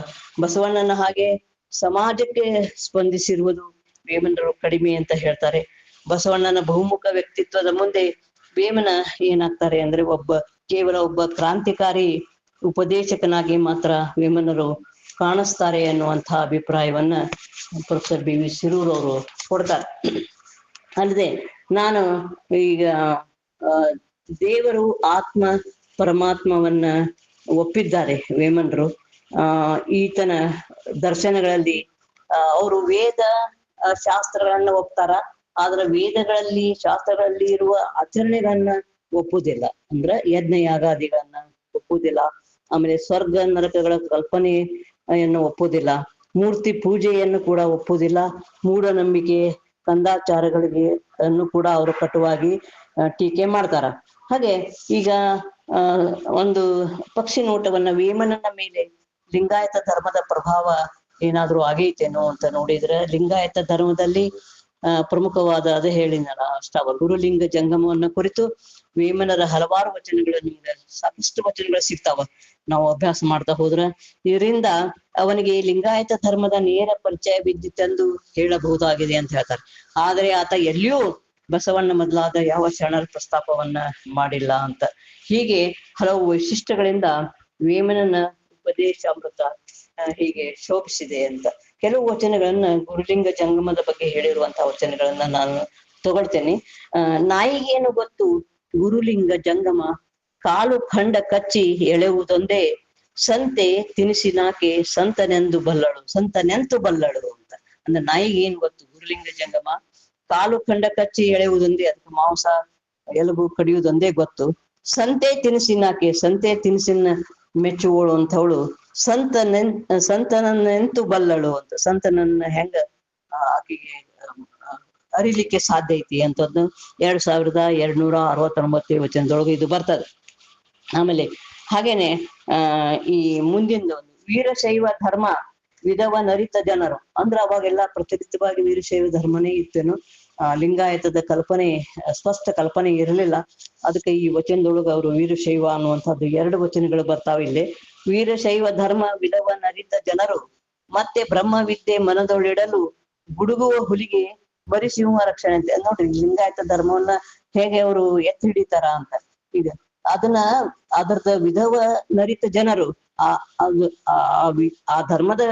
ಬಸವಣ್ಣನ ಹಾಗೆ ಸಮಾಜಕ್ಕೆ ಸ್ಪಂದಿಸಿರುವುದು ವೇಮನರು ಕಡಿಮೆ ಅಂತ ಹೇಳ್ತಾರೆ. ಬಸವಣ್ಣನ ಬಹುಮುಖ ವ್ಯಕ್ತಿತ್ವದ ಮುಂದೆ ವೇಮನ ಏನಾಗ್ತಾರೆ ಅಂದ್ರೆ ಕೇವಲ ಒಬ್ಬ ಕ್ರಾಂತಿಕಾರಿ ಉಪದೇಶಕನಾಗಿ ಮಾತ್ರ ವೇಮನರು ಕಾಣಿಸ್ತಾರೆ ಅನ್ನುವಂತಹ ಅಭಿಪ್ರಾಯವನ್ನ ಪ್ರೊಫೆಸರ್ ಬಿ ವಿ ಶಿರೂರವರು ಕೊಡ್ತಾರೆ. ಅಲ್ಲದೆ ನಾನು ಈಗ ದೇವರು ಆತ್ಮ ಪರಮಾತ್ಮವನ್ನ ಒಪ್ಪಿದ್ದಾರೆ ವೇಮನರು. ಈತನ ದರ್ಶನಗಳಲ್ಲಿ ಅವರು ವೇದ ಶಾಸ್ತ್ರಗಳನ್ನ ಒಪ್ತಾರ. ಆದ್ರೆ ವೇದಗಳಲ್ಲಿ ಶಾಸ್ತ್ರಗಳಲ್ಲಿ ಇರುವ ಆಚರಣೆಗಳನ್ನ ಒಪ್ಪುದಿಲ್ಲ. ಅಂದ್ರ ಯಜ್ಞ ಯಾಗಾದಿಗಳನ್ನ ಒಪ್ಪುದಿಲ್ಲ. ಆಮೇಲೆ ಸ್ವರ್ಗ ನರಕಗಳ ಕಲ್ಪನೆಯನ್ನು ಒಪ್ಪುದಿಲ್ಲ. ಮೂರ್ತಿ ಪೂಜೆಯನ್ನು ಕೂಡ ಒಪ್ಪುವುದಿಲ್ಲ. ಮೂಢನಂಬಿಕೆ ಕಂದಾಚಾರಗಳಿಗೆ ಅನ್ನು ಕೂಡ ಅವರು ಕಟುವಾಗಿ ಟೀಕೆ ಮಾಡ್ತಾರ. ಹಾಗೆ ಈಗ ಒಂದು ಪಕ್ಷಿ ನೋಟವನ್ನ ವೇಮನನ ಮೇಲೆ ಲಿಂಗಾಯತ ಧರ್ಮದ ಪ್ರಭಾವ ಏನಾದ್ರೂ ಆಗೈತೇನೋ ಅಂತ ನೋಡಿದ್ರೆ, ಲಿಂಗಾಯತ ಧರ್ಮದಲ್ಲಿ ಪ್ರಮುಖವಾದ ಅದೇ ಹೇಳಿನಲ್ಲ ಅಷ್ಟಾವ ಗುರುಲಿಂಗ ಜಂಗಮವನ್ನ ಕುರಿತು ವೇಮನರ ಹಲವಾರು ವಚನಗಳು ನಿಮ್ಗೆ ಸಾಕಷ್ಟು ವಚನಗಳು ಸಿಗ್ತಾವ ನಾವು ಅಭ್ಯಾಸ ಮಾಡ್ತಾ ಹೋದ್ರ. ಇದರಿಂದ ಅವನಿಗೆ ಲಿಂಗಾಯತ ಧರ್ಮದ ನೇರ ಪರಿಚಯ ಬಿದ್ದಿತ್ತೆಂದು ಹೇಳಬಹುದಾಗಿದೆ ಅಂತ ಹೇಳ್ತಾರೆ. ಆದ್ರೆ ಆತ ಎಲ್ಲಿಯೂ ಬಸವಣ್ಣ ಮೊದಲಾದ ಯಾವ ಶರಣರ ಪ್ರಸ್ತಾಪವನ್ನ ಮಾಡಿಲ್ಲ ಅಂತ. ಹೀಗೆ ಹಲವು ವೈಶಿಷ್ಟ್ಯಗಳಿಂದ ವೇಮನನ ಉಪದೇಶಾಮೃತ ಹೀಗೆ ಶೋಭಿಸಿದೆ ಅಂತ. ಕೆಲವು ವಚನಗಳನ್ನ ಗುರುಲಿಂಗ ಜಂಗಮದ ಬಗ್ಗೆ ಹೇಳಿರುವಂತಹ ವಚನಗಳನ್ನ ನಾನು ತಗೊಳ್ತೇನೆ. ನಾಯಿಗೇನು ಗೊತ್ತು ಗುರುಲಿಂಗ ಜಂಗಮ, ಕಾಲು ಖಂಡ ಕಚ್ಚಿ ಎಳೆಯುವುದೊಂದೇ, ಸಂತೆ ತಿನಿಸಿನಾಕೆ ಸಂತನೆಂದು ಬಲ್ಲಳು ಅಂತ. ಅಂದ್ರೆ ನಾಯಿಗೆ ಏನ್ ಗೊತ್ತು ಗುರುಲಿಂಗ ಜಂಗಮ, ಕಾಲು ಖಂಡ ಕಚ್ಚಿ ಎಳೆಯುವುದೊಂದೇ, ಅದಕ್ಕೆ ಮಾಂಸ ಎಲುಬು ಕಡಿಯುವುದೊಂದೇ ಗೊತ್ತು. ಸಂತೆ ತಿನಿಸಿನಾಕೆ, ಸಂತೆ ತಿನಿಸಿನ ಮೆಚ್ಚುವಳು ಅಂತವಳು, ಸಂತನನ್ನೆಂತು ಬಲ್ಲಳು ಅಂತ. ಸಂತನನ್ನ ಹೆಂಗ ಆಕೆಗೆ ಅರಿಲಿಕ್ಕೆ ಸಾಧ್ಯ ಐತಿ ಅಂತದ್ದು 2269 ವಚನದೊಳಗೆ ಇದು ಬರ್ತದೆ. ಆಮೇಲೆ ಹಾಗೇನೆ ಈ ಮುಂದಿನ ಒಂದು ವೀರಶೈವ ಧರ್ಮ ವಿಧವನರಿತ ಜನರು ಅಂದ್ರೆ ಅವಾಗೆಲ್ಲ ಪ್ರಚಲಿತವಾಗಿ ವೀರಶೈವ ಧರ್ಮನೇ ಇತ್ತೇನು, ಲಿಂಗಾಯತದ ಕಲ್ಪನೆ ಸ್ಪಷ್ಟ ಕಲ್ಪನೆ ಇರಲಿಲ್ಲ. ಅದಕ್ಕೆ ಈ ವಚನದೊಳಗ ಅವರು ವೀರಶೈವ ಅನ್ನುವಂಥದ್ದು 2 ವಚನಗಳು ಬರ್ತಾವ ಇಲ್ಲಿ. ವೀರಶೈವ ಧರ್ಮ ವಿಧವನರಿತ ಜನರು ಮತ್ತೆ ಬ್ರಹ್ಮವಿದ್ಯೆ ಮನದೊಳಿಡಲು ಗುಡುಗುವ ಹುಲಿಗೆ ಬರಿಸಿಂಹ ರಕ್ಷಣೆ ಅಂತ. ನೋಡ್ರಿ ಲಿಂಗಾಯತ ಧರ್ಮವನ್ನ ಹೇಗೆ ಅವರು ಎತ್ತಿ ಹಿಡಿತಾರ ಅಂತ. ಈಗ ಅದನ್ನ ಅದರದ ವಿಧವನರಿತ ಜನರು ಆ ಧರ್ಮದ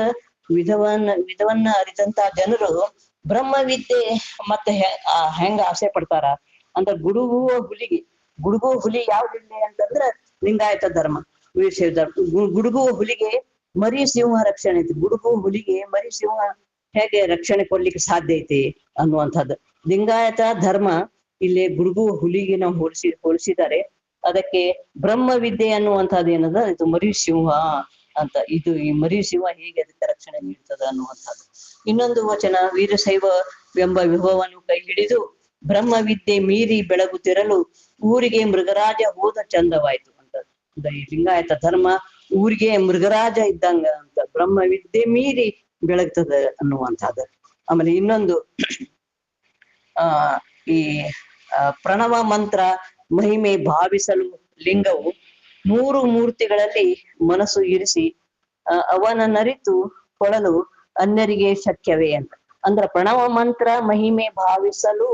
ವಿಧವನ್ನ ಅರಿತಂತ ಜನರು ಬ್ರಹ್ಮವಿದ್ಯೆ ಮತ್ತೆ ಹೆಂಗ ಆಸೆ ಪಡ್ತಾರ ಅಂದ್ರೆ ಗುಡುಗುವ ಹುಲಿ ಯಾವ್ದಿಲ್ಲ ಅಂತಂದ್ರ ಲಿಂಗಾಯತ ಧರ್ಮ ವೀರಶೈವ ಧರ್ಮ. ಗುಡುಗುವ ಹುಲಿಗೆ ಮರಿ ಸಿಂಹ ರಕ್ಷಣೆ ಐತಿ. ಗುಡುಗುವ ಹುಲಿಗೆ ಮರಿ ಸಿಂಹ ಹೇಗೆ ರಕ್ಷಣೆ ಕೊಡ್ಲಿಕ್ಕೆ ಸಾಧ್ಯ ಐತಿ ಅನ್ನುವಂಥದ್ದು. ಲಿಂಗಾಯತ ಧರ್ಮ ಇಲ್ಲಿ ಗುಡುಗುವ ಹುಲಿಗೆ ನಾವು ಹೋಲಿಸಿದ್ದಾರೆ. ಅದಕ್ಕೆ ಬ್ರಹ್ಮವಿದ್ಯೆ ಅನ್ನುವಂಥದ್ದು ಏನದ ಇದು ಮರಿ ಸಿಂಹ ಅಂತ. ಇದು ಈ ಮರಿ ಸಿಂಹ ಹೇಗೆ ಅದಕ್ಕೆ ರಕ್ಷಣೆ ನೀಡ್ತದ ಅನ್ನುವಂಥದ್ದು. ಇನ್ನೊಂದು ವಚನ, ವೀರಶೈವವೆಂಬ ವಿಭವವನ್ನು ಕೈ ಹಿಡಿದು ಬ್ರಹ್ಮವಿದ್ಯೆ ಮೀರಿ ಬೆಳಗುತ್ತಿರಲು ಊರಿಗೆ ಮೃಗರಾಜ ಹೋದ ಚಂದವಾಯ್ತು ಅಂತ. ಈ ಲಿಂಗಾಯತ ಧರ್ಮ ಊರಿಗೆ ಮೃಗರಾಜ ಇದ್ದಂಗ ಅಂತ, ಬ್ರಹ್ಮವಿದ್ಯೆ ಮೀರಿ ಬೆಳಗ್ತದ ಅನ್ನುವಂಥದ್ದು. ಆಮೇಲೆ ಇನ್ನೊಂದು ಈ ಪ್ರಣವ ಮಂತ್ರ ಮಹಿಮೆ ಭಾವಿಸಲು ಲಿಂಗವು 3 ಮೂರ್ತಿಗಳಲ್ಲಿ ಮನಸ್ಸು ಇರಿಸಿ ಅವನ ನರಿತು ಕೊಳಲು ಅನ್ಯರಿಗೆ ಶಕ್ಯವೇ ಅಂತ. ಅಂದ್ರ ಪ್ರಣವ ಮಂತ್ರ ಮಹಿಮೆ ಭಾವಿಸಲು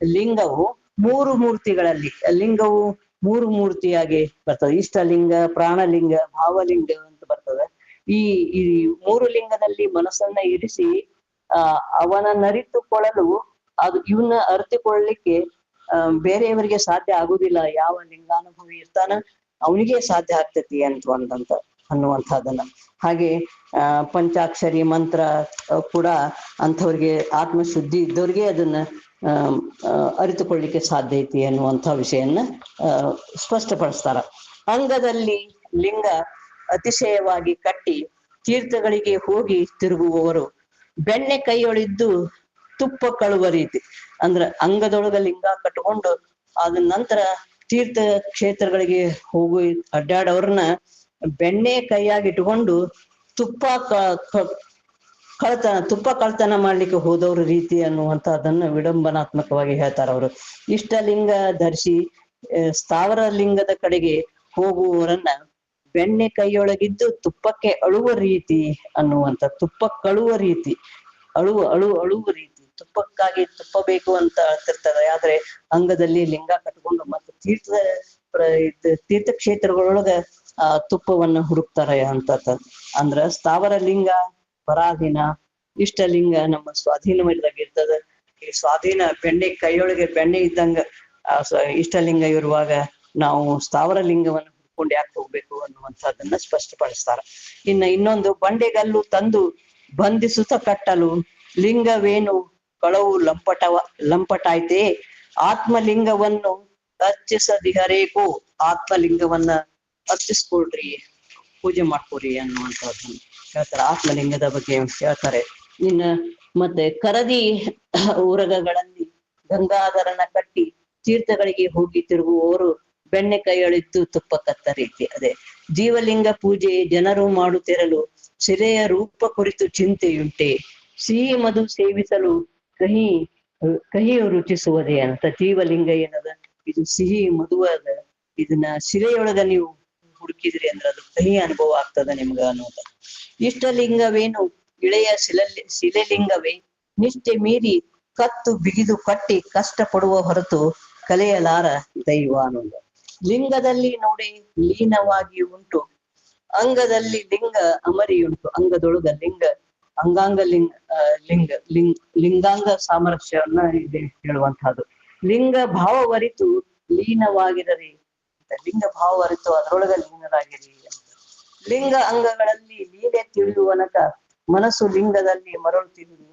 ಲಿಂಗವು 3 ಮೂರ್ತಿಗಳಲ್ಲಿ, ಲಿಂಗವು 3 ಮೂರ್ತಿಯಾಗಿ ಬರ್ತದೆ. ಇಷ್ಟಲಿಂಗ, ಪ್ರಾಣಲಿಂಗ, ಭಾವಲಿಂಗ ಅಂತ ಬರ್ತದೆ. ಈ 3 ಲಿಂಗದಲ್ಲಿ ಮನಸ್ಸನ್ನ ಇರಿಸಿ ಅವನ ನರಿತುಕೊಳ್ಳಲು ಅದು ಇವನ್ನ ಅರಿತುಕೊಳ್ಳಲಿಕ್ಕೆ ಬೇರೆಯವರಿಗೆ ಸಾಧ್ಯ ಆಗುದಿಲ್ಲ. ಯಾವ ಲಿಂಗಾನುಭವಿ ಇರ್ತಾನ ಅವನಿಗೆ ಸಾಧ್ಯ ಆಗ್ತೈತಿ ಅನ್ನುವಂಥದ್ದನ್ನ. ಹಾಗೆ ಪಂಚಾಕ್ಷರಿ ಮಂತ್ರ ಕೂಡ ಅಂಥವ್ರಿಗೆ ಆತ್ಮಶುದ್ಧಿ ಇದ್ದವ್ರಿಗೆ ಅದನ್ನ ಅರಿತುಕೊಳ್ಳಿಕ್ಕೆ ಸಾಧ್ಯ ಐತಿ ಅನ್ನುವಂಥ ವಿಷಯನ್ನ ಸ್ಪಷ್ಟಪಡಿಸ್ತಾರ. ಅಂಗದಲ್ಲಿ ಲಿಂಗ ಅತಿಶಯವಾಗಿ ಕಟ್ಟಿ ತೀರ್ಥಗಳಿಗೆ ಹೋಗಿ ತಿರುಗುವವರು ಬೆಣ್ಣೆ ಕೈಯೊಳಿದ್ದು ತುಪ್ಪ ಕಳುವ ರೀತಿ. ಅಂದ್ರ ಅಂಗದೊಳಗ ಲಿಂಗ ಕಟ್ಕೊಂಡು ಅದ ನಂತರ ತೀರ್ಥ ಕ್ಷೇತ್ರಗಳಿಗೆ ಹೋಗಿ ಅಡ್ಡಾಡವ್ರನ್ನ ಬೆಣ್ಣೆ ಕೈಯಾಗಿ ಇಟ್ಕೊಂಡು ತುಪ್ಪ ಕಳ್ತನ ಮಾಡ್ಲಿಕ್ಕೆ ಹೋದವ್ರ ರೀತಿ ಅನ್ನುವಂಥದ್ದನ್ನ ವಿಡಂಬನಾತ್ಮಕವಾಗಿ ಹೇಳ್ತಾರ ಅವರು. ಇಷ್ಟಲಿಂಗ ಧರಿಸಿ ಸ್ಥಾವರ ಲಿಂಗದ ಕಡೆಗೆ ಹೋಗುವವರನ್ನ ಬೆಣ್ಣೆ ಕೈಯೊಳಗಿದ್ದು ತುಪ್ಪಕ್ಕೆ ಅಳುವ ರೀತಿ ಅನ್ನುವಂಥ. ತುಪ್ಪ ಕಳುವ ರೀತಿ, ಅಳುವ ರೀತಿ. ತುಪ್ಪಕ್ಕಾಗಿ ತುಪ್ಪ ಬೇಕು ಅಂತ ಅಳ್ತಿರ್ತದೆ. ಆದ್ರೆ ಅಂಗದಲ್ಲಿ ಲಿಂಗ ಕಟ್ಕೊಂಡು ಮತ್ತೆ ತೀರ್ಥಕ್ಷೇತ್ರಗಳೊಳಗ ತುಪ್ಪವನ್ನ ಹುಡುಕ್ತಾರೆ ಅಂತ. ಅಂದ್ರ ಸ್ಥಾವರ ಲಿಂಗ ಪರಾಧೀನ, ಇಷ್ಟಲಿಂಗ ನಮ್ಮ ಸ್ವಾಧೀನವಾಗಿರ್ತದೆ. ಈ ಸ್ವಾಧೀನ ಬೆಣ್ಣೆ ಕೈಯೊಳಗೆ ಬೆಣ್ಣೆ ಇದ್ದಂಗ ಇಷ್ಟಲಿಂಗ ಇರುವಾಗ ನಾವು ಸ್ಥಾವರ ಲಿಂಗವನ್ನು ಹುಡ್ಕೊಂಡು ಯಾಕೆ ಹೋಗ್ಬೇಕು ಅನ್ನುವಂಥದ್ದನ್ನ ಸ್ಪಷ್ಟಪಡಿಸ್ತಾರ. ಇನ್ನೊಂದು ಬಂಡೆಗಲ್ಲು ತಂದು ಬಂಧಿಸುತ್ತ ಕಟ್ಟಲು ಲಿಂಗವೇನು ಕಳವು ಲಂಪಟಾಯ್ತೆ, ಆತ್ಮಲಿಂಗವನ್ನು ಅರ್ಚಿಸದಿಹರೇಕು. ಆತ್ಮಲಿಂಗವನ್ನ ಅರ್ಚಿಸ್ಕೊಳ್ರಿ, ಪೂಜೆ ಮಾಡ್ಕೊರಿ ಅನ್ನುವಂಥದ್ದು. ಹೇಳ್ತಾರೆ, ಆತ್ಮಲಿಂಗದ ಬಗ್ಗೆ ಹೇಳ್ತಾರೆ. ಇನ್ನ ಮತ್ತೆ ಕರದಿ ಊರಗಗಳಲ್ಲಿ ಗಂಗಾಧರನ ಕಟ್ಟಿ ತೀರ್ಥಗಳಿಗೆ ಹೋಗಿ ತಿರುಗುವವರು ಬೆಣ್ಣೆ ಕೈಯಳಿದ್ದು ತುಪ್ಪ ಕತ್ತರಿಕೆ. ಅದೇ ಜೀವಲಿಂಗ ಪೂಜೆ ಜನರು ಮಾಡುತ್ತಿರಲು ಸಿರೆಯ ರೂಪ ಕುರಿತು ಚಿಂತೆಯುಂಟೆ, ಸಿಹಿ ಮಧು ಸೇವಿಸಲು ಕಹಿ ಕಹಿ ರುಚಿಸುವುದೇ ಅಂತ. ಜೀವಲಿಂಗ ಏನದ, ಇದು ಸಿಹಿ ಮಧುವಾದ, ಇದನ್ನ ಸಿರೆಯೊಳಗ ನೀವು ಹುಡುಕಿದ್ರಿ ಅಂದ್ರೆ ಅದು ಕಹಿ ಅನುಭವ ಆಗ್ತದ ನಿಮ್ಗ ಅನ್ನೋದ. ಇಷ್ಟಲಿಂಗವೇನು ಇಳೆಯ ಶಿಲೆಲಿಂಗವೇ, ನಿಷ್ಠೆ ಮೀರಿ ಕತ್ತು ಬಿಗಿದು ಕಟ್ಟಿ ಕಷ್ಟ ಪಡುವ ಹೊರತು ಕಲೆಯಲಾರ ದೈವ ಅನ್ನೋದು. ಲಿಂಗದಲ್ಲಿ ನೋಡಿ ಲೀನವಾಗಿ ಉಂಟು, ಅಂಗದಲ್ಲಿ ಲಿಂಗ ಅಮರಿಯುಂಟು. ಅಂಗದೊಳಗ ಲಿಂಗ, ಅಂಗಾಂಗ ಲಿಂಗಾಂಗ ಸಾಮರಸ್ಯವನ್ನ ಇದೆ ಹೇಳುವಂತಹದ್ದು. ಲಿಂಗ ಭಾವವರಿತು ಲೀನವಾಗಿರರಿ, ಲಿಂಗ ಭಾವವರಿತು ಅದರೊಳಗ ಲೀನರಾಗಿರಿ ಅಂತ. ಲಿಂಗ ಅಂಗಗಳಲ್ಲಿ ಲೀಲೆ ತಿಳಿಯುವನಕ ಮನಸ್ಸು ಲಿಂಗದಲ್ಲಿ ಮರಳು ತಿಳಿದು,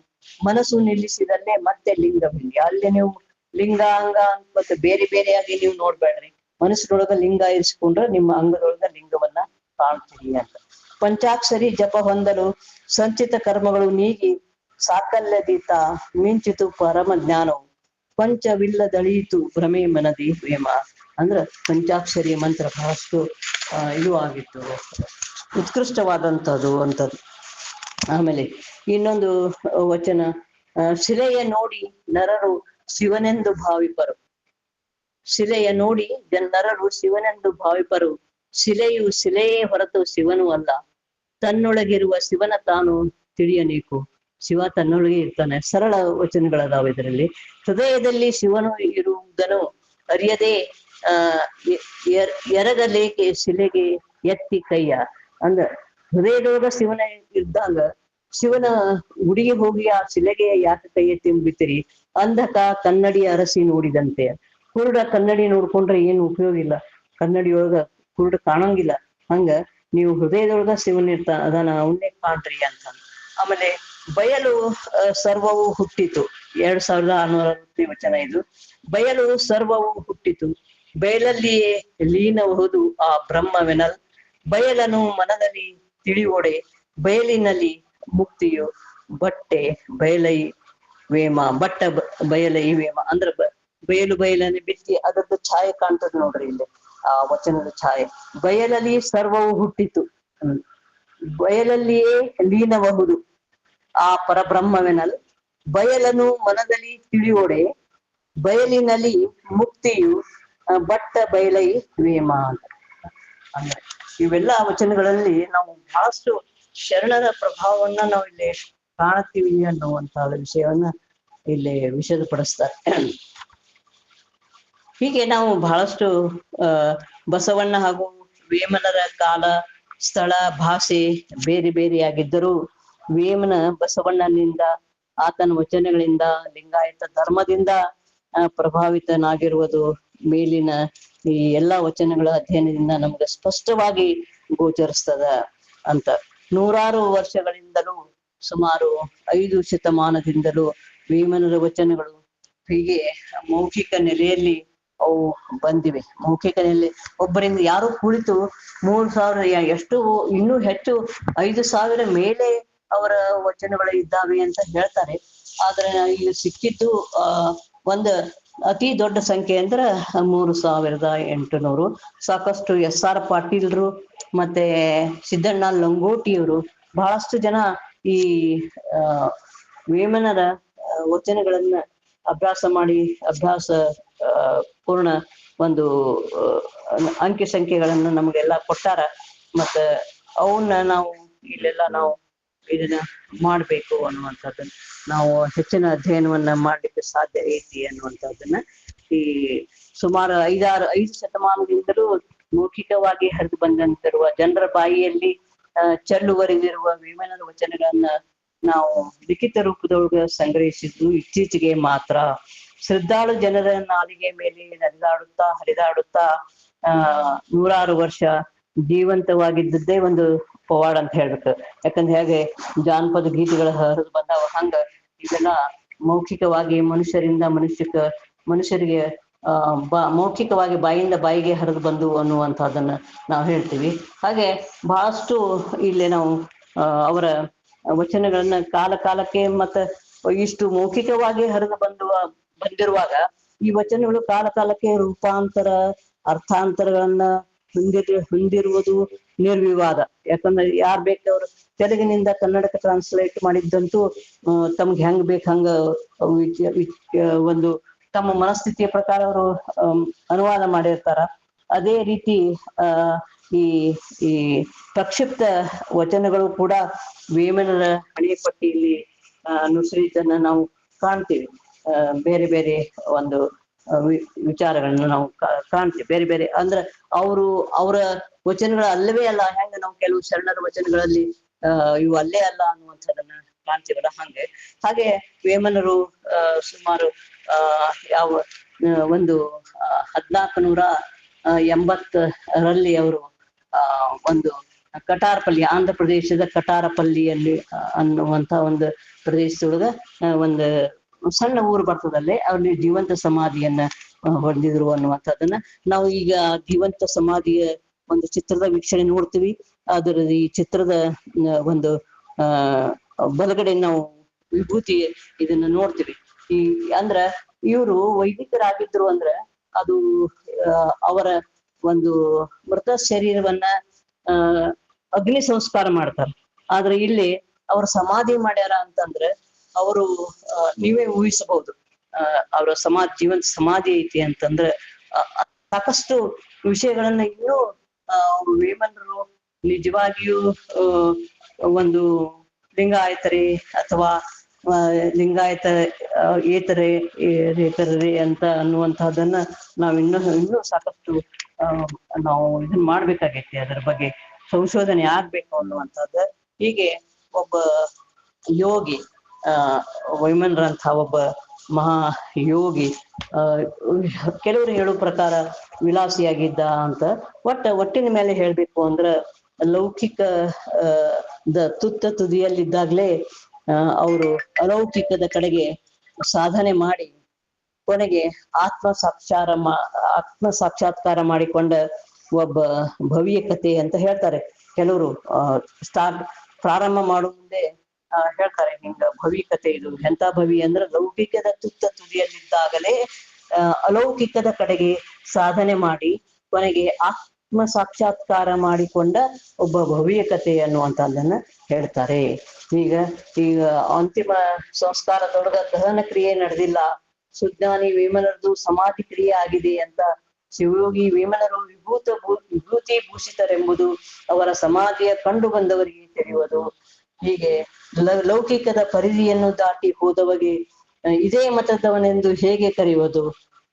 ಮನಸ್ಸು ನಿಲ್ಲಿಸಿದಲ್ಲೇ ಮತ್ತೆ ಲಿಂಗ ಬಿಡಿ. ಅಲ್ಲಿ ನೀವು ಲಿಂಗ ಅಂಗ ಮತ್ತೆ ಬೇರೆ ಬೇರೆಯಾಗಿ ನೀವು ನೋಡ್ಬೇಡ್ರಿ, ಮನಸ್ಸಿನೊಳಗ ಲಿಂಗ ಇರಿಸ್ಕೊಂಡ್ರೆ ನಿಮ್ಮ ಅಂಗದೊಳಗ ಲಿಂಗವನ್ನ ಕಾಣ್ತೀರಿ ಅಂತ. ಪಂಚಾಕ್ಷರಿ ಜಪ ಹೊಂದಲು ಸಂಚಿತ ಕರ್ಮಗಳು ನೀಗಿ ಸಾಕಲ್ಯದೀತ ಮಿಂಚಿತು ಪರಮ ಜ್ಞಾನವು, ಪಂಚವಿಲ್ಲದಳಿಯಿತು ಭ್ರಮೆ ಮನದಿ ವೇಮ. ಅಂದ್ರ ಪಂಚಾಕ್ಷರಿ ಮಂತ್ರ ಬಹಳಷ್ಟು ಇದು ಆಗಿತ್ತು, ಉತ್ಕೃಷ್ಟವಾದಂಥದ್ದು ಅಂತದ್ದು. ಆಮೇಲೆ ಇನ್ನೊಂದು ವಚನ, ಶಿಲೆಯ ನೋಡಿ ನರರು ಶಿವನೆಂದು ಭಾವಿಪರು. ಶಿಲೆಯ ನೋಡಿ ನರರು ಶಿವನೆಂದು ಭಾವಿಪರು, ಶಿಲೆಯು ಶಿಲೆಯೇ ಹೊರತು ಶಿವನು ಅಲ್ಲ, ತನ್ನೊಳಗಿರುವ ಶಿವನ ತಾನು ತಿಳಿಯಬೇಕು. ಶಿವ ತನ್ನೊಳಗೆ ಇರ್ತಾನೆ. ಸರಳ ವಚನಗಳದಾವ ಇದರಲ್ಲಿ. ಹೃದಯದಲ್ಲಿ ಶಿವನು ಇರುವುದನ್ನು ಅರಿಯದೆ ಎರಗಲೇಕೆ ಶಿಲೆಗೆ ಎತ್ತಿ ಕೈಯ. ಅಂದ್ರ ಹೃದಯದೊಳಗ ಶಿವನ ಇದ್ದಾಗ ಶಿವನ ಗುಡಿಗೆ ಹೋಗಿ ಆ ಶಿಲೆಗೆ ಯಾಕೆ ಕೈ ಎತ್ತಿ ಬಿಡ್ತೀರಿ? ಅಂಧಕ ಕನ್ನಡಿ ಅರಸಿ ನೋಡಿದಂತೆ. ಕುರುಡ ಕನ್ನಡಿ ನೋಡ್ಕೊಂಡ್ರೆ ಏನು ಉಪಯೋಗ ಇಲ್ಲ, ಕನ್ನಡಿಯೊಳಗ ಕುರುಡ ಕಾಣಂಗಿಲ್ಲ. ಹಂಗ ನೀವು ಹೃದಯದೊಳಗ ಶಿವನ್ ಅದನ್ನ ಅವನ್ನೇ ಕಾಣ್ರಿ ಅಂತ. ಆಮೇಲೆ ಬಯಲು ಸರ್ವವು ಹುಟ್ಟಿತು, 2660 ವಚನ ಇದು. ಬಯಲು ಸರ್ವವು ಹುಟ್ಟಿತು, ಬಯಲಲ್ಲಿಯೇ ಲೀನಬಹುದು ಆ ಬ್ರಹ್ಮವೆನಲ್. ಬಯಲನು ಮನದಲ್ಲಿ ತಿಳಿಯೋಡೆ, ಬಯಲಿನಲ್ಲಿ ಮುಕ್ತಿಯು ಬಟ್ಟೆ ಬಯಲೈ ವೇಮ. ಬಟ್ಟ ಬಯಲೈ ವೇಮ ಅಂದ್ರ ಬಯಲನ್ನು ಬಿತ್ತಿ ಅದರದ್ದು ಛಾಯೆ ಕಾಣ್ತದೆ ನೋಡ್ರಿ ಇಲ್ಲಿ, ಆ ವಚನದ ಛಾಯೆ. ಬಯಲಲ್ಲಿ ಸರ್ವವು ಹುಟ್ಟಿತು, ಬಯಲಲ್ಲಿಯೇ ಲೀನಬಹುದು ಆ ಪರಬ್ರಹ್ಮವೆನಲ್. ಬಯಲನು ಮನದಲ್ಲಿ ತಿಳಿಯೋಡೆ, ಬಯಲಿನಲ್ಲಿ ಮುಕ್ತಿಯು ಬಟ್ಟ ಬಯಲೈ ವೇಮ ಅಂತ. ಅಂದ್ರೆ ಇವೆಲ್ಲ ವಚನಗಳಲ್ಲಿ ನಾವು ಬಹಳಷ್ಟು ಶರಣರ ಪ್ರಭಾವವನ್ನ ನಾವು ಇಲ್ಲಿ ಕಾಣ್ತೀವಿ ಅನ್ನುವಂತಹ ವಿಷಯವನ್ನ ಇಲ್ಲಿ ವಿಷದಪಡಿಸ್ತಾರೆ. ಹೀಗೆ ನಾವು ಬಹಳಷ್ಟು ಬಸವಣ್ಣ ಹಾಗೂ ವೇಮನರ ಕಾಲ, ಸ್ಥಳ, ಭಾಷೆ ಬೇರೆ ಬೇರೆಯಾಗಿದ್ದರೂ ವೇಮನ ಬಸವಣ್ಣನಿಂದ, ಆತನ ವಚನಗಳಿಂದ, ಲಿಂಗಾಯತ ಧರ್ಮದಿಂದ ಪ್ರಭಾವಿತನಾಗಿರುವುದು ಮೇಲಿನ ಈ ಎಲ್ಲಾ ವಚನಗಳ ಅಧ್ಯಯನದಿಂದ ನಮ್ಗೆ ಸ್ಪಷ್ಟವಾಗಿ ಗೋಚರಿಸ್ತದ ಅಂತ. 100 ವರ್ಷಗಳಿಂದಲೂ, ಸುಮಾರು 5 ಶತಮಾನದಿಂದಲೂ ವೇಮನರ ವಚನಗಳು ಹೀಗೆ ಮೌಖಿಕ ನೆಲೆಯಲ್ಲಿ ಅವು ಬಂದಿವೆ. ಮೌಖಿಕ ನೆಲೆ ಒಬ್ಬರಿಂದ ಯಾರು ಕುಳಿತು 3000 ಎಷ್ಟು ಇನ್ನೂ ಹೆಚ್ಚು 5000 ಮೇಲೆ ಅವರ ವಚನಗಳು ಇದ್ದಾವೆ ಅಂತ ಹೇಳ್ತಾರೆ. ಆದ್ರೆ ಇಲ್ಲಿ ಸಿಕ್ಕಿದ್ದು ಒಂದು ಅತಿ ದೊಡ್ಡ ಸಂಖ್ಯೆ ಅಂದ್ರ 3800. ಸಾಕಷ್ಟು SR ಪಾಟೀಲ್ರು ಮತ್ತೆ ಸಿದ್ದಣ್ಣ ಲಂಗೋಟಿಯವರು ಬಹಳಷ್ಟು ಜನ ಈ ವೇಮನರ ವಚನಗಳನ್ನ ಅಭ್ಯಾಸ ಮಾಡಿ ಪೂರ್ಣ ಒಂದು ಅಂಕಿ ಸಂಖ್ಯೆಗಳನ್ನ ನಮಗೆಲ್ಲ ಕೊಟ್ಟಾರ. ಮತ್ತ ಅವನ್ನ ನಾವು ಇಲ್ಲೆಲ್ಲ ನಾವು ಇದನ್ನ ಮಾಡ್ಬೇಕು ಅನ್ನುವಂಥದ್ದನ್ನ, ನಾವು ಹೆಚ್ಚಿನ ಅಧ್ಯಯನವನ್ನ ಮಾಡ್ಲಿಕ್ಕೆ ಸಾಧ್ಯ ಐತಿ ಅನ್ನುವಂಥದ್ದನ್ನ ಈ ಸುಮಾರು 5 ಶತಮಾನದಿಂದಲೂ ಮೌಖಿಕವಾಗಿ ಹರಿದು ಬಂದಂತಿರುವ ಜನರ ಬಾಯಿಯಲ್ಲಿ ಚೆಲ್ಲುವರಿದಿರುವ ವೇಮನರ ವಚನಗಳನ್ನ ನಾವು ಲಿಖಿತ ರೂಪದೊಳಗ ಸಂಗ್ರಹಿಸಿದ್ದು ಇತ್ತೀಚೆಗೆ ಮಾತ್ರ. ಶ್ರದ್ಧಾಳು ಜನರ ನಾಲಿಗೆ ಮೇಲೆ ಹರಿದಾಡುತ್ತಾ 100 ವರ್ಷ ಜೀವಂತವಾಗಿದ್ದದ್ದೇ ಒಂದು ಪವಾಡ ಅಂತ ಹೇಳ್ಬೇಕು. ಯಾಕಂದ್ರೆ ಹೇಗೆ ಜಾನಪದ ಗೀತೆಗಳ ಹರಿದು ಬಂದಾವ, ಹಂಗ ಇದೆಲ್ಲ ಮೌಖಿಕವಾಗಿ ಮನುಷ್ಯರಿಗೆ ಮೌಖಿಕವಾಗಿ ಬಾಯಿಂದ ಬಾಯಿಗೆ ಹರಿದು ಬಂದು ಅನ್ನುವಂಥದ್ದನ್ನ ನಾವು ಹೇಳ್ತೀವಿ. ಹಾಗೆ ಬಹಳಷ್ಟು ಇಲ್ಲಿ ನಾವು ಅವರ ವಚನಗಳನ್ನ ಕಾಲ ಕಾಲಕ್ಕೆ ಮತ್ತೆ ಇಷ್ಟು ಮೌಖಿಕವಾಗಿ ಹರಿದು ಬಂದಿರುವಾಗ ಈ ವಚನಗಳು ಕಾಲ ಕಾಲಕ್ಕೆ ರೂಪಾಂತರ ಅರ್ಥಾಂತರಗಳನ್ನ ಹೊಂದಿರುವುದು ನಿರ್ವಿವಾದ. ಯಾಕಂದ್ರೆ ಯಾರ್ ಬೇಕಾದ್ರು ತೆಲುಗಿನಿಂದ ಕನ್ನಡಕ್ಕೆ ಟ್ರಾನ್ಸ್ಲೇಟ್ ಮಾಡಿದ್ದಂತೂ ತಮ್ಗೆ ಹೆಂಗ್ ಬೇಕ್ ಹಂಗ ಒಂದು ತಮ್ಮ ಮನಸ್ಥಿತಿಯ ಪ್ರಕಾರ ಅವರು ಅನುವಾದ ಮಾಡಿರ್ತಾರ. ಅದೇ ರೀತಿ ಈ ಈ ಪ್ರಕ್ಷಿಪ್ತ ವಚನಗಳು ಕೂಡ ವೇಮನರ ಹಣೆ ಪಟ್ಟಿಯಲ್ಲಿ ನುಸರಿದ್ದನ್ನ ನಾವು ಕಾಣ್ತೀವಿ. ಬೇರೆ ಬೇರೆ ಒಂದು ವಿಚಾರಗಳನ್ನ ನಾವು ಕಾಣ್ತೀವಿ. ಬೇರೆ ಬೇರೆ ಅಂದ್ರೆ ಅವರ ವಚನಗಳ ಅಲ್ಲವೇ ಅಲ್ಲ, ಹೆಂಗ ನಾವು ಕೆಲವು ಶರಣರ ವಚನಗಳಲ್ಲಿ ಇವು ಅಲ್ಲೇ ಅಲ್ಲ ಅನ್ನುವಂಥದ್ದನ್ನ ಕಾಣ್ತೀವಲ್ಲ ಹಾಗೆ ವೇಮನರು ಸುಮಾರು ಯಾವ ಒಂದು 1480ರಲ್ಲಿ ಅವರು ಒಂದು ಕಟಾರಪಲ್ಲಿ, ಆಂಧ್ರ ಪ್ರದೇಶದ ಕಟಾರಪಲ್ಲಿಯಲ್ಲಿ ಅನ್ನುವಂತ ಒಂದು ಪ್ರದೇಶದೊಳಗ ಒಂದು ಸಣ್ಣ ಊರು ಬರ್ತದಲ್ಲೇ ಅವ್ರಲ್ಲಿ ಜೀವಂತ ಸಮಾಧಿಯನ್ನ ಹೊಂದಿದ್ರು ಅನ್ನುವಂಥದ್ದನ್ನ ನಾವು ಈಗ ಜೀವಂತ ಸಮಾಧಿಯ ಒಂದು ಚಿತ್ರದ ವೀಕ್ಷಣೆ ನೋಡ್ತೀವಿ. ಅದರ ಈ ಚಿತ್ರದ ಒಂದು ಬಲಗಡೆ ನಾವು ವಿಭೂತಿ ಇದನ್ನ ನೋಡ್ತೀವಿ. ಅಂದ್ರ ಇವರು ವೈದಿಕರಾಗಿದ್ರು ಅಂದ್ರೆ ಅದು ಅವರ ಒಂದು ಮೃತ ಶರೀರವನ್ನ ಅಗ್ನಿ ಸಂಸ್ಕಾರ ಮಾಡ್ತಾರೆ. ಆದ್ರೆ ಇಲ್ಲಿ ಅವ್ರ ಸಮಾಧಿ ಮಾಡ್ಯಾರ ಅಂತಂದ್ರೆ ಅವರು ನೀವೇ ಊಹಿಸಬಹುದು ಅವರ ಜೀವಂತ ಸಮಾಧಿ ಐತಿ ಅಂತಂದ್ರೆ ಸಾಕಷ್ಟು ವಿಷಯಗಳನ್ನ ಇನ್ನೂ ವೇಮನರು ನಿಜವಾಗಿಯೂ ಒಂದು ಲಿಂಗಾಯತರೇ ಅಥವಾ ಲಿಂಗಾಯತ ಏತರೇ ಅಂತ ಅನ್ನುವಂತಹದನ್ನ ನಾವ್ ಇನ್ನೂ ಸಾಕಷ್ಟು ನಾವು ಇದನ್ನ ಮಾಡ್ಬೇಕಾಗೈತಿ. ಅದರ ಬಗ್ಗೆ ಸಂಶೋಧನೆ ಆಗ್ಬೇಕು ಅನ್ನುವಂಥದ್ದು. ಹೀಗೆ ಒಬ್ಬ ಯೋಗಿ ವೈಮನರಂಥ ಒಬ್ಬ ಮಹಾ ಯೋಗಿ ಕೆಲವರು ಹೇಳೋ ಪ್ರಕಾರ ವಿಲಾಸಿಯಾಗಿದ್ದ ಅಂತ. ಒಟ್ಟಿನ ಮೇಲೆ ಹೇಳ್ಬೇಕು ಅಂದ್ರ ಲೌಕಿಕ ತುತ್ತ ತುದಿಯಲ್ಲಿದ್ದಾಗ್ಲೇ ಅವರು ಅಲೌಕಿಕದ ಕಡೆಗೆ ಸಾಧನೆ ಮಾಡಿ ಕೊನೆಗೆ ಆತ್ಮ ಸಾಕ್ಷಾತ್ಕಾರ ಮಾಡಿಕೊಂಡ ಒಬ್ಬ ಭವ್ಯ ಕಥೆ ಅಂತ ಹೇಳ್ತಾರೆ ಕೆಲವರು. ಪ್ರಾರಂಭ ಮಾಡೋ ಮುಂದೆ ಹೇಳ್ತಾರೆ ಹಿಂಗ ಭವಿ ಕಥೆ ಇದು ಎಂತ ಭವಿ ಅಂದ್ರೆ ಲೌಕಿಕದ ತುತ್ತ ತುದಿಯಲ್ಲಿದ್ದಾಗಲೇ ಅಲೌಕಿಕದ ಕಡೆಗೆ ಸಾಧನೆ ಮಾಡಿ ಕೊನೆಗೆ ಆತ್ಮ ಸಾಕ್ಷಾತ್ಕಾರ ಮಾಡಿಕೊಂಡ ಒಬ್ಬ ಭವ್ಯ ಕಥೆ ಅನ್ನುವಂಥದ್ದನ್ನ ಹೇಳ್ತಾರೆ. ಈಗ ಅಂತಿಮ ಸಂಸ್ಕಾರದೊಳಗ ದಹನ ಕ್ರಿಯೆ ನಡೆದಿಲ್ಲ, ಸುಜ್ಞಾನಿ ವೇಮನರದು ಸಮಾಧಿ ಕ್ರಿಯೆ ಆಗಿದೆ ಅಂತ ಶಿವಯೋಗಿ ವೇಮನರು ವಿಭೂತಿ ಭೂಷಿತರೆಂಬುದು ಅವರ ಸಮಾಧಿಯ ಕಂಡು ಬಂದವರಿಗೆ ತಿಳಿಯುವುದು. ಹೀಗೆ ಲೌಕಿಕದ ಪರಿಧಿಯನ್ನು ದಾಟಿ ಹೋದವಗೆ ಇದೇ ಮತದವನೆಂದು ಹೇಗೆ ಕರೆಯುವುದು?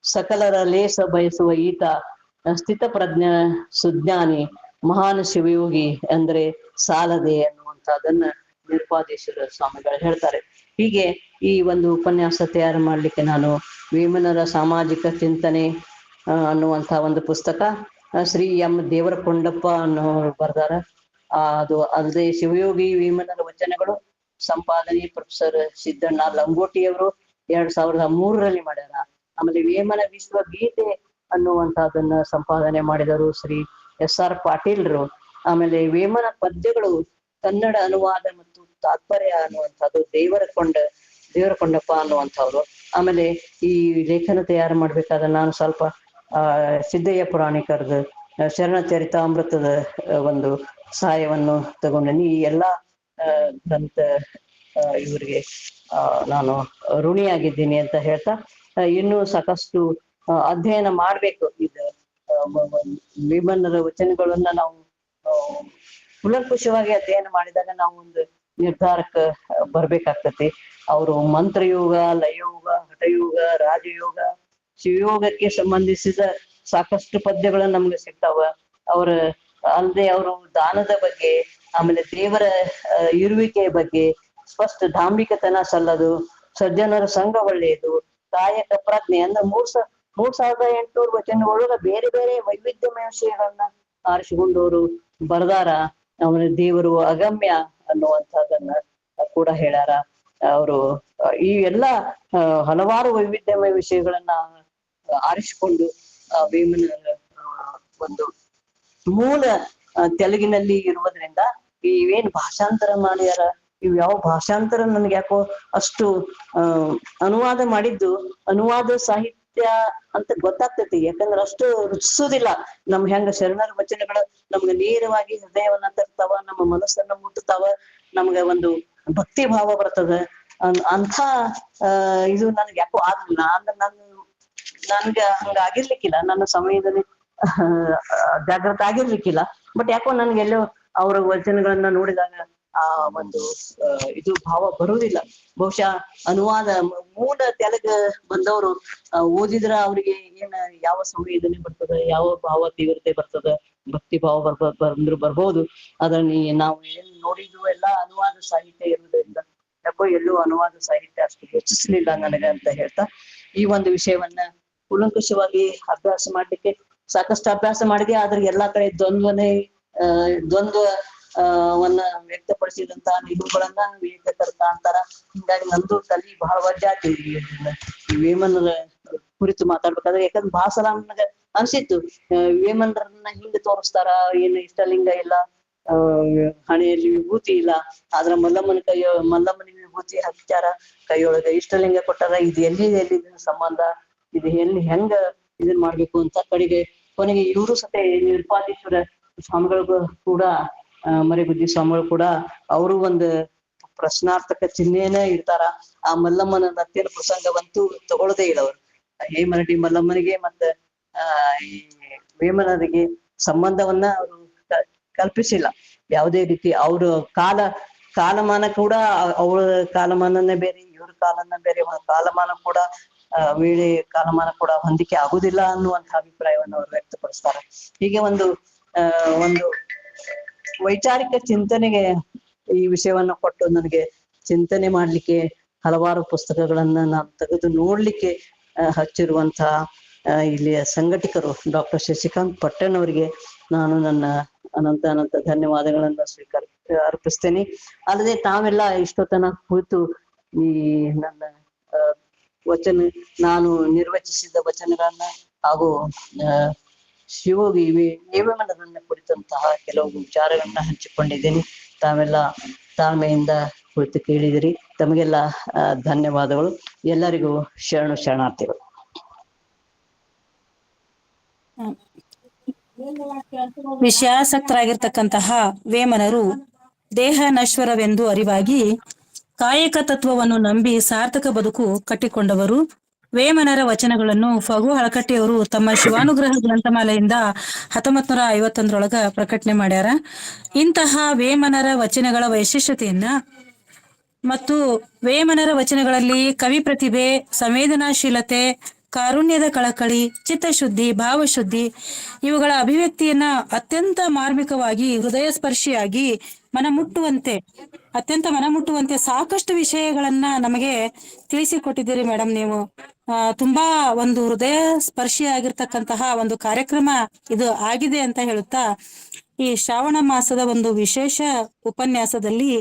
ಸಕಲರ ಲೇಸ ಬಯಸುವ ಈತ ಸ್ಥಿತಪ್ರಜ್ಞ ಸುಜ್ಞಾನಿ ಮಹಾನ್ ಶಿವಯೋಗಿ ಅಂದ್ರೆ ಸಾಲದೆ ಅನ್ನುವಂಥದ್ದನ್ನ ನಿರುಪಾದೇಶ್ವರ ಸ್ವಾಮಿಗಳು ಹೇಳ್ತಾರೆ. ಹೀಗೆ ಈ ಒಂದು ಉಪನ್ಯಾಸ ತಯಾರು ಮಾಡ್ಲಿಕ್ಕೆ ನಾನು ವೇಮನರ ಸಾಮಾಜಿಕ ಚಿಂತನೆ ಅನ್ನುವಂಥ ಒಂದು ಪುಸ್ತಕ ಶ್ರೀ ಎಂ ದೇವರಕೊಂಡಪ್ಪ ಅನ್ನೋರು ಬರ್ದಾರ. ಅದು ಅಲ್ಲದೆ ಶಿವಯೋಗಿ ವೇಮನರ ವಚನಗಳು ಸಂಪಾದನೆ ಪ್ರೊಫೆಸರ್ ಸಿದ್ದಣ್ಣ ಲಂಗೋಟಿಯವರು 2003ರಲ್ಲಿ ಮಾಡ್ಯಾರ. ಆಮೇಲೆ ವೇಮನ ವಿಶ್ವಗೀತೆ ಅನ್ನುವಂಥದ್ದನ್ನ ಸಂಪಾದನೆ ಮಾಡಿದರು ಶ್ರೀ SR ಪಾಟೀಲ್ರು. ಆಮೇಲೆ ವೇಮನ ಪದ್ಯಗಳು ಕನ್ನಡ ಅನುವಾದ ಮತ್ತು ತಾತ್ಪರ್ಯ ಅನ್ನುವಂಥದ್ದು ದೇವರಕೊಂಡಪ್ಪ ಅನ್ನುವಂಥವ್ರು. ಆಮೇಲೆ ಈ ಲೇಖನ ತಯಾರು ಮಾಡ್ಬೇಕಾದ್ರೆ ನಾನು ಸ್ವಲ್ಪ ಸಿದ್ದಯ್ಯ ಪುರಾಣಿಕರದ ಶರಣ ಚರಿತಾಮೃತದ ಒಂದು ಸಹಾಯವನ್ನು ತಗೊಂಡೇನಿ. ಈ ಎಲ್ಲಾ ಗ್ರಂಥ ಇವರಿಗೆ ನಾನು ಋಣಿಯಾಗಿದ್ದೀನಿ ಅಂತ ಹೇಳ್ತಾ ಇನ್ನೂ ಸಾಕಷ್ಟು ಅಧ್ಯಯನ ಮಾಡ್ಬೇಕು. ಇದು ವೇಮನರ ವಚನಗಳನ್ನ ನಾವು ಕುಲಂಕುಷವಾಗಿ ಅಧ್ಯಯನ ಮಾಡಿದಾಗ ನಾವು ಒಂದು ನಿರ್ಧಾರಕ್ಕೆ ಬರ್ಬೇಕಾಗ್ತತಿ. ಅವರು ಮಂತ್ರಯೋಗ, ಲಯಯೋಗ, ಹಠಯೋಗ, ರಾಜಯೋಗ, ಶಿವಯೋಗಕ್ಕೆ ಸಂಬಂಧಿಸಿದ ಸಾಕಷ್ಟು ಪದ್ಯಗಳನ್ನ ನಮ್ಗೆ ಸಿಗ್ತಾವ. ಅವ್ರ ಅಲ್ಲದೆ ಅವರು ದಾನದ ಬಗ್ಗೆ, ಆಮೇಲೆ ದೇವರ ಇರುವಿಕೆಯ ಬಗ್ಗೆ, ಸ್ಪಷ್ಟ ಧಾಂಬಿಕತನ ಸಲ್ಲದು, ಸಜ್ಜನರ ಸಂಘ ಒಳ್ಳೆಯದು, ಕಾಯಕ ಪ್ರಜ್ಞೆ ಅಂದ್ರೆ 3800 ವಚನಗಳೊಳಗ ಬೇರೆ ಬೇರೆ ವೈವಿಧ್ಯಮಯ ವಿಷಯಗಳನ್ನ ಆರಿಸಿಕೊಂಡವರು ಬರ್ದಾರ. ಅವನ ದೇವರು ಅಗಮ್ಯ ಅನ್ನುವಂಥದ್ದನ್ನ ಕೂಡ ಹೇಳ್ಯಾರ ಅವರು. ಈ ಎಲ್ಲಾ ಹಲವಾರು ವೈವಿಧ್ಯಮಯ ವಿಷಯಗಳನ್ನ ಆರಿಸಿಕೊಂಡು ವೇಮನ ಒಂದು ಮೂಲ ತೆಲುಗಿನಲ್ಲಿ ಇರುವುದರಿಂದ ಇವೇನ್ ಭಾಷಾಂತರ ಮಾಡ್ಯಾರ, ಇವ್ ಯಾವ ಭಾಷಾಂತರ ನನ್ಗೆ ಯಾಕೋ ಅಷ್ಟು ಅನುವಾದ ಮಾಡಿದ್ದು ಅನುವಾದ ಸಾಹಿತ್ಯ ಅಂತ ಗೊತ್ತಾಗ್ತೈತಿ. ಯಾಕಂದ್ರ ಅಷ್ಟು ರುಚಿಸೋದಿಲ್ಲ. ಹೆಂಗ ಶರಣರ ವಚನಗಳು ನಮ್ಗೆ ನೇರವಾಗಿ ಹೃದಯವನ್ನ ತರ್ತಾವ, ನಮ್ಮ ಮನಸ್ಸನ್ನ ಮುಟ್ಟತಾವ, ನಮ್ಗ ಒಂದು ಭಕ್ತಿ ಭಾವ ಬರ್ತದ. ಅಂಥ ಇದು ನನ್ಗೆ ಯಾಕೋ ಆಗ್ಲಿಲ್ಲ. ಅಂದ್ರೆ ನನ್ಗೆ ಹಂಗ ಆಗಿರ್ಲಿಕ್ಕಿಲ್ಲ, ನನ್ನ ಸಮಯದಲ್ಲಿ ಜಾಗೃತ ಆಗಿರ್ಲಿಕ್ಕಿಲ್ಲ. ಬಟ್ ಯಾಕೋ ನನ್ಗೆಲ್ಲೋ ಅವರ ವಚನಗಳನ್ನ ನೋಡಿದಾಗ ಆ ಒಂದು ಇದು ಭಾವ ಬರುವುದಿಲ್ಲ. ಬಹುಶಃ ಅನುವಾದ ಮೂಲ ತೆಲುಗು ಬಂದವರು ಓದಿದ್ರ ಅವ್ರಿಗೆ ಯಾವ ಸಂವೇದನೆ ಬರ್ತದ, ಯಾವ ಭಾವ ತೀವ್ರತೆ ಬರ್ತದ, ಭಕ್ತಿ ಭಾವ ಬರ್ಬೋದು. ಅದನ್ನ ನಾವು ಏನ್ ನೋಡಿದ್ವು ಎಲ್ಲ ಅನುವಾದ ಸಾಹಿತ್ಯ ಇರುವುದರಿಂದ ಯಾಕೋ ಎಲ್ಲೂ ಅನುವಾದ ಸಾಹಿತ್ಯ ಅಷ್ಟು ಹೆಚ್ಚಿಸ್ಲಿಲ್ಲ ನನಗ ಅಂತ ಹೇಳ್ತಾ, ಈ ಒಂದು ವಿಷಯವನ್ನ ಕೂಲಂಕಷವಾಗಿ ಅಭ್ಯಾಸ ಮಾಡ್ಲಿಕ್ಕೆ ಸಾಕಷ್ಟು ಅಭ್ಯಾಸ ಮಾಡಿದೆ. ಆದ್ರೆ ಎಲ್ಲಾ ಕಡೆ ದ್ವಂದ್ವವನ್ನ ವ್ಯಕ್ತಪಡಿಸಿದಂತಹ ನಿಲುವುಗಳನ್ನ ಏಕಕರ್ತ ಅಂತಾರ. ಹಿಂಗಾಗಿ ನಂದು ತಲೆ ಬಹಳ ವಜ್ಜಾತಿ ವೇಮನರ ಕುರಿತು ಮಾತಾಡ್ಬೇಕಾದ್ರೆ. ಯಾಕಂದ್ರೆ ಬಹಳ ಸಲ ನನಗ ಅನ್ಸಿತ್ತು, ವೇಮನರನ್ನ ಹಿಂಗ ತೋರಿಸ್ತಾರ, ಏನು ಇಷ್ಟಲಿಂಗ ಇಲ್ಲ, ಹಣೆಯಲ್ಲಿ ವಿಭೂತಿ ಇಲ್ಲ, ಆದ್ರ ಮಲ್ಲಮ್ಮನಿಗೆ ವಿಭೂತಿ ಹಚ್ಚಾರ, ಕೈಯೊಳಗ ಇಷ್ಟಲಿಂಗ ಕೊಟ್ಟಾರ. ಇದು ಎಲ್ಲಿ ಸಂಬಂಧ, ಇದು ಹೆಂಗ ಇದನ್ ಮಾಡ್ಬೇಕು ಅಂತ ಕೊನೆಗೆ ಇವರು ಸತೆ ನಿರ್ಪಾದೀಶ್ವರ ಸ್ವಾಮಿಗಳು ಕೂಡ ಮರಿಗುದ್ದಿ ಸ್ವಾಮಿಗಳು ಕೂಡ ಅವರು ಒಂದು ಪ್ರಶ್ನಾರ್ಥಕ ಚಿಹ್ನೆಯನ್ನ ಇಡ್ತಾರ. ಆ ಮಲ್ಲಮ್ಮನ ನತ್ಯನ ಪ್ರಸಂಗವಂತೂ ತಗೊಳ್ಳದೇ ಇಲ್ಲ ಅವರು. ಹೇಮರಡ್ಡಿ ಮಲ್ಲಮ್ಮನಿಗೆ ಮತ್ತ ಈ ವೇಮನರಿಗೆ ಸಂಬಂಧವನ್ನ ಅವರು ಕಲ್ಪಿಸಿಲ್ಲ ಯಾವುದೇ ರೀತಿ. ಅವ್ರ ಕಾಲಮಾನ ಕೂಡ ಅವಳ ಕಾಲಮಾನನೇ ಬೇರೆ, ಇವ್ರ ಕಾಲಮಾನ ಕೂಡ ವೇಳೆ ಕಾಲಮಾನ ಕೂಡ ಹೊಂದಿಕೆ ಆಗುದಿಲ್ಲ ಅನ್ನುವಂಥ ಅಭಿಪ್ರಾಯವನ್ನು ಅವರು ವ್ಯಕ್ತಪಡಿಸ್ತಾರೆ. ಹೀಗೆ ಒಂದು ವೈಚಾರಿಕ ಚಿಂತನೆಗೆ ಈ ವಿಷಯವನ್ನ ಕೊಟ್ಟು ನನಗೆ ಚಿಂತನೆ ಮಾಡ್ಲಿಕ್ಕೆ ಹಲವಾರು ಪುಸ್ತಕಗಳನ್ನ ನಾನು ತೆಗೆದು ನೋಡ್ಲಿಕ್ಕೆ ಹಚ್ಚಿರುವಂತಹ ಇಲ್ಲಿಯ ಸಂಘಟಕರು ಡಾಕ್ಟರ್ ಶಶಿಕಾಂತ್ ಪಟ್ಟಣ್ ಅವರಿಗೆ ನಾನು ನನ್ನ ಅನಂತ ಧನ್ಯವಾದಗಳನ್ನ ಅರ್ಪಿಸ್ತೇನೆ. ಅಲ್ಲದೆ ತಾವೆಲ್ಲ ಇಷ್ಟೊತ್ತನ ಕುರಿತು ಈ ನನ್ನ ನಾನು ನಿರ್ವಚಿಸಿದ ವಚನಗಳನ್ನ ಹಾಗೂ ವೇಮನರನ್ನ ಕುರಿತಂತಹ ಕೆಲವು ವಿಚಾರಗಳನ್ನ ಹಂಚಿಕೊಂಡಿದ್ದೀನಿ. ತಾವೆಲ್ಲ ತಾಳ್ಮೆಯಿಂದ ಕುರಿತು ಕೇಳಿದಿರಿ. ತಮಗೆಲ್ಲ ಧನ್ಯವಾದಗಳು. ಎಲ್ಲರಿಗೂ ಶರಣಾರ್ಥಿಗಳು. ವಿಷಯಾಸಕ್ತರಾಗಿರ್ತಕ್ಕಂತಹ ವೇಮನರು ದೇಹ ನಶ್ವರವೆಂದು ಅರಿವಾಗಿ ಕಾಯಕ ತತ್ವವನ್ನು ನಂಬಿ ಸಾರ್ಥಕ ಬದುಕು ಕಟ್ಟಿಕೊಂಡವರು. ವೇಮನರ ವಚನಗಳನ್ನು ಫಗು ಹಳಕಟ್ಟಿಯವರು ತಮ್ಮ ಶಿವಾನುಗ್ರಹ ಗ್ರಂಥಮಾಲೆಯಿಂದ 1951 ಪ್ರಕಟಣೆ ಮಾಡ್ಯಾರ. ಇಂತಹ ವೇಮನರ ವಚನಗಳ ವೈಶಿಷ್ಟ್ಯತೆಯನ್ನ ಮತ್ತು ವೇಮನರ ವಚನಗಳಲ್ಲಿ ಕವಿ ಪ್ರತಿಭೆ, ಸಂವೇದನಾಶೀಲತೆ, ಕಾರುಣ್ಯದ ಕಳಕಳಿ, ಚಿತ್ತಶುದ್ಧಿ, ಭಾವಶುದ್ಧಿ ಇವುಗಳ ಅಭಿವ್ಯಕ್ತಿಯನ್ನ ಅತ್ಯಂತ ಮಾರ್ಮಿಕವಾಗಿ, ಹೃದಯ ಸ್ಪರ್ಶಿಯಾಗಿ, ಅತ್ಯಂತ ಮನಮುಟ್ಟುವಂತೆ ಸಾಕಷ್ಟು ವಿಷಯಗಳನ್ನ ನಮಗೆ ತಿಳಿಸಿಕೊಟ್ಟಿದ್ದೀರಿ ಮೇಡಮ್. ನೀವು ತುಂಬಾ ಒಂದು ಹೃದಯ ಸ್ಪರ್ಶಿಯಾಗಿರ್ತಕ್ಕಂತಹ ಒಂದು ಕಾರ್ಯಕ್ರಮ ಇದು ಆಗಿದೆ ಅಂತ ಹೇಳುತ್ತಾ, ಈ ಶ್ರಾವಣ ಮಾಸದ ಒಂದು ವಿಶೇಷ ಉಪನ್ಯಾಸದಲ್ಲಿ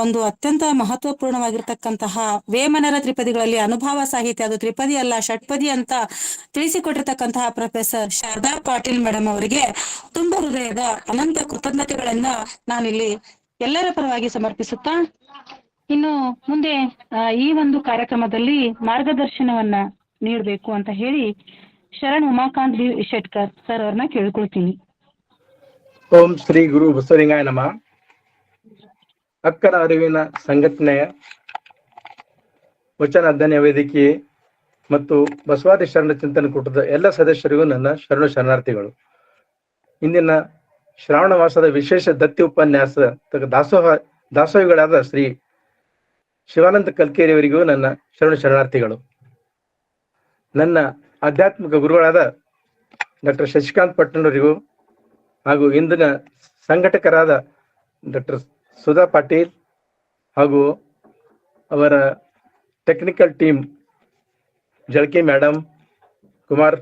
ಒಂದು ಅತ್ಯಂತ ಮಹತ್ವಪೂರ್ಣವಾಗಿರ್ತಕ್ಕಂತಹ ವೇಮನರ ತ್ರಿಪದಿಗಳಲ್ಲಿ ಅನುಭವ ಸಾಹಿತ್ಯ, ಅದು ತ್ರಿಪದಿ ಅಲ್ಲ ಷಟ್ಪದಿ ಅಂತ ತಿಳಿಸಿಕೊಟ್ಟಿರ್ತಕ್ಕಂತಹ ಪ್ರೊಫೆಸರ್ ಶಾರದಾ ಪಾಟೀಲ್ ಮೇಡಮ್ ಅವರಿಗೆ ತುಂಬ ಹೃದಯದ ಅನಂತ ಕೃತಜ್ಞತೆಗಳನ್ನ ನಾನಿಲ್ಲಿ ಎಲ್ಲರ ಪರವಾಗಿ ಸಮರ್ಪಿಸುತ್ತಾ, ಇನ್ನು ಮುಂದೆ ಈ ಒಂದು ಕಾರ್ಯಕ್ರಮದಲ್ಲಿ ಮಾರ್ಗದರ್ಶನವನ್ನ ನೀಡಬೇಕು ಅಂತ ಹೇಳಿ ಶರಣ್ ಉಮಾಕಾಂತ್ ಬಿ ಶೆಟ್ಕರ್ ಸರ್ ಅವ್ರನ್ನ ಕೇಳ್ಕೊಳ್ತೀನಿ. ಓಂ ಶ್ರೀ ಗುರು ಬಸವಲಿಂಗಾಯ ನಮಃ. ಅಕ್ಕನ ಅರಿವಿನ ಸಂಘಟನೆಯ ವಚನ ಅಧ್ಯಯನ ವೇದಿಕೆ ಮತ್ತು ಬಸವಾದಿ ಶರಣ ಚಿಂತನ ಕೂಟದ ಎಲ್ಲ ಸದಸ್ಯರಿಗೂ ನನ್ನ ಶರಣಾರ್ಥಿಗಳು. ಇಂದಿನ ಶ್ರಾವಣ ಮಾಸದ ವಿಶೇಷ ದತ್ತಿ ಉಪನ್ಯಾಸ ದಾಸೋಹಿಗಳಾದ ಶ್ರೀ ಶಿವಾನಂದ ಕಲ್ಕೇರಿಯವರಿಗೂ ನನ್ನ ಶರಣಾರ್ಥಿಗಳು. ನನ್ನ ಆಧ್ಯಾತ್ಮಿಕ ಗುರುಗಳಾದ ಡಾಕ್ಟರ್ ಶಶಿಕಾಂತ್ ಪಟ್ಟಣವರಿಗೂ ಹಾಗೂ ಇಂದಿನ ಸಂಘಟಕರಾದ ಡಾಕ್ಟರ್ ಸುಧಾ ಪಾಟೀಲ್ ಹಾಗೂ ಅವರ technical team Jalaki madam, Kumar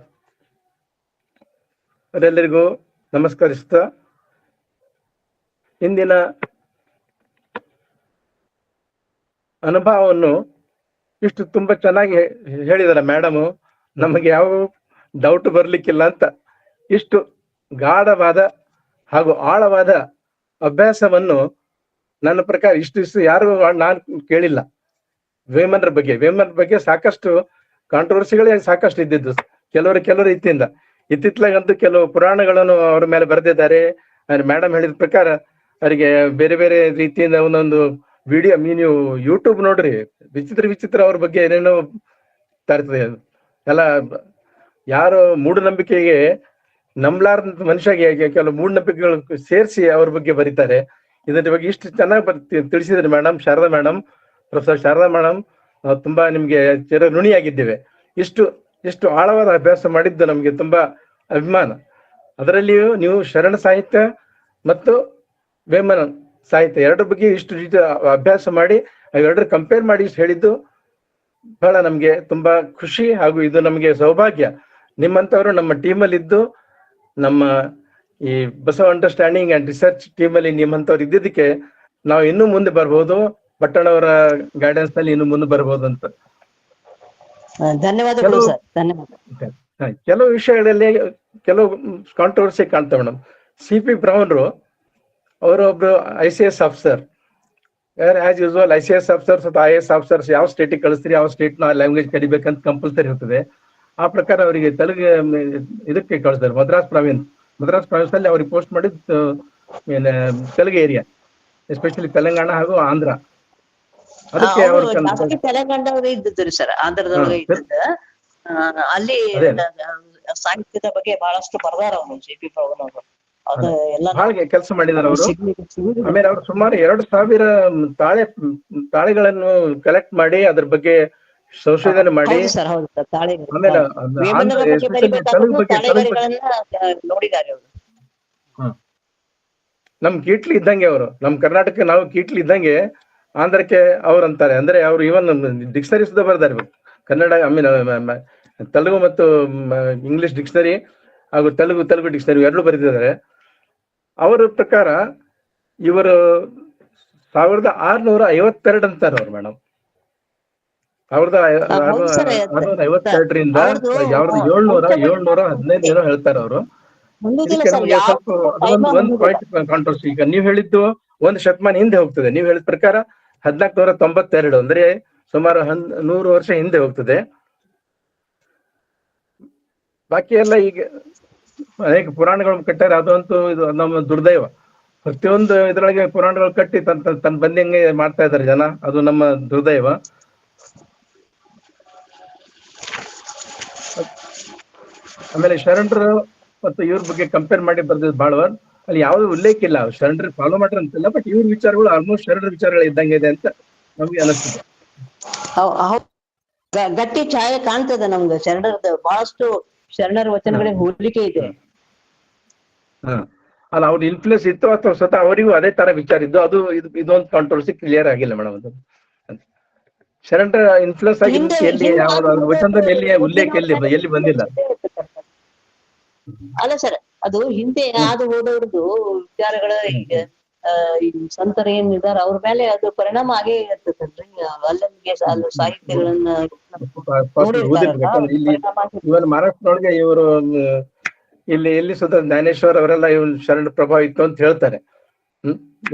ಅವರೆಲ್ಲರಿಗೂ ನಮಸ್ಕರಿಸ್ತಾ, ಇಂದಿನ ಅನುಭವವನ್ನು ಇಷ್ಟು ತುಂಬಾ ಚೆನ್ನಾಗಿ ಹೇಳಿದಾರೆ ಮೇಡಮ್. ನಮಗೆ ಯಾವ ಡೌಟ್ ಬರ್ಲಿಕ್ಕಿಲ್ಲ ಅಂತ ಇಷ್ಟು ಗಾಢವಾದ ಹಾಗೂ ಆಳವಾದ ಅಭ್ಯಾಸವನ್ನು ನನ್ನ ಪ್ರಕಾರ ಇಷ್ಟು ಯಾರು ನಾನು ಕೇಳಿಲ್ಲ. ವೇಮನರ ಬಗ್ಗೆ ಸಾಕಷ್ಟು ಕಾಂಟ್ರವರ್ಸಿಗಳೇ ಸಾಕಷ್ಟು ಇದ್ದಿದ್ದು ಕೆಲವರು ಇತ್ತಿತ್ತಲಾಗಂತೂ ಕೆಲವು ಪುರಾಣಗಳನ್ನು ಅವರ ಮೇಲೆ ಬರೆದಿದ್ದಾರೆ. ಮೇಡಮ್ ಹೇಳಿದ ಪ್ರಕಾರ ಅವರಿಗೆ ಬೇರೆ ಬೇರೆ ರೀತಿಯಿಂದ ಒಂದೊಂದು ವಿಡಿಯೋ ನೀವು ಯೂಟ್ಯೂಬ್ ನೋಡ್ರಿ, ವಿಚಿತ್ರ ಅವ್ರ ಬಗ್ಗೆ ಏನೇನೋ ತರ್ತದೆ. ಎಲ್ಲ ಯಾರು ಮೂಢನಂಬಿಕೆಗೆ ನಂಬಲಾರ್ದ ಮನುಷ್ಯಗೆ ಕೆಲವು ಮೂಢನಂಬಿಕೆಗಳು ಸೇರಿಸಿ ಅವ್ರ ಬಗ್ಗೆ ಬರೀತಾರೆ. ಇದರ ಬಗ್ಗೆ ಇಷ್ಟು ಚೆನ್ನಾಗಿ ತಿಳಿಸಿದ್ರಿ madam, Sharada madam, professor Sharada madam, ನಾವು ತುಂಬಾ ನಿಮ್ಗೆ ಋಣಿಯಾಗಿದ್ದೇವೆ. ಇಷ್ಟು ಆಳವಾದ ಅಭ್ಯಾಸ ಮಾಡಿದ್ದು ನಮ್ಗೆ ತುಂಬಾ ಅಭಿಮಾನ. ಅದರಲ್ಲಿಯೂ ನೀವು ಶರಣ ಸಾಹಿತ್ಯ ಮತ್ತು ವೇಮನ ಸಾಹಿತ್ಯ ಎರಡರ ಬಗ್ಗೆ ಇಷ್ಟು ರೀತಿ ಅಭ್ಯಾಸ ಮಾಡಿ ಅವೆರಡರ ಕಂಪೇರ್ ಮಾಡಿ ಇಷ್ಟು ಹೇಳಿದ್ದು ಬಹಳ ನಮ್ಗೆ ತುಂಬಾ ಖುಷಿ. ಹಾಗೂ ಇದು ನಮ್ಗೆ ಸೌಭಾಗ್ಯ, ನಿಮ್ಮಂತವರು ನಮ್ಮ ಟೀಮಲ್ಲಿ ಇದ್ದು, ನಮ್ಮ ಈ ಬಸವ ಅಂಡರ್ಸ್ಟ್ಯಾಂಡಿಂಗ್ ಅಂಡ್ ರಿಸರ್ಚ್ ಟೀಮಲ್ಲಿ ನಿಮ್ಮಂತವ್ರು ಇದ್ದಿದ್ದಕ್ಕೆ ನಾವು ಇನ್ನೂ ಮುಂದೆ ಬರ್ಬೋದು, ಪಟ್ಟಣವರ ಗೈಡೆನ್ಸ್ ನಲ್ಲಿ ಇನ್ನು ಮುಂದೆ ಬರ್ಬೋದು ಅಂತ. ಧನ್ಯವಾದಗಳು ಸರ್, ಧನ್ಯವಾದ. ಕೆಲವು ವಿಷಯಗಳಲ್ಲಿ ಕೆಲವು ಕಾಂಟ್ರವರ್ಸಿ ಕಾಣ್ತವೆ madam. CP ಬ್ರೌನ್ರು ಅವರೊಬ್ರು ICS officer, as usual ICS officers ಅಥವಾ IAS ಆಫೀಸರ್ಸ್ ಯಾವ ಸ್ಟೇಟಿಗೆ ಕಳಿಸ್ತೀರಿ, ಯಾವ ಸ್ಟೇಟ್ ನ ಲ್ಯಾಂಗ್ವೇಜ್ ಕಲಿಬೇಕಂತ ಕಂಪಲ್ಸರಿ ಇರ್ತದೆ. ಆ ಪ್ರಕಾರ ಅವರಿಗೆ ತೆಲುಗು ಇದಕ್ಕೆ ಕಳಿಸ್ತಾರೆ. ಮದ್ರಾಸ್ ಪ್ರಾವಿನ್ಸ್ ಅಲ್ಲಿ ಅವ್ರಿಗೆ ಪೋಸ್ಟ್ ಮಾಡಿದ್ದು ತೆಲುಗು ಏರಿಯಾ, ಎಸ್ಪೆಷಲಿ ತೆಲಂಗಾಣ ಹಾಗೂ ಆಂಧ್ರ. ಅದಕ್ಕೆ ಅವರು ತೆಲಂಗಾಣದವ್ರು ಇದ್ದಿದ್ರು ಸರ್, ಆಂಧ್ರದೊಳಗೆ ಇದ್ದಿದ್ದ. ಅಲ್ಲಿ ಸಾಹಿತ್ಯದ ಬಗ್ಗೆ ಬಹಳಷ್ಟು ಬರ್ದಾರ ಅವರು CP ಬ್ರೌನ್ ಅವರು. ಅದು ಎಲ್ಲ ಬಹಳ ಕೆಲಸ ಮಾಡಿದಾರೆ ಅವರು. ಆಮೇಲೆ ಅವರು ಸುಮಾರು 2000 ತಾಳೆಗಳನ್ನು ಕಲೆಕ್ಟ್ ಮಾಡಿ ಅದ್ರ ಬಗ್ಗೆ ಸಂಶೋಧನೆ ಮಾಡಿ ಆಮೇಲೆ ನೋಡಿದ್ದಾರೆ ಅವರು. ನಮ್ ಕೀಟ್ಲಿ ಇದ್ದಂಗೆ ಅವರು, ನಮ್ ಕರ್ನಾಟಕ ನಾವು ಕೀಟ್ಲಿ ಇದ್ದಂಗೆ ಆಂಧ್ರಕ್ಕೆ ಅವ್ರು ಅಂತಾರೆ. ಅಂದ್ರೆ ಅವ್ರು ಇವನ್ ಡಿಕ್ಷನರಿ ಸುದ್ದ ಬರ್ದಾರೆ ಕನ್ನಡ, ತೆಲುಗು ಮತ್ತು ಇಂಗ್ಲಿಷ್ ಡಿಕ್ಷನರಿ ಹಾಗೂ ತೆಲುಗು ಡಿಕ್ಷನರಿ ಎರಡೂ ಬರೆದಿದ್ದಾರೆ. ಅವರ ಪ್ರಕಾರ ಇವರು 1652 ಅಂತಾರೆ ಅವ್ರು ಮೇಡಮ್. 1652ರಿಂದ 715 ಏನೋ ಹೇಳ್ತಾರೆ ಅವರು. ಸ್ವಲ್ಪ ಒಂದು ಪಾಯಿಂಟ್ ಕಾಂಟ್ರವರ್ಸಿ. ಈಗ ನೀವ್ ಹೇಳಿದ್ದು ಒಂದು ಶತಮಾನ ಹಿಂದೆ ಹೋಗ್ತದೆ. ನೀವ್ ಹೇಳಿದ ಪ್ರಕಾರ 1492, ಅಂದ್ರೆ ಸುಮಾರು 100 ವರ್ಷ ಹಿಂದೆ ಹೋಗ್ತದೆ. ಬಾಕಿ ಎಲ್ಲ ಈಗ ಅನೇಕ ಪುರಾಣಗಳು ಕಟ್ಟಾರೆ, ಅದಂತೂ ಇದು ನಮ್ಮ ದುರ್ದೈವ. ಪ್ರತಿಯೊಂದು ಇದ್ರೊಳಗೆ ಪುರಾಣಗಳು ಕಟ್ಟಿ ತನ್ನ ಬಂದಂಗೆ ಮಾಡ್ತಾ ಇದ್ದಾರೆ ಜನ, ಅದು ನಮ್ಮ ದುರ್ದೈವ. ಆಮೇಲೆ ಶರಣರು ಮತ್ತು ಇವ್ರ ಬಗ್ಗೆ ಕಂಪೇರ್ ಮಾಡಿ ಬರ್ದಿದ್ದು ಬಾಳ್ವಾರ್ ಅಲ್ಲಿ ಯಾವ್ದು ಉಲ್ಲೇಖ ಇಲ್ಲ. ಶರಣರು ಫಾಲೋ ಮಾಡ್ರಿ ಅಂತಿಲ್ಲ, ಬಟ್ ಇವ್ರ ವಿಚಾರಗಳು ಆಲ್ಮೋಸ್ಟ್ ಶರಣರ ವಿಚಾರಗಳು ಇದ್ದಂಗೆ ಇದೆ ಅಂತ ನಮ್ಗೆ ಅನಿಸ್ತದೆ. ಗಟ್ಟಿ ಛಾಯೆ ಕಾಣ್ತದೆ ನಮ್ಗೆ ಶರಣರದ, ಬಹಳಷ್ಟು ಶರಣರ ವಚನಗಳಿಗೆ ಹೋಲಿಕೆ ಇದೆ. ಅಲ್ಲ ಅವ್ರ ಇನ್ಫ್ಲೂಯೆನ್ಸ್ ಇತ್ತು ಅಥವಾ ಸ್ವತಃ ಅವರಿಗೂ ಅದೇ ತರ ವಿಚಾರ ಇದ್ದು, ಅದು ಇದೊಂದು ಕಾಂಟ್ರವರ್ಸಿ ಕ್ಲಿಯರ್ ಆಗಿಲ್ಲ ಮೇಡಮ್. ಅದು ಶರಣರ ಇನ್ಫ್ಲೂಯೆನ್ಸ್ ಆಗಿ ಎಲ್ಲಿ ಯಾವ ವಚನದಲ್ಲಿ ಎಲ್ಲಿ ಉಲ್ಲೇಖ ಎಲ್ಲಿ ಬಂದಿಲ್ಲ. ಅಲ್ಲ ಸರ್, ಅದು ಹಿಂದೆ ಆದು ಹೋದವ್ರದ್ದು ವಿಚಾರಗಳ ಈಗ ಈ ಸಂತರ ಏನಿದಾರ ಅವ್ರ ಮೇಲೆ ಅದು ಪರಿಣಾಮ ಆಗೇ ಇರ್ತದಲ್ರಿ. ಅಲ್ಲಿಗೆ ಸಾಹಿತ್ಯಗಳನ್ನ ಇವನ್ ಮಹಾರಾಷ್ಟ್ರೊಳಗೆ ಇವರು ಎಲ್ಲಿ ಸುತ್ತ ಜ್ಞಾನೇಶ್ವರ್ ಅವರೆಲ್ಲ ಇವ್ ಶರಣ ಪ್ರಭಾವ ಇತ್ತು ಅಂತ ಹೇಳ್ತಾರೆ.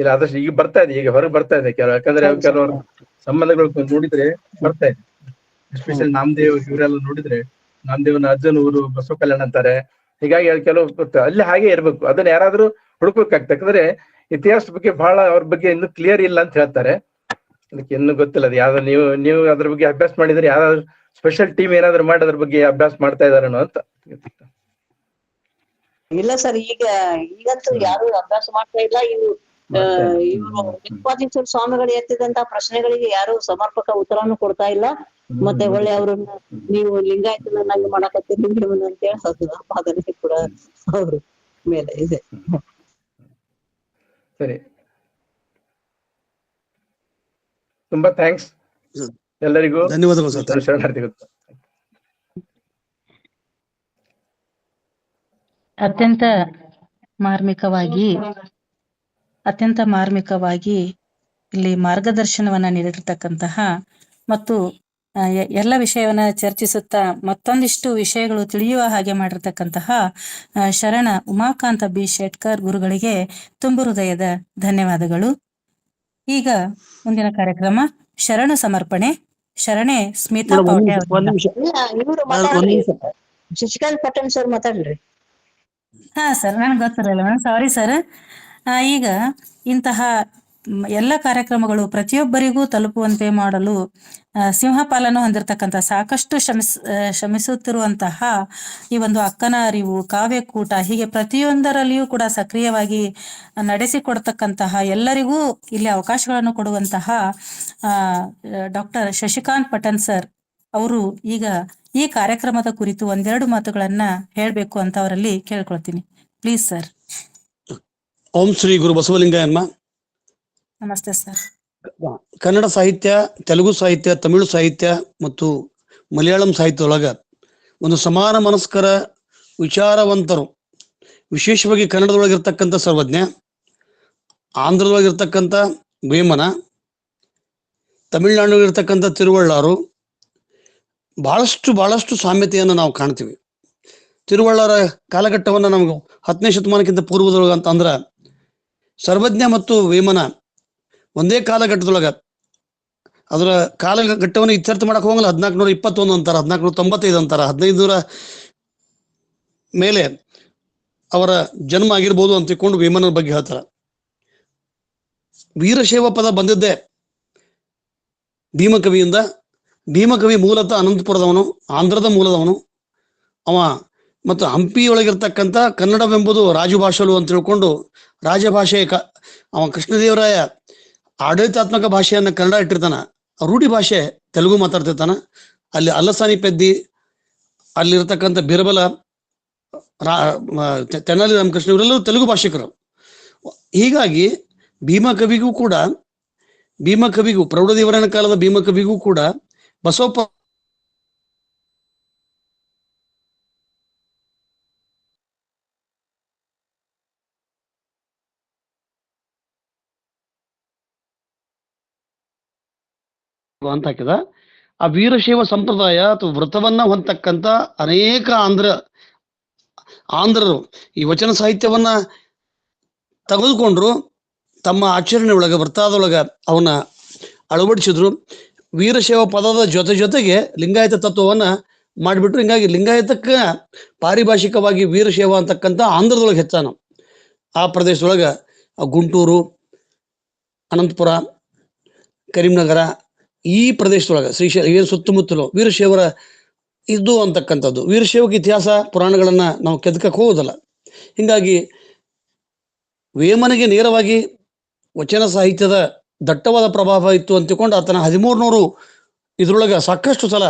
ಇಲ್ಲ ಆದಷ್ಟು ಈಗ ಬರ್ತಾ ಇದೆ, ಈಗ ಹೊರಗೆ ಬರ್ತಾ ಇದೆ ಯಾಕಂದ್ರೆ ಕೆಲವರು ಸಂಬಂಧಗಳು ನೋಡಿದ್ರೆ ಬರ್ತಾ ಇದೆ. ಎಸ್ಪೆಷಲಿ ನಾಮದೇವ್ ಇವರೆಲ್ಲ ನೋಡಿದ್ರೆ, ನಾಮದೇವನ ಅಜ್ಜನ ಊರು ಬಸವ ಕಲ್ಯಾಣ ಅಂತಾರೆ. ಹೀಗಾಗಿ ಕೆಲವು ಅಲ್ಲಿ ಹಾಗೆ ಇರ್ಬೇಕು, ಅದನ್ನ ಯಾರಾದ್ರೂ ಹುಡುಕ್ಬೇಕಾಗ್ತದೆ. ಯಾಕಂದ್ರೆ ಇತಿಹಾಸದ ಬಗ್ಗೆ ಬಹಳ ಅವ್ರ ಬಗ್ಗೆ ಇನ್ನು ಕ್ಲಿಯರ್ ಇಲ್ಲ ಅಂತ ಹೇಳ್ತಾರೆ. ಅದಕ್ಕೆ ಇನ್ನೂ ಗೊತ್ತಿಲ್ಲ ಅದು ಯಾವ್ದು ನೀವು ಅದ್ರ ಬಗ್ಗೆ ಅಭ್ಯಾಸ ಮಾಡಿದ್ರೆ, ಯಾವ್ದಾದ್ರು ಸ್ಪೆಷಲ್ ಟೀಮ್ ಏನಾದ್ರು ಮಾಡಿ ಅದ್ರ ಬಗ್ಗೆ ಅಭ್ಯಾಸ ಮಾಡ್ತಾ ಇದಾರೇನೋ ಅಂತ. ಇಲ್ಲ ಸರ್, ಈಗಂತೂ ಯಾರು ಅಭ್ಯಾಸ ಮಾಡ್ತಾ ಇಲ್ಲ. ಇವರು ವಿಶ್ವಾದೀಶ್ವರ ಸ್ವಾಮಿಗಳು ಎತ್ತಿದಂತ ಪ್ರಶ್ನೆಗಳಿಗೆ ಯಾರು ಸಮರ್ಪಕ ಉತ್ತರನು ಕೊಡ್ತಾ ಇಲ್ಲ. ಮತ್ತೆ ಒಳ್ಳೆ ಅವ್ರನ್ನ ನೀವು ಲಿಂಗಾಯತನನ್ನಾಗಿ ಮಾಡಕತ್ತೀರಿ ಅಂತ ಹೇಳಿ ಆಪಾದನೆ ಕೂಡ ಅವ್ರ ಮೇಲೆ ಇದೆ. ಸರಿ, ತುಂಬಾ ಥ್ಯಾಂಕ್ಸ್ ಎಲ್ಲರಿಗೂ, ಧನ್ಯವಾದಗಳು ಸರ್. ಶರಣಾರ್ಥಿಗಳು. ಅತ್ಯಂತ ಮಾರ್ಮಿಕವಾಗಿ ಇಲ್ಲಿ ಮಾರ್ಗದರ್ಶನವನ್ನ ನೀಡಿರ್ತಕ್ಕಂತಹ ಮತ್ತು ಎಲ್ಲ ವಿಷಯವನ್ನ ಚರ್ಚಿಸುತ್ತಾ ಮತ್ತೊಂದಿಷ್ಟು ವಿಷಯಗಳು ತಿಳಿಯುವ ಹಾಗೆ ಮಾಡಿರ್ತಕ್ಕಂತಹ ಶರಣ ಉಮಾಕಾಂತ ಬಿ ಶೆಟ್ಕರ್ ಗುರುಗಳಿಗೆ ತುಂಬು ಹೃದಯದ ಧನ್ಯವಾದಗಳು. ಈಗ ಮುಂದಿನ ಕಾರ್ಯಕ್ರಮ ಶರಣು ಸಮರ್ಪಣೆ. ಶರಣೆ ಸ್ಮಿತಾ ಪೌಟೆ ಇವ್ರು ಮಾತಾಡ್ರಿ, ಶಶಿಕಾಂತ್ ಪಟನ್ ಸರ್ ಮಾತಾಡ್ರಿ. ಹಾ ಸರ್, ನನ್ಗೆ ಗೊತ್ತಿರಲಿಲ್ಲ ಮೇಡಮ್, ಸಾರಿ ಸರ್. ಈಗ ಇಂತಹ ಎಲ್ಲ ಕಾರ್ಯಕ್ರಮಗಳು ಪ್ರತಿಯೊಬ್ಬರಿಗೂ ತಲುಪುವಂತೆ ಮಾಡಲು ಸಿಂಹಪಾಲನ್ನು ಹೊಂದಿರತಕ್ಕಂಥ ಸಾಕಷ್ಟು ಶ್ರಮಿಸುತ್ತಿರುವಂತಹ ಈ ಒಂದು ಅಕ್ಕನ ಅರಿವು, ಕಾವ್ಯಕೂಟ, ಹೀಗೆ ಪ್ರತಿಯೊಂದರಲ್ಲಿಯೂ ಕೂಡ ಸಕ್ರಿಯವಾಗಿ ನಡೆಸಿಕೊಡ್ತಕ್ಕಂತಹ ಎಲ್ಲರಿಗೂ ಇಲ್ಲಿ ಅವಕಾಶಗಳನ್ನು ಕೊಡುವಂತಹ ಡಾಕ್ಟರ್ ಶಶಿಕಾಂತ್ ಪಟನ್ ಸರ್ ಅವರು ಈಗ ಈ ಕಾರ್ಯಕ್ರಮದ ಕುರಿತು ಒಂದೆರಡು ಮಾತುಗಳನ್ನ ಹೇಳಬೇಕು ಅಂತ ಅವರಲ್ಲಿ ಕೇಳ್ಕೊಳ್ತೀನಿ. Please sir. ಓಂ ಶ್ರೀ ಗುರು ಬಸವಲಿಂಗಾಯನ್ಮ. ನಮಸ್ತೆ ಸರ್. ಕನ್ನಡ ಸಾಹಿತ್ಯ, ತೆಲುಗು ಸಾಹಿತ್ಯ, ತಮಿಳು ಸಾಹಿತ್ಯ ಮತ್ತು ಮಲಯಾಳಂ ಸಾಹಿತ್ಯದೊಳಗ ಒಂದು ಸಮಾನ ಮನಸ್ಕರ ವಿಚಾರವಂತರು, ವಿಶೇಷವಾಗಿ ಕನ್ನಡದೊಳಗಿರ್ತಕ್ಕಂಥ ಸರ್ವಜ್ಞ, ಆಂಧ್ರದೊಳಗಿರ್ತಕ್ಕಂಥ ವೇಮನ, ತಮಿಳುನಾಡಿನೊಳಗಿರ್ತಕ್ಕಂಥ ತಿರುವಳ್ಳಾರು, ಬಹಳಷ್ಟು ಸಾಮ್ಯತೆಯನ್ನು ನಾವು ಕಾಣ್ತೀವಿ. ತಿರುವಳ್ಳಾರ ಕಾಲಘಟ್ಟವನ್ನು ನಮ್ಗೆ 10ನೇ ಶತಮಾನಕ್ಕಿಂತ ಪೂರ್ವದೊಳಗ ಅಂತ ಅಂದ್ರ ಸರ್ವಜ್ಞ ಮತ್ತು ವೇಮನ ಒಂದೇ ಕಾಲಘಟ್ಟದೊಳಗ, ಅದರ ಕಾಲಘಟ್ಟವನ್ನು ಇತ್ಯರ್ಥ ಮಾಡಕ್ ಹೋಗಲ್ಲ. 1421 ಅಂತಾರ, 1495 ಅಂತಾರ, 1500 ಮೇಲೆ ಅವರ ಜನ್ಮ ಆಗಿರ್ಬೋದು ಅಂತ ತಿಳ್ಕೊಂಡು ವೇಮನ ಬಗ್ಗೆ ಹೇಳ್ತಾರ. ವೀರಶೈವ ಪದ ಬಂದಿದ್ದೆ ಭೀಮಕವಿಯಿಂದ. ಭೀಮಕವಿ ಮೂಲತಃ ಅನಂತಪುರದವನು, ಆಂಧ್ರದ ಮೂಲದವನು ಅವ. ಮತ್ತು ಹಂಪಿಯೊಳಗಿರ್ತಕ್ಕಂಥ ಕನ್ನಡವೆಂಬುದು ರಾಜಭಾಷೆಲು ಅಂತ ತಿಳ್ಕೊಂಡು ರಾಜಭಾಷೆ ಅವ ಕೃಷ್ಣದೇವರಾಯ ಆಡಳಿತಾತ್ಮಕ ಭಾಷೆಯನ್ನ ಕನ್ನಡ ಇಟ್ಟಿರ್ತಾನ, ರೂಢಿ ಭಾಷೆ ತೆಲುಗು ಮಾತಾಡ್ತಿರ್ತಾನ. ಅಲ್ಲಿ ಅಲ್ಲಸಾನಿ ಪೆದ್ದಿ, ಅಲ್ಲಿರ್ತಕ್ಕಂಥ ಬಿರಬಲ, ತೆನಾಲಿ ರಾಮಕೃಷ್ಣ ಇವರೆಲ್ಲರೂ ತೆಲುಗು ಭಾಷಿಕರು. ಹೀಗಾಗಿ ಭೀಮಕವಿಗೂ ಪ್ರೌಢದೇವರಾಯನ ಕಾಲದ ಭೀಮಕವಿಗೂ ಕೂಡ ಬಸವಪ್ಪ ಅಂತ ಹಾಕಿದ. ಆ ವೀರಶೈವ ಸಂಪ್ರದಾಯ ಅಥವಾ ವ್ರತವನ್ನ ಹೊಂದತಕ್ಕಂಥ ಅನೇಕ ಆಂಧ್ರರು ಈ ವಚನ ಸಾಹಿತ್ಯವನ್ನ ತೆಗೆದುಕೊಂಡ್ರು, ತಮ್ಮ ಆಚರಣೆ ಒಳಗ ವ್ರತದೊಳಗ ಅವನ್ನ ಅಳವಡಿಸಿದ್ರು. ವೀರಶೈವ ಪದದ ಜೊತೆಗೆ ಲಿಂಗಾಯತ ತತ್ವವನ್ನ ಮಾಡಿಬಿಟ್ರು. ಹಿಂಗಾಗಿ ಲಿಂಗಾಯತಕ್ಕ ಪಾರಿಭಾಷಿಕವಾಗಿ ವೀರಶೈವ ಅಂತಕ್ಕಂಥ ಆಂಧ್ರದೊಳಗೆ ಹೆಚ್ಚಾನ. ಆ ಪ್ರದೇಶದೊಳಗ ಗುಂಟೂರು, ಅನಂತಪುರ, ಕರೀಂನಗರ, ಈ ಪ್ರದೇಶದೊಳಗ ಶ್ರೀಶೈಲ ಏನು ಸುತ್ತಮುತ್ತಲು ವೀರಶೈವರ ಇದ್ದು ಅಂತಕ್ಕಂಥದ್ದು. ವೀರಶೈವಕ್ಕೆ ಇತಿಹಾಸ ಪುರಾಣಗಳನ್ನ ನಾವು ಕೆದಕಕ್ಕೆ ಹೋಗೋದಲ್ಲ. ಹಿಂಗಾಗಿ ವೇಮನಿಗೆ ನೇರವಾಗಿ ವಚನ ಸಾಹಿತ್ಯದ ದಟ್ಟವಾದ ಪ್ರಭಾವ ಇತ್ತು ಅಂತ ತಿಳ್ಕೊಂಡು ಆತನ 1300 ಇದ್ರೊಳಗ ಸಾಕಷ್ಟು ಸಲ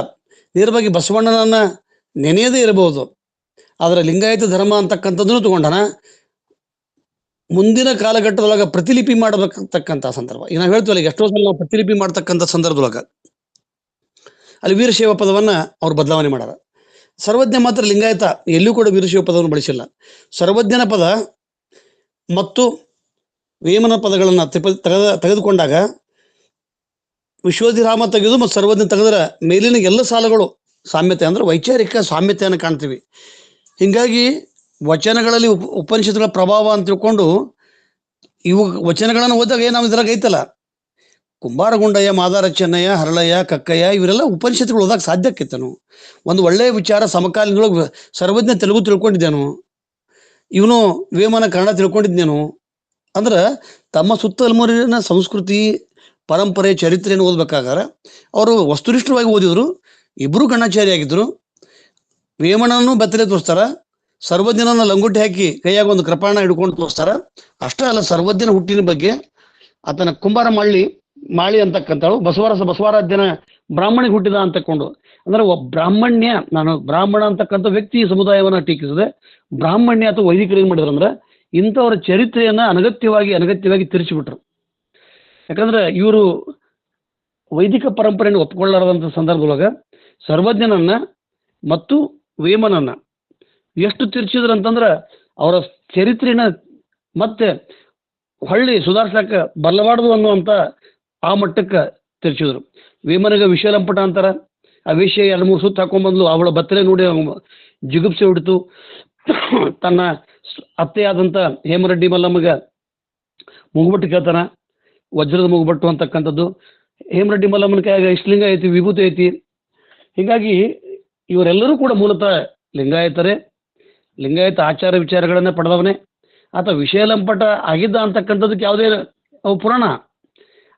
ನೇರವಾಗಿ ಬಸವಣ್ಣನನ್ನ ನೆನೆಯದೇ ಇರಬಹುದು. ಆದ್ರೆ ಲಿಂಗಾಯತ ಧರ್ಮ ಅಂತಕ್ಕಂಥದ್ದನ್ನು ತಗೊಂಡನ. ಮುಂದಿನ ಕಾಲಘಟ್ಟದೊಳಗ ಪ್ರತಿಲಿಪಿ ಮಾಡಬೇಕಂತಕ್ಕಂಥ ಸಂದರ್ಭ, ಈಗ ನಾವು ಹೇಳ್ತೀವಲ್ಲ, ಎಷ್ಟೋ ಸಲ ನಾವು ಪ್ರತಿಲಿಪಿ ಮಾಡ್ತಕ್ಕಂಥ ಸಂದರ್ಭದೊಳಗ ಅಲ್ಲಿ ವೀರಶೈವ ಪದವನ್ನ ಅವ್ರು ಬದಲಾವಣೆ ಮಾಡ್ಯಾರ. ಸರ್ವಜ್ಞ ಮಾತ್ರ ಲಿಂಗಾಯತ ಎಲ್ಲೂ ಕೂಡ ವೀರಶೈವ ಪದವನ್ನು ಬಳಸಿಲ್ಲ. ಸರ್ವಜ್ಞನ ಪದ ಮತ್ತು ವೇಮನ ಪದಗಳನ್ನ ತೆಗೆದುಕೊಂಡಾಗ ವಿಶ್ವೋಧಿರಾಮ ತೆಗೆದು ಮತ್ತು ಸರ್ವಜ್ಞ ತೆಗೆದರ ಮೇಲಿನ ಎಲ್ಲ ಸಾಲುಗಳು ಸಾಮ್ಯತೆ ಅಂದ್ರೆ ವೈಚಾರಿಕ ಸಾಮ್ಯತೆಯನ್ನು ಕಾಣ್ತೀವಿ. ಹಿಂಗಾಗಿ ವಚನಗಳಲ್ಲಿ ಉಪನಿಷತ್ತುಗಳ ಪ್ರಭಾವ ಅಂತ ತಿಳ್ಕೊಂಡು ಇವು ವಚನಗಳನ್ನು ಓದಾಗ ನಾವು ಇದ್ರಾಗ ಐತಲ್ಲ, ಕುಂಬಾರಗುಂಡಯ್ಯ, ಮಾದಾರ ಚೆನ್ನಯ್ಯ, ಹರಳಯ್ಯ, ಕಕ್ಕಯ್ಯ, ಇವರೆಲ್ಲ ಉಪನಿಷತ್ತುಗಳು ಓದಾಕ ಸಾಧ್ಯಕ್ಕೈತನು. ಒಂದು ಒಳ್ಳೆಯ ವಿಚಾರ ಸಮಕಾಲೀನೊಳಗೆ ಸರ್ವಜ್ಞ ತೆಲುಗು ತಿಳ್ಕೊಂಡಿದ್ದೇನು, ಇವನು ವೇಮನ ಕನ್ನಡ ತಿಳ್ಕೊಂಡಿದ್ದೇನು ಅಂದ್ರೆ ತಮ್ಮ ಸುತ್ತಮುತ್ತಲಿನ ಸಂಸ್ಕೃತಿ, ಪರಂಪರೆ, ಚರಿತ್ರೆಯನ್ನು ಓದ್ಬೇಕಾದ್ರೆ ಅವರು ವಸ್ತುನಿಷ್ಠವಾಗಿ ಓದಿದ್ರು. ಇಬ್ರು ಗಣಾಚಾರಿ ಆಗಿದ್ರು. ವೇಮನನ್ನು ಬೆತ್ತಲೆ ತೋರಿಸ್ತಾರ, ಸರ್ವಜ್ಞನನ್ನ ಲಂಗೋಟಿ ಹಾಕಿ ಕೈಯಾಗ ಒಂದು ಕೃಪಾಣ ಹಿಡ್ಕೊಂಡು ತೋರಿಸ್ತಾರ. ಅಷ್ಟೇ ಅಲ್ಲ, ಸರ್ವಜ್ಞನ ಹುಟ್ಟಿನ ಬಗ್ಗೆ ಆತನ ಕುಂಬಾರ ಮಾಳಿ ಅಂತಕ್ಕಂಥಳು ಬಸವರಾಧ್ಯನ ಬ್ರಾಹ್ಮಣಿಗೆ ಹುಟ್ಟಿದ ಅಂತಕೊಂಡು ಅಂದ್ರೆ ಬ್ರಾಹ್ಮಣ್ಯ, ನಾನು ಬ್ರಾಹ್ಮಣ ಅಂತಕ್ಕಂಥ ವ್ಯಕ್ತಿ ಸಮುದಾಯವನ್ನ ಟೀಕಿಸಿದೆ. ಬ್ರಾಹ್ಮಣ್ಯ ಅಥವಾ ವೈದಿಕರು ಏನ್ ಮಾಡಿದ್ರು ಅಂದ್ರೆ ಇಂಥವರ ಚರಿತ್ರೆಯನ್ನ ಅನಗತ್ಯವಾಗಿ ತಿರ್ಚಿಬಿಟ್ರು. ಯಾಕಂದ್ರೆ ಇವರು ವೈದಿಕ ಪರಂಪರೆಯನ್ನು ಒಪ್ಪಿಕೊಳ್ಳಾರದಂಥ ಸಂದರ್ಭದೊಳಗ ಸರ್ವಜ್ಞನನ್ನ ಮತ್ತು ವೇಮನನ್ನ ಎಷ್ಟು ತಿರ್ಚಿದ್ರು ಅಂತಂದ್ರ ಅವರ ಚರಿತ್ರೆನ ಮತ್ತೆ ಹೊಳ್ಳಿ ಸುಧಾರಿಸಕ ಬರಬಾರ್ದು ಅನ್ನುವಂತ ಆ ಮಟ್ಟಕ್ಕೆ ತಿರ್ಚಿದ್ರು. ವೇಮನಿಗೆ ವಿಷಲಂಪಟ ಅಂತಾರ, ಆ ವೇಶ್ಯೆ 2-3 ಸುತ್ತು ಹಾಕೊಂಡ್ಬಂದ್ಲು. ಅವಳ ಬತ್ತಲೆ ನೋಡಿ ಜಿಗುಪ್ಸೆ ಹೊಡಿತು. ತನ್ನ ಅತ್ತೆಯಾದಂಥ ಹೇಮರೆಡ್ಡಿ ಮಲ್ಲಮ್ಮಗೆ ಮುಗುಬಟ್ಟು ಕೇಳ್ತಾನ, ವಜ್ರದ ಮುಗುಬಟ್ಟು ಅಂತಕ್ಕಂಥದ್ದು. ಹೇಮರೆಡ್ಡಿ ಮಲ್ಲಮ್ಮನ ಕೈಯಾಗ ಇಷ್ಟಲಿಂಗ ಐತಿ, ವಿಭೂತಿ ಐತಿ. ಹೀಗಾಗಿ ಇವರೆಲ್ಲರೂ ಕೂಡ ಮೂಲತಃ ಲಿಂಗಾಯತರೇ, ಲಿಂಗಾಯತ ಆಚಾರ ವಿಚಾರಗಳನ್ನ ಪಡೆದವನೇ. ಆತ ವಿಷಯಲಂಪಟ ಆಗಿದ್ದ ಅಂತಕ್ಕಂಥದ್ದಕ್ಕೆ ಯಾವುದೇ ಪುರಾಣ.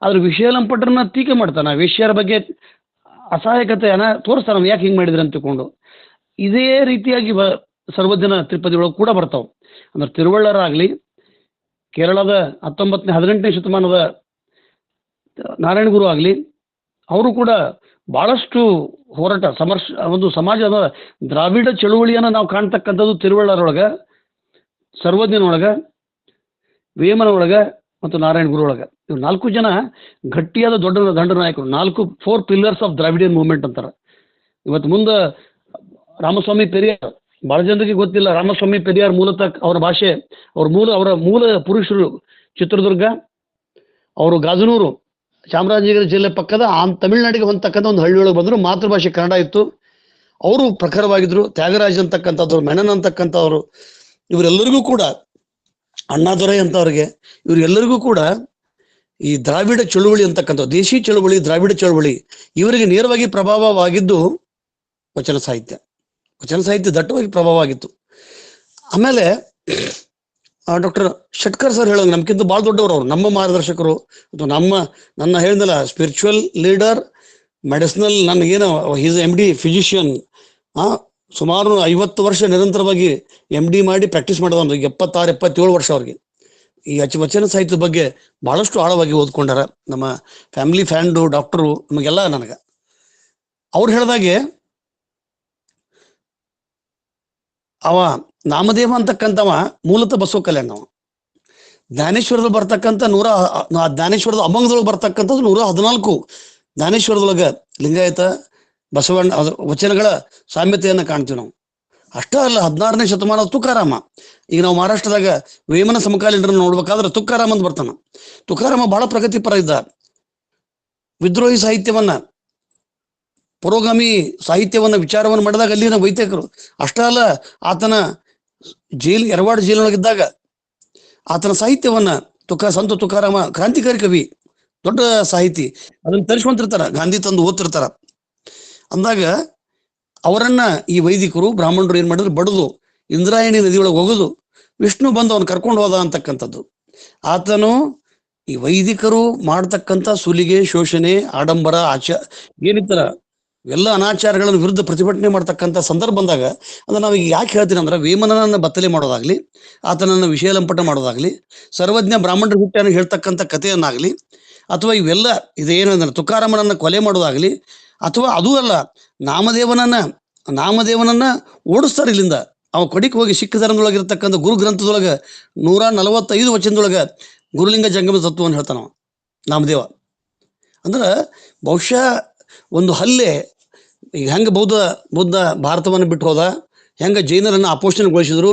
ಆದ್ರೆ ವಿಷಯಲಂಪಟರನ್ನ ಟೀಕೆ ಮಾಡ್ತಾನೆ, ವೇಶ್ಯರ ಬಗ್ಗೆ ಅಸಹಾಯಕತೆಯನ್ನ ತೋರಿಸ್ತಾನ, ಯಾಕೆ ಹಿಂಗೆ ಮಾಡಿದ್ರೆ ಅಂತ ತಿಳ್ಕೊಂಡು. ಇದೇ ರೀತಿಯಾಗಿ ಸರ್ವಜ್ಞನ ತ್ರಿಪದಿ ಒಳಗೆ ಕೂಡ ಬರ್ತಾವೆ. ಅಂದ್ರೆ ತಿರುವಳ್ಳರಾಗಲಿ, ಕೇರಳದ 18ನೇ ಶತಮಾನದ ನಾರಾಯಣ ಗುರು ಆಗಲಿ, ಅವರು ಕೂಡ ಬಹಳಷ್ಟು ಹೋರಾಟ ಒಂದು ಸಮಾಜದ ದ್ರಾವಿಡ ಚಳುವಳಿಯನ್ನು ನಾವು ಕಾಣ್ತಕ್ಕಂಥದ್ದು ತಿರುವಳ್ಳರೊಳಗೆ, ಸರ್ವಜ್ಞನೊಳಗೆ, ವೇಮನೊಳಗೆ ಮತ್ತು ನಾರಾಯಣ ಗುರು ಒಳಗೆ. ಇವ್ರು 4 ಜನ ಗಟ್ಟಿಯಾದ ದೊಡ್ಡ ದಂಡನಾಯಕರು. 4 ಪಿಲ್ಲರ್ಸ್ ಆಫ್ ದ್ರಾವಿಡಿಯನ್ ಮೂವ್ಮೆಂಟ್ ಅಂತಾರೆ. ಇವತ್ತು ಮುಂದೆ ರಾಮಸ್ವಾಮಿ ಪೆರಿಯಾರ್, ಬಹಳ ಜನರಿಗೆ ಗೊತ್ತಿಲ್ಲ. ರಾಮಸ್ವಾಮಿ ಪೆರಿಯಾರ್ ಮೂಲತಃ ಅವರ ಭಾಷೆ, ಅವರ ಮೂಲ ಪುರುಷರು ಚಿತ್ರದುರ್ಗ, ಅವರು ಗಾಜನೂರು, ಚಾಮರಾಜನಗರ ಜಿಲ್ಲೆ ಪಕ್ಕದ ತಮಿಳುನಾಡಿಗೆ ಹೊಂದತಕ್ಕಂಥ ಒಂದು ಹಳ್ಳಿಯೊಳಗೆ ಬಂದರು. ಮಾತೃಭಾಷೆ ಕನ್ನಡ ಇತ್ತು. ಅವರು ಪ್ರಖರವಾಗಿದ್ರು. ತ್ಯಾಗರಾಜ್ ಅಂತಕ್ಕಂಥವ್ರು, ಮೆನನ್ ಅಂತಕ್ಕಂಥವ್ರು, ಇವರೆಲ್ಲರಿಗೂ ಕೂಡ ಅಣ್ಣಾದೊರೈ ಅಂತವ್ರಿಗೆ, ಇವರೆಲ್ಲರಿಗೂ ಕೂಡ ಈ ದ್ರಾವಿಡ ಚಳುವಳಿ ಅಂತಕ್ಕಂಥ ದೇಶಿ ಚಳುವಳಿ, ದ್ರಾವಿಡ ಚಳುವಳಿ ಇವರಿಗೆ ನೇರವಾಗಿ ಪ್ರಭಾವವಾಗಿದ್ದು ವಚನ ಸಾಹಿತ್ಯ ದಟ್ಟವಾಗಿ ಪ್ರಭಾವ ಆಗಿತ್ತು. ಆಮೇಲೆ ಡಾಕ್ಟರ್ ಶೆಟ್ಕರ್ ಸರ್ ಹೇಳೋದು ನಮ್ಗಿಂತ ಭಾಳ ದೊಡ್ಡವರು, ಅವರು ನಮ್ಮ ಮಾರ್ಗದರ್ಶಕರು. ನನ್ನ ಹೇಳಿದಲ್ಲ, ಸ್ಪಿರಿಚುವಲ್ ಲೀಡರ್, ಮೆಡಿಸಿನಲ್, ನನಗೇನು ಈಸ್ MD ಫಿಸಿಷಿಯನ್. ಸುಮಾರು 50 ವರ್ಷ ನಿರಂತರವಾಗಿ MD ಮಾಡಿ ಪ್ರಾಕ್ಟೀಸ್ ಮಾಡೋದು. 76-77 ವರ್ಷ ಅವ್ರಿಗೆ ಈ ವಚನ ಸಾಹಿತ್ಯದ ಬಗ್ಗೆ ಬಹಳಷ್ಟು ಆಳವಾಗಿ ಓದ್ಕೊಂಡಾರ. ನಮ್ಮ ಫ್ಯಾಮಿಲಿ ಫ್ರೆಂಡು, ಡಾಕ್ಟರು, ನಮಗೆಲ್ಲ ನನಗೆ ಅವ್ರು ಹೇಳ್ದಾಗೆ ಅವ ನಾಮದೇವ ಅಂತಕ್ಕಂಥವ ಮೂಲತಃ ಬಸವ ಕಲ್ಯಾಣವ. ಜ್ಞಾನೇಶ್ವರದಲ್ಲಿ ಬರ್ತಕ್ಕಂಥ ಜ್ಞಾನೇಶ್ವರದ ಅಮಂಗದೊಳಗೆ ಬರ್ತಕ್ಕಂಥದ್ದು 114 ಜ್ಞಾನೇಶ್ವರದೊಳಗೆ ಲಿಂಗಾಯತ ಬಸವಣ್ಣ ವಚನಗಳ ಸಾಮ್ಯತೆಯನ್ನು ಕಾಣ್ತೀವಿ ನಾವು. ಅಷ್ಟೇ ಅಲ್ಲ, 16ನೇ ಶತಮಾನದ ತುಕಾರಾಮ. ಈಗ ನಾವು ಮಹಾರಾಷ್ಟ್ರದಾಗ ವೇಮನ ಸಮಕಾಲೀನರನ್ನು ನೋಡ್ಬೇಕಾದ್ರೆ ತುಕಾರಾಮ ಅಂತ ಬರ್ತಾನ. ತುಕಾರಾಮ ಬಹಳ ಪ್ರಗತಿಪರ ಇದ್ದ. ವಿದ್ರೋಹಿ ಸಾಹಿತ್ಯವನ್ನ, ಪುರೋಗಾಮಿ ಸಾಹಿತ್ಯವನ್ನ, ವಿಚಾರವನ್ನು ಮಾಡಿದಾಗ ಅಲ್ಲಿನ ವೈತೇಕರು. ಅಷ್ಟೇ ಅಲ್ಲ, ಆತನ ಎರವಾಡ ಜೈಲಿನೊಳಗಿದ್ದಾಗ ಆತನ ಸಾಹಿತ್ಯವನ್ನ ಸಂತ ತುಕಾರಾಮ ಕ್ರಾಂತಿಕಾರಿ ಕವಿ, ದೊಡ್ಡ ಸಾಹಿತಿ, ಅದನ್ನ ತರಿಸ್ಕೊಂತಿರ್ತಾರ, ಗಾಂಧಿ ತಂದು ಓದ್ತಿರ್ತಾರ. ಅಂದಾಗ ಅವರನ್ನ ಈ ವೈದಿಕರು ಬ್ರಾಹ್ಮಣರು ಏನ್ ಮಾಡಿದ್ರು, ಬಡದು ಇಂದ್ರಾಯಣಿ ನದಿಯೊಳಗೆ ಹೋಗೋದು, ವಿಷ್ಣು ಬಂದು ಅವನು ಕರ್ಕೊಂಡು ಹೋದ ಅಂತಕ್ಕಂಥದ್ದು. ಆತನು ಈ ವೈದಿಕರು ಮಾಡ್ತಕ್ಕಂಥ ಸುಲಿಗೆ, ಶೋಷಣೆ, ಆಡಂಬರ, ಏನಿತ್ತರ ಎಲ್ಲ ಅನಾಚಾರಗಳನ್ನು ವಿರುದ್ಧ ಪ್ರತಿಭಟನೆ ಮಾಡ್ತಕ್ಕಂಥ ಸಂದರ್ಭ ಬಂದಾಗ ಅಂದ್ರೆ ನಾವು ಈಗ ಯಾಕೆ ಹೇಳ್ತೀನಿ ಅಂದ್ರೆ, ವೇಮನನ್ನ ಬತ್ತಲೆ ಮಾಡೋದಾಗ್ಲಿ, ಆತನನ್ನು ವಿಷಯಲಂಪಟ ಮಾಡೋದಾಗ್ಲಿ, ಸರ್ವಜ್ಞ ಬ್ರಾಹ್ಮಣರ ಹುಟ್ಟನ್ನು ಹೇಳ್ತಕ್ಕಂಥ ಕಥೆಯನ್ನಾಗ್ಲಿ, ಅಥವಾ ಇವೆಲ್ಲ ಇದೇನಂದ್ರೆ ತುಕಾರಾಮನನ್ನ ಕೊಲೆ ಮಾಡೋದಾಗ್ಲಿ, ಅಥವಾ ಅದೂ ಅಲ್ಲ, ನಾಮದೇವನನ್ನ ಓಡಿಸ್ತಾರೆ ಇಲ್ಲಿಂದ. ಅವ ಕೊಡಿಕ್ ಹೋಗಿ ಸಿಖ್ ಧರ್ಮದೊಳಗಿರ್ತಕ್ಕಂಥ ಗುರು ಗ್ರಂಥದೊಳಗೆ 145 ವಚನದೊಳಗೆ ಗುರುಲಿಂಗ ಜಂಗಮ ತತ್ವವನ್ನು ಹೇಳ್ತಾನ ನಾಮದೇವ. ಅಂದ್ರೆ ಬಹುಶಃ ಒಂದು ಹಲ್ಲೆ, ಈಗ ಹೆಂಗೆ ಬುದ್ಧ ಭಾರತವನ್ನು ಬಿಟ್ಟು ಹೋದ, ಹೆಂಗೆ ಜೈನರನ್ನು ಅಪೋಷಣೆಗೊಳಿಸಿದ್ರು,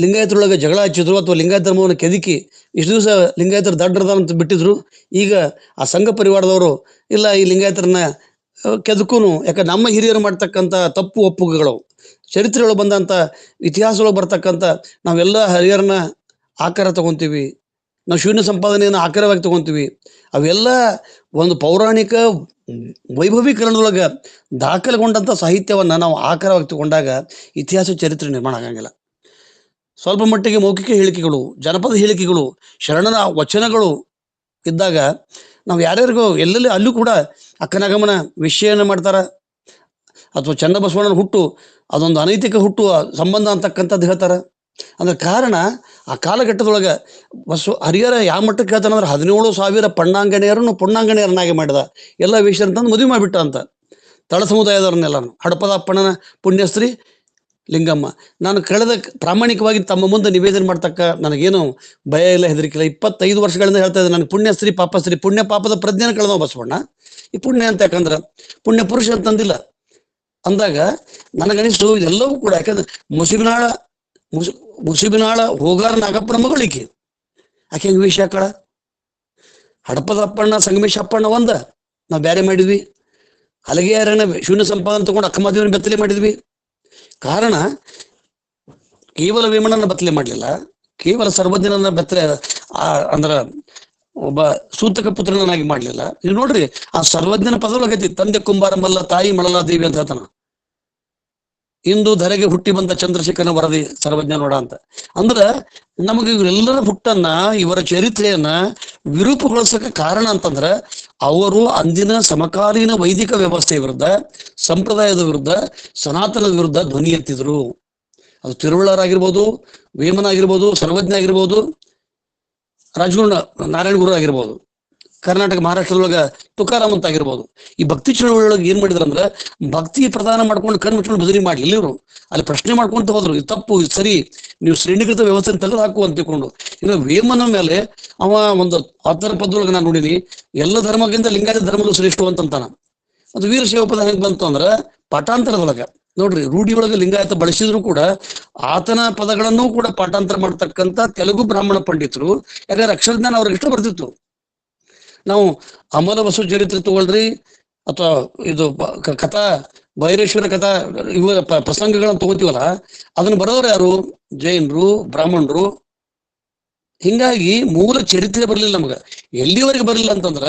ಲಿಂಗಾಯತರೊಳಗೆ ಜಗಳ ಹಚ್ಚಿದ್ರು, ಅಥವಾ ಲಿಂಗಾಯತ ಧರ್ಮವನ್ನು ಕೆದಕಿ ಇಷ್ಟು ದಿವಸ ಲಿಂಗಾಯತರು ದಡ್ಡರದ ಅಂತ ಬಿಟ್ಟಿದ್ರು. ಈಗ ಆ ಸಂಘ ಪರಿವಾರದವರು ಇಲ್ಲ, ಈ ಲಿಂಗಾಯತರನ್ನ ಕೆದಕೂನು, ಯಾಕಂದ್ರೆ ನಮ್ಮ ಹಿರಿಯರು ಮಾಡ್ತಕ್ಕಂಥ ತಪ್ಪು ಒಪ್ಪುಗಳು, ಚರಿತ್ರೆಯೊಳಗೆ ಬಂದಂಥ ಇತಿಹಾಸದೊಳಗೆ ಬರ್ತಕ್ಕಂಥ ನಾವೆಲ್ಲ ಹಿರಿಯರನ್ನ ಆಕಾರ ತಗೊಂತೀವಿ, ನಾವು ಶೂನ್ಯ ಸಂಪಾದನೆಯನ್ನು ಆಕಾರವಾಗಿ ತಗೊಂತೀವಿ. ಅವೆಲ್ಲ ಒಂದು ಪೌರಾಣಿಕ ವೈಭವೀಕರಣದೊಳಗೆ ದಾಖಲೆಗೊಂಡಂಥ ಸಾಹಿತ್ಯವನ್ನ ನಾವು ಆಕಾರವಾಗಿ ತಗೊಂಡಾಗ ಇತಿಹಾಸ ಚರಿತ್ರೆ ನಿರ್ಮಾಣ ಆಗಂಗಿಲ್ಲ. ಸ್ವಲ್ಪ ಮಟ್ಟಿಗೆ ಮೌಖಿಕ ಹೇಳಿಕೆಗಳು, ಜನಪದ ಹೇಳಿಕೆಗಳು, ಶರಣರ ವಚನಗಳು ಇದ್ದಾಗ ನಾವು ಯಾರ್ಯಾರಿಗೂ ಎಲ್ಲೆಲ್ಲಿ ಅಲ್ಲೂ ಕೂಡ ಅಕ್ಕನಗಮನ ವಿಷಯನ ಮಾಡ್ತಾರ, ಅಥವಾ ಚನ್ನಬಸವಣ್ಣನ ಹುಟ್ಟು ಅದೊಂದು ಅನೈತಿಕ ಹುಟ್ಟು ಸಂಬಂಧ ಅಂತಕ್ಕಂಥದ್ದು ಹೇಳ್ತಾರ. ಅಂದ್ರೆ ಕಾರಣ ಆ ಕಾಲಘಟ್ಟದೊಳಗೆ ಹರಿಹರ ಯಾವ ಮಟ್ಟಕ್ಕೆ ಹೇಳ್ತಾನಂದ್ರೆ 17,000 ಪುಣ್ಣಾಂಗಣಿಯರನ್ನಾಗಿ ಮಾಡಿದ, ಎಲ್ಲ ವಿಷಯ ಅಂತಂದು ಮದುವೆ ಮಾಡಿಬಿಟ್ಟ ಅಂತ ತಳ ಸಮುದಾಯದವ್ರನ್ನೆಲ್ಲಾನು. ಹಡಪದ ಅಪ್ಪಣ್ಣನ ಪುಣ್ಯಶ್ರೀ ಲಿಂಗಮ್ಮ. ನಾನು ಪ್ರಾಮಾಣಿಕವಾಗಿ ತಮ್ಮ ಮುಂದೆ ನಿವೇದನೆ ಮಾಡ್ತಕ್ಕ ನನಗೇನು ಭಯ ಇಲ್ಲ, ಹೆದರಿಕಿಲ್ಲ. 25 ವರ್ಷಗಳಿಂದ ಹೇಳ್ತಾ ಇದ್ದೆ, ನನಗೆ ಪುಣ್ಯಶ್ರೀ ಪಾಪಶ್ರೀ, ಪುಣ್ಯ ಪಾಪದ ಪ್ರಜ್ಞೆನ ಕಳೆದವ ಬಸವಣ್ಣ. ಈ ಪುಣ್ಯ ಅಂತ ಯಾಕಂದ್ರೆ ಪುಣ್ಯ ಪುರುಷ ಅಂತಂದಿಲ್ಲ ಅಂದಾಗ ನನಗನಿಸ್ತು ಇದೆಲ್ಲವೂ ಕೂಡ, ಯಾಕಂದ್ರೆ ಮುಸಿಬಿನಾಳ ಹೋಗಾರ ನಾಗಪ್ಪನ ಮಗಳಿಕೆ, ಆಕೆ ವಿಷ ಕಳ. ಹಡಪದ ಅಪ್ಪಣ್ಣ ಸಂಗಮೇಶ ಅಪ್ಪಣ್ಣ ನಾವು ಬೇರೆ ಮಾಡಿದ್ವಿ. ಹಲಗೆಯರನ್ನ ಶೂನ್ಯ ಸಂಪಾದನೆ ತಗೊಂಡು ಅಕ್ಕಮಹಾದೇವನ ಬೆತ್ತಲೆ ಮಾಡಿದ್ವಿ. ಕಾರಣ ಕೇವಲ ವೇಮನನ್ನ ಬೆತ್ತಲೆ ಮಾಡಲಿಲ್ಲ, ಕೇವಲ ಸರ್ವಜ್ಞನನ್ನ ಬೆತ್ತಲೆ ಅಂದ್ರ ಒಬ್ಬ ಸೂತಕ ಪುತ್ರನಾಗಿ ಮಾಡ್ಲಿಲ್ಲ. ನೀವು ನೋಡ್ರಿ ಆ ಸರ್ವಜ್ಞನ ಪದವೊಳಗೈತಿ ತಂದೆ ಕುಂಬಾರಮಲ್ಲ ತಾಯಿ ಮಳಲಾದೇವಿ ಅಂತ ಹೇಳ್ತಾನ. ಇಂದು ಧರೆಗೆ ಹುಟ್ಟಿ ಬಂದ ಚಂದ್ರಶೇಖರನ ವರದಿ ಸರ್ವಜ್ಞ ನೋಡ ಅಂತ. ಅಂದ್ರ ನಮಗೆ ಇವರೆಲ್ಲರ ಹುಟ್ಟನ್ನ, ಇವರ ಚರಿತ್ರೆಯನ್ನ ವಿರೂಪಗೊಳಿಸಕ್ಕೆ ಕಾರಣ ಅಂತಂದ್ರ ಅವರು ಅಂದಿನ ಸಮಕಾಲೀನ ವೈದಿಕ ವ್ಯವಸ್ಥೆಯ ವಿರುದ್ಧ, ಸಂಪ್ರದಾಯದ ವಿರುದ್ಧ, ಸನಾತನದ ವಿರುದ್ಧ ಧ್ವನಿ ಎತ್ತಿದ್ರು. ಅದು ತಿರುವಳ್ಳರಾಗಿರ್ಬೋದು, ವೇಮನ ಆಗಿರ್ಬೋದು, ಸರ್ವಜ್ಞ ಆಗಿರ್ಬೋದು, ರಾಜಗುರು ನಾರಾಯಣ ಗುರು ಆಗಿರ್ಬೋದು, ಕರ್ನಾಟಕ ಮಹಾರಾಷ್ಟ್ರದೊಳಗ ತುಕಾರಾಮ್ ಅಂತ ಆಗಿರ್ಬೋದು. ಈ ಭಕ್ತಿ ಚಳುವಳಿಯೊಳಗೆ ಏನ್ ಮಾಡಿದ್ರಂದ್ರ ಭಕ್ತಿ ಪ್ರದಾನ ಮಾಡ್ಕೊಂಡು ಕಣ್ಣು ಮುಚ್ಕೊಂಡು ಬದಲಿ ಮಾಡ್ಲಿಲ್ಲ. ಇವರು ಅಲ್ಲಿ ಪ್ರಶ್ನೆ ಮಾಡ್ಕೊಂತ ಹೋದ್ರು, ಇದು ತಪ್ಪು, ಇದು ಸರಿ, ನೀವು ಶ್ರೇಣೀಕೃತ ವ್ಯವಸ್ಥೆ ತೆಗೆದು ಹಾಕು ಅಂತ ತಿಳ್ಕೊಂಡು. ಇನ್ನು ವೇಮನ ಮೇಲೆ ಅವ ಒಂದು 10ರ ಪದದೊಳಗೆ ನಾನು ನೋಡಿನಿ, ಎಲ್ಲ ಧರ್ಮಕ್ಕಿಂತ ಲಿಂಗಾಯತ ಧರ್ಮಗಳು ಶ್ರೇಷ್ಠ ಅಂತಂತಾನ. ಅದು ವೀರಶೈವ ಪದ ಹೆಂಗ್ ಬಂತು ಅಂದ್ರ ಪಾಠಾಂತರದೊಳಗ ನೋಡ್ರಿ, ರೂಢಿಯೊಳಗೆ ಲಿಂಗಾಯತ ಬಳಸಿದ್ರು ಕೂಡ ಆತನ ಪದಗಳನ್ನು ಕೂಡ ಪಾಠಾಂತರ ಮಾಡ್ತಕ್ಕಂಥ ತೆಲುಗು ಬ್ರಾಹ್ಮಣ ಪಂಡಿತರು. ಯಾಕಂದ್ರೆ ಅಕ್ಷರಜ್ಞಾನ ಅವ್ರಿಗೆ ಇಷ್ಟ ಬರ್ತಿತ್ತು. ನಾವು ಅಮಲ ಬಸವ ಚರಿತ್ರೆ ತಗೊಳ್ರಿ, ಅಥವಾ ಇದು ಕಥಾ ಭೈರೇಶ್ವರ ಕಥಾ ಇವ ಪ್ರಸಂಗಗಳನ್ನ ತಗೋತೀವಲ್ಲ, ಅದನ್ನ ಬರೋರು ಯಾರು? ಜೈನರು, ಬ್ರಾಹ್ಮಣರು. ಹಿಂಗಾಗಿ ಮೂಲ ಚರಿತ್ರೆ ಬರ್ಲಿಲ್ಲ ನಮಗ. ಎಲ್ಲಿವರೆಗೆ ಬರ್ಲಿಲ್ಲ ಅಂತಂದ್ರ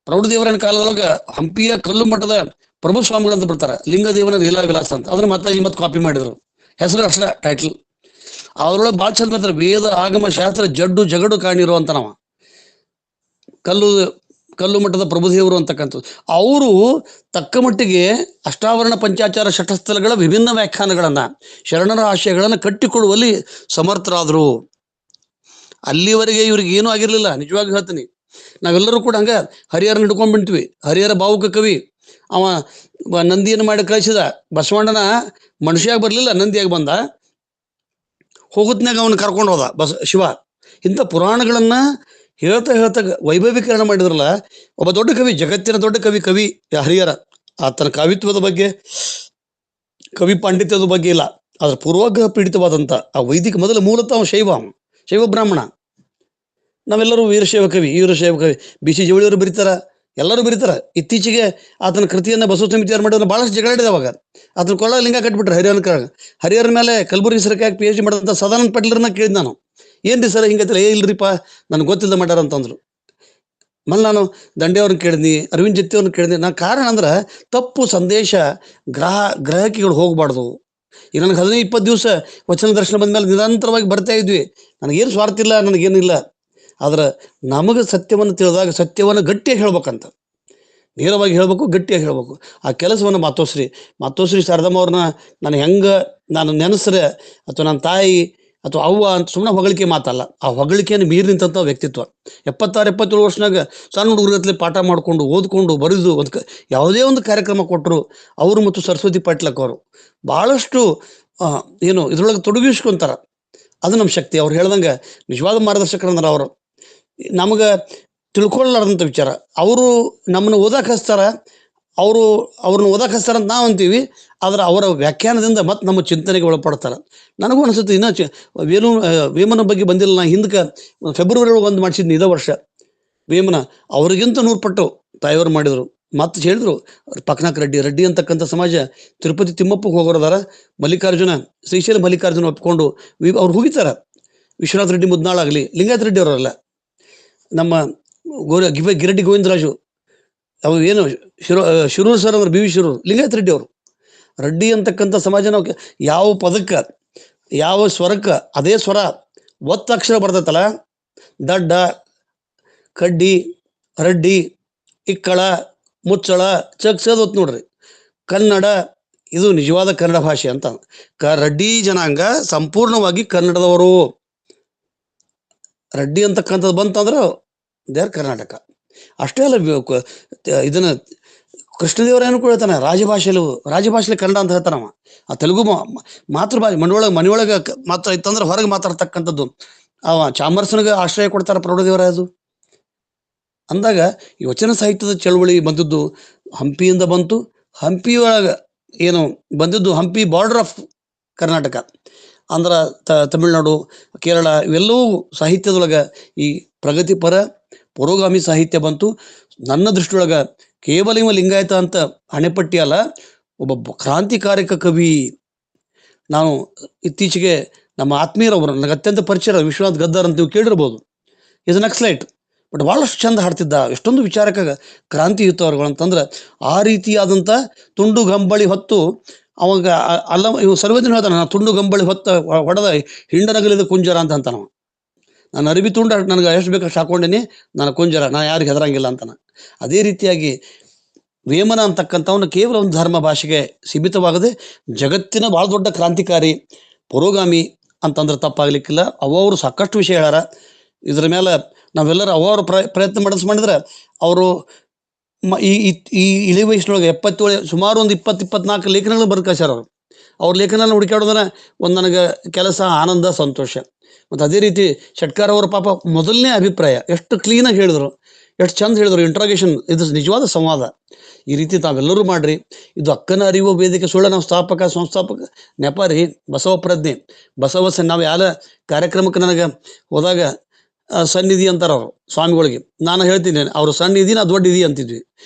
ಪ್ರೌಢದೇವರನ ಕಾಲದೊಳಗ ಹಂಪಿಯ ಕಲ್ಲು ಮಠದ ಪ್ರಭು ಸ್ವಾಮಿಗಳು ಅಂತ ಬರ್ತಾರ, ಲಿಂಗದೇವನ ಲೀಲಾ ವಿಲಾಸ ಅಂತ. ಅದನ್ನ ಮತ್ತೆ ಕಾಪಿ ಮಾಡಿದ್ರು, ಹೆಸರು ಅಷ್ಟ ಟೈಟಲ್. ಅವ್ರೊಳಗೆ ಬಾಳ ಚಂದ ಬರ್ತಾರೆ, ವೇದ ಆಗಮ ಶಾಸ್ತ್ರ ಜಡ್ಡು ಜಗಡು ಕಾಣಿರೋ ಅಂತ. ನಾವ ಕಲ್ಲು ಮಠದ ಪ್ರಭುದೇವರು ಅಂತಕ್ಕಂಥದ್ದು. ಅವರು ತಕ್ಕ ಮಟ್ಟಿಗೆ ಅಷ್ಟಾವರಣ ಪಂಚಾಚಾರ ಷಟಸ್ಥಲಗಳ ವಿಭಿನ್ನ ವ್ಯಾಖ್ಯಾನಗಳನ್ನ, ಶರಣರ ಆಶಯಗಳನ್ನ ಕಟ್ಟಿಕೊಡುವಲ್ಲಿ ಸಮರ್ಥರಾದ್ರು. ಅಲ್ಲಿವರೆಗೆ ಇವ್ರಿಗೆ ಏನೂ ಆಗಿರ್ಲಿಲ್ಲ. ನಿಜವಾಗಿ ಹೇಳ್ತೀನಿ, ನಾವೆಲ್ಲರೂ ಕೂಡ ಹಂಗ ಹರಿಹರನ ಹಿಡ್ಕೊಂಡ್ ಬಿಡ್ತೀವಿ. ಹರಿಹರ ಭಾವುಕ ಕವಿ, ಅವ ನಂದಿಯನ್ನು ಮಾಡಿ ಕಳಿಸಿದ. ಬಸವಣ್ಣನ ಮನುಷ್ಯಾಗಿ ಬರ್ಲಿಲ್ಲ, ನಂದಿಯಾಗಿ ಬಂದ. ಹೋಗುತ್ನಾಗ ಅವನು ಕರ್ಕೊಂಡು ಹೋದ ಶಿವ. ಇಂಥ ಪುರಾಣಗಳನ್ನ ಹೇಳ್ತಾ ವೈಭವೀಕರಣ ಮಾಡಿದ್ರಲ್ಲ. ಒಬ್ಬ ದೊಡ್ಡ ಕವಿ, ಜಗತ್ತಿನ ದೊಡ್ಡ ಕವಿ ಹರಿಹರ. ಆತನ ಕವಿತ್ವದ ಬಗ್ಗೆ, ಕವಿ ಪಾಂಡಿತ್ಯದ ಬಗ್ಗೆ ಇಲ್ಲ, ಅದ್ರ ಪೂರ್ವಗ್ರಹ ಪೀಡಿತವಾದಂತ ಆ ವೈದಿಕ ಮೊದಲ ಮೂಲತಃ ಅವ ಶೈವ ಬ್ರಾಹ್ಮಣ. ನಾವೆಲ್ಲರೂ ವೀರಶೈವ ಕವಿ ಬಿ ಸಿ ಜವಳಿಯವರು ಬರೀತಾರ, ಎಲ್ಲರೂ ಬರೀತಾರ. ಇತ್ತೀಚೆಗೆ ಆತನ ಕೃತಿಯನ್ನ ಬಸವ ಸಮಿತಿ ಯಾರು ಮಾಡಿದ್ರೆ ಬಹಳಷ್ಟು ಜಗಳಾಡಿದೆ. ಅವಾಗ ಆತನ ಕೊಳ್ಳ ಲಿಂಗ ಕಟ್ಬಿಟ್ರೆ ಹರಿಹರನ ಮೇಲೆ ಕಲಬುರಗಿ ಸರ್ಕಾರಕ್ಕೆ PhD ಮಾಡಿದಂತ ಸದಾನಂದ ಪಾಟೀಲ್ರನ್ನ ಕೇಳಿದ್ ನಾನು, ಏನ್ರಿ ಸರ್ ಹಿಂಗೈತಲ್ಲ? ಇಲ್ರಿಪ್ಪ, ನನ್ಗೆ ಗೊತ್ತಿಲ್ಲ ಮಾಡ್ಯಾರ ಅಂತಂದ್ರು. ಮಲ್ಲಿ ನಾನು ದಂಡೆಯವ್ರನ್ನ ಕೇಳಿದ್ನಿ, ಅರವಿಂದ್ ಜತ್ತಿ ಅವ್ರನ್ನ ಕೇಳಿದ್ನಿ. ನಾ ಕಾರಣ ಅಂದ್ರೆ ತಪ್ಪು ಸಂದೇಶ ಗ್ರಹಕಿಗಳು ಹೋಗ್ಬಾರ್ದು. ಈಗ ನನಗೆ 15-20 ದಿವಸ ವಚನ ದರ್ಶನ ಬಂದ್ಮೇಲೆ ನಿರಂತರವಾಗಿ ಬರ್ತಾ ಇದ್ವಿ. ನನಗೇನು ಸ್ವಾರ್ಥ ಇಲ್ಲ, ನನಗೇನಿಲ್ಲ. ಆದ್ರೆ ನಮಗೆ ಸತ್ಯವನ್ನು ತಿಳಿದಾಗ ಸತ್ಯವನ್ನು ಗಟ್ಟಿಯಾಗಿ ಹೇಳ್ಬೇಕಂತ, ನೇರವಾಗಿ ಹೇಳ್ಬೇಕು, ಗಟ್ಟಿಯಾಗಿ ಹೇಳ್ಬೇಕು. ಆ ಕೆಲಸವನ್ನು ಮಾತೋಶ್ರೀ ಶಾರದಮ್ಮ ಅವ್ರನ್ನ ನಾನು ನೆನೆಸ್ರೆ, ಅಥವಾ ನನ್ನ ತಾಯಿ ಅಥವಾ ಅವ್ವ ಅಂತ ಸುಮ್ಮನೆ ಹೊಗಳಿಕೆ ಮಾತಲ್ಲ, ಆ ಹೊಗಳಿಕೆಯನ್ನು ಮೀರಿ ನಿಂತ ವ್ಯಕ್ತಿತ್ವ. 76-77 ವರ್ಷನಾಗ ಸಣ್ಣ ಹುಡುಗರತ್ಲೆ ಪಾಠ ಮಾಡಿಕೊಂಡು, ಓದ್ಕೊಂಡು, ಬರೆದು ಯಾವುದೇ ಒಂದು ಕಾರ್ಯಕ್ರಮ ಕೊಟ್ಟರು. ಅವರು ಮತ್ತು ಸರಸ್ವತಿ ಪಾಟ್ಲಕ್ ಅವರು ಬಹಳಷ್ಟು ಇದ್ರೊಳಗೆ ತೊಡಗಿಸ್ಕೊಂತಾರ. ಅದು ನಮ್ಮ ಶಕ್ತಿ. ಅವ್ರು ಹೇಳ್ದಂಗೆ ನಿಜವಾದ ಮಾರ್ಗದರ್ಶಕರಂದ್ರೆ ಅವರು ನಮಗೆ ತಿಳ್ಕೊಳ್ಳಾರ್ದಂಥ ವಿಚಾರ. ಅವರು ನಮ್ಮನ್ನು ಓದಕ್ಕೆ ಹಚ್ತಾರ, ಅವ್ರನ್ನ ಓದಕ್ಕೆ ಹಚ್ತಾರ ಅಂತ ನಾವು ಅಂತೀವಿ. ಆದ್ರೆ ಅವರ ವ್ಯಾಖ್ಯಾನದಿಂದ ಮತ್ತೆ ನಮ್ಮ ಚಿಂತನೆಗೆ ಒಳಪಡ್ತಾರೆ. ನನಗೂ ಅನಿಸುತ್ತೆ, ವೇಮನ ಬಗ್ಗೆ ಬಂದಿಲ್ಲ. ನಾ ಹಿಂದಕ್ಕೆ ಫೆಬ್ರವರಿ 1 ಮಾಡಿಸಿದ್ನಿ, ಇದೇ ವರ್ಷ. ವೇಮನ ಅವ್ರಿಗಿಂತ 100 ಪಟ್ಟು ತಾಯಿಯವರು ಮಾಡಿದ್ರು. ಮತ್ತೆ ಹೇಳಿದ್ರು, ಪಕ್ನಾಕ್ ರೆಡ್ಡಿ ಅಂತಕ್ಕಂಥ ಸಮಾಜ ತಿರುಪತಿ ತಿಮ್ಮಪ್ಪಗೆ ಹೋಗೋರದಾರ. ಶ್ರೀಶೈಲ ಮಲ್ಲಿಕಾರ್ಜುನ ಒಪ್ಕೊಂಡು ಅವ್ರು ಹೋಗಿತಾರ. ವಿಶ್ವನಾಥ್ ರೆಡ್ಡಿ ಮುದ್ನಾಳಾಗಲಿ, ಲಿಂಗಾಯತ ರೆಡ್ಡಿ ಅವರಲ್ಲ, ನಮ್ಮ ಗಿರಡ್ಡಿ ಗೋವಿಂದರಾಜು, ಅವು ಶಿರೂರು ಸರ್ ಅಂದ್ರೆ BV ಶಿರೂರು, ಲಿಂಗಾಯತ ರೆಡ್ಡಿ ಅವರು. ರೆಡ್ಡಿ ಅಂತಕ್ಕಂಥ ಸಮಾಜ ನಾವು ಯಾವ ಪದಕ್ಕೆ, ಯಾವ ಸ್ವರಕ್ಕೆ ಅದೇ ಸ್ವರ ಒತ್ತಕ್ಷರ ಬರ್ತೈತಲ್ಲ, ದಡ್ಡ, ಕಡ್ಡಿ, ರಡ್ಡಿ, ಇಕ್ಕಳ, ಮುಚ್ಚಳ, ಚಕ್ಸೋದ್ ನೋಡ್ರಿ. ಕನ್ನಡ ಇದು ನಿಜವಾದ ಕನ್ನಡ ಭಾಷೆ ಅಂತ. ರೆಡ್ಡಿ ಜನಾಂಗ ಸಂಪೂರ್ಣವಾಗಿ ಕನ್ನಡದವರು. ರೆಡ್ಡಿ ಅಂತಕ್ಕಂಥದ್ದು ಬಂತಂದ್ರೆ ದೇರ್ ಕರ್ನಾಟಕ ಅಷ್ಟೇ ಅಲ್ಲ. ಇದನ್ನ ಕೃಷ್ಣದೇವರಾಯನು ಕೂಡ ಹೇಳ್ತಾನೆ, ರಾಜಭಾಷೆಲಿ ಕನ್ನಡ ಅಂತ ಹೇಳ್ತಾನವ. ಆ ತೆಲುಗು ಮಾತೃಭಾಷೆ ಮನೆಯೊಳಗೆ ಮಾತ್ರ ಇತ್ತಂದ್ರೆ ಹೊರಗೆ ಮಾತಾಡ್ತಕ್ಕಂಥದ್ದು. ಅವ ಚಾಮರಸನಿಗೆ ಆಶ್ರಯ ಕೊಡ್ತಾರ ಪ್ರೌಢದೇವರಾಯದು. ಅಂದಾಗ ಈ ವಚನ ಸಾಹಿತ್ಯದ ಚಳವಳಿ ಬಂದದ್ದು ಹಂಪಿಯಿಂದ ಬಂತು. ಹಂಪಿಯೊಳಗೆ ಬಂದಿದ್ದು ಹಂಪಿ ಬಾರ್ಡರ್ ಆಫ್ ಕರ್ನಾಟಕ, ಆಂಧ್ರ, ತಮಿಳುನಾಡು, ಕೇರಳ, ಇವೆಲ್ಲವೂ ಸಾಹಿತ್ಯದೊಳಗೆ ಈ ಪ್ರಗತಿಪರ ಪುರೋಗಾಮಿ ಸಾಹಿತ್ಯ ಬಂತು. ನನ್ನ ದೃಷ್ಟಿಯೊಳಗ ಕೇವಲ ಇವ ಲಿಂಗಾಯತ ಅಂತ ಹಣೆಪಟ್ಟಿ ಅಲ್ಲ, ಒಬ್ಬ ಕ್ರಾಂತಿಕಾರಕ ಕವಿ. ನಾನು ಇತ್ತೀಚೆಗೆ ನಮ್ಮ ಆತ್ಮೀಯರೊಬ್ಬರು ನನಗೆ ಅತ್ಯಂತ ಪರಿಚಯ ವಿಶ್ವನಾಥ್ ಗದ್ದಾರ್ ಅಂತ ನೀವು ಕೇಳಿರ್ಬೋದು. ಈಸ್ ನಕ್ಸಲೈಟ್, ಬಟ್ ಭಾಳಷ್ಟು ಚಂದ ಹಾಡ್ತಿದ್ದ. ಎಷ್ಟೊಂದು ವಿಚಾರಕ ಕ್ರಾಂತಿಯುತವ್ರುಗಳು ಅಂತಂದ್ರೆ ಆ ರೀತಿಯಾದಂಥ ತುಂಡು ಗಂಬಳಿ ಹೊತ್ತು ಅವಾಗ ಅಲ್ಲ ಇವು ಸರ್ವಜ್ಞ ಹೇಳ್ತಾನೆ, ನಾನು ತುಂಡು ಗಂಬಳಿ ಹೊತ್ತ ಹೊಡೆದ ಹಿಂಡನಗಲಿದ ಕುಂಜರ ಅಂತ ನಾವು. ನಾನು ಅರಿವಿ ತುಂಡು ನನಗೆ ಎಷ್ಟು ಬೇಕಷ್ಟು ಹಾಕೊಂಡೇನಿ, ನಾನು ಕುಂಜರ, ನಾನು ಯಾರಿಗೆ ಹೆದರಂಗಿಲ್ಲ ಅಂತಾನೆ. ಅದೇ ರೀತಿಯಾಗಿ ವೇಮನ ಅಂತಕ್ಕಂಥವನ್ನ ಕೇವಲ ಒಂದು ಧರ್ಮ ಭಾಷೆಗೆ ಸೀಮಿತವಾಗದೆ ಜಗತ್ತಿನ ಭಾಳ ದೊಡ್ಡ ಕ್ರಾಂತಿಕಾರಿ ಪುರೋಗಾಮಿ ಅಂತಂದ್ರೆ ತಪ್ಪಾಗ್ಲಿಕ್ಕಿಲ್ಲ. ಅವರು ಸಾಕಷ್ಟು ವಿಷಯ ಹೇಳ್ಯಾರ. ಇದ್ರ ಮೇಲೆ ನಾವೆಲ್ಲರೂ ಅವರು ಪ್ರಯತ್ನ ಮಾಡಿದ್ರೆ ಅವರು ಈ ಇಳಿ ವಯಸ್ಸಿನೊಳಗೆ 77 ಸುಮಾರು ಒಂದು 20-24 ಲೇಖನಗಳು ಬರೆದು ಕಳ್ಸ್ಯಾರ. ಅವ್ರ ಲೇಖನ ಹುಡುಕಾಡೋದನ್ನ ಒಂದು ನನಗೆ ಕೆಲಸ, ಆನಂದ, ಸಂತೋಷ. ಮತ್ತು ಅದೇ ರೀತಿ ಶೆಟ್ಕಾರ್ ಅವರ ಪಾಪ ಮೊದಲನೇ ಅಭಿಪ್ರಾಯ ಎಷ್ಟು ಕ್ಲೀನಾಗಿ ಹೇಳಿದ್ರು, ಎಷ್ಟು ಚಂದ ಹೇಳಿದ್ರು. ಇಂಟ್ರಾಗೇಷನ್ ಇದು ನಿಜವಾದ ಸಂವಾದ. ಈ ರೀತಿ ತಾವೆಲ್ಲರೂ ಮಾಡ್ರಿ. ಇದು ಅಕ್ಕನ ಅರಿವು ವೇದಿಕೆ ಸುಳ್ಳ ನಾವು ಸಂಸ್ಥಾಪಕ ನೆಪಾರಿ ಬಸವ ಪ್ರಜ್ಞೆ ಬಸವಸ. ನಾವು ಯಾವ ಕಾರ್ಯಕ್ರಮಕ್ಕೆ ನನಗೆ ಹೋದಾಗ ಸನ್ನಿಧಿ ಅಂತಾರ ಅವರು ಸ್ವಾಮಿಗಳಿಗೆ. ನಾನು ಹೇಳ್ತೀನಿ ಅವರು ಸನ್ನಿಧಿ, ನಾ ದೊಡ್ಡ ಇದಿ ಅಂತಿದ್ವಿ.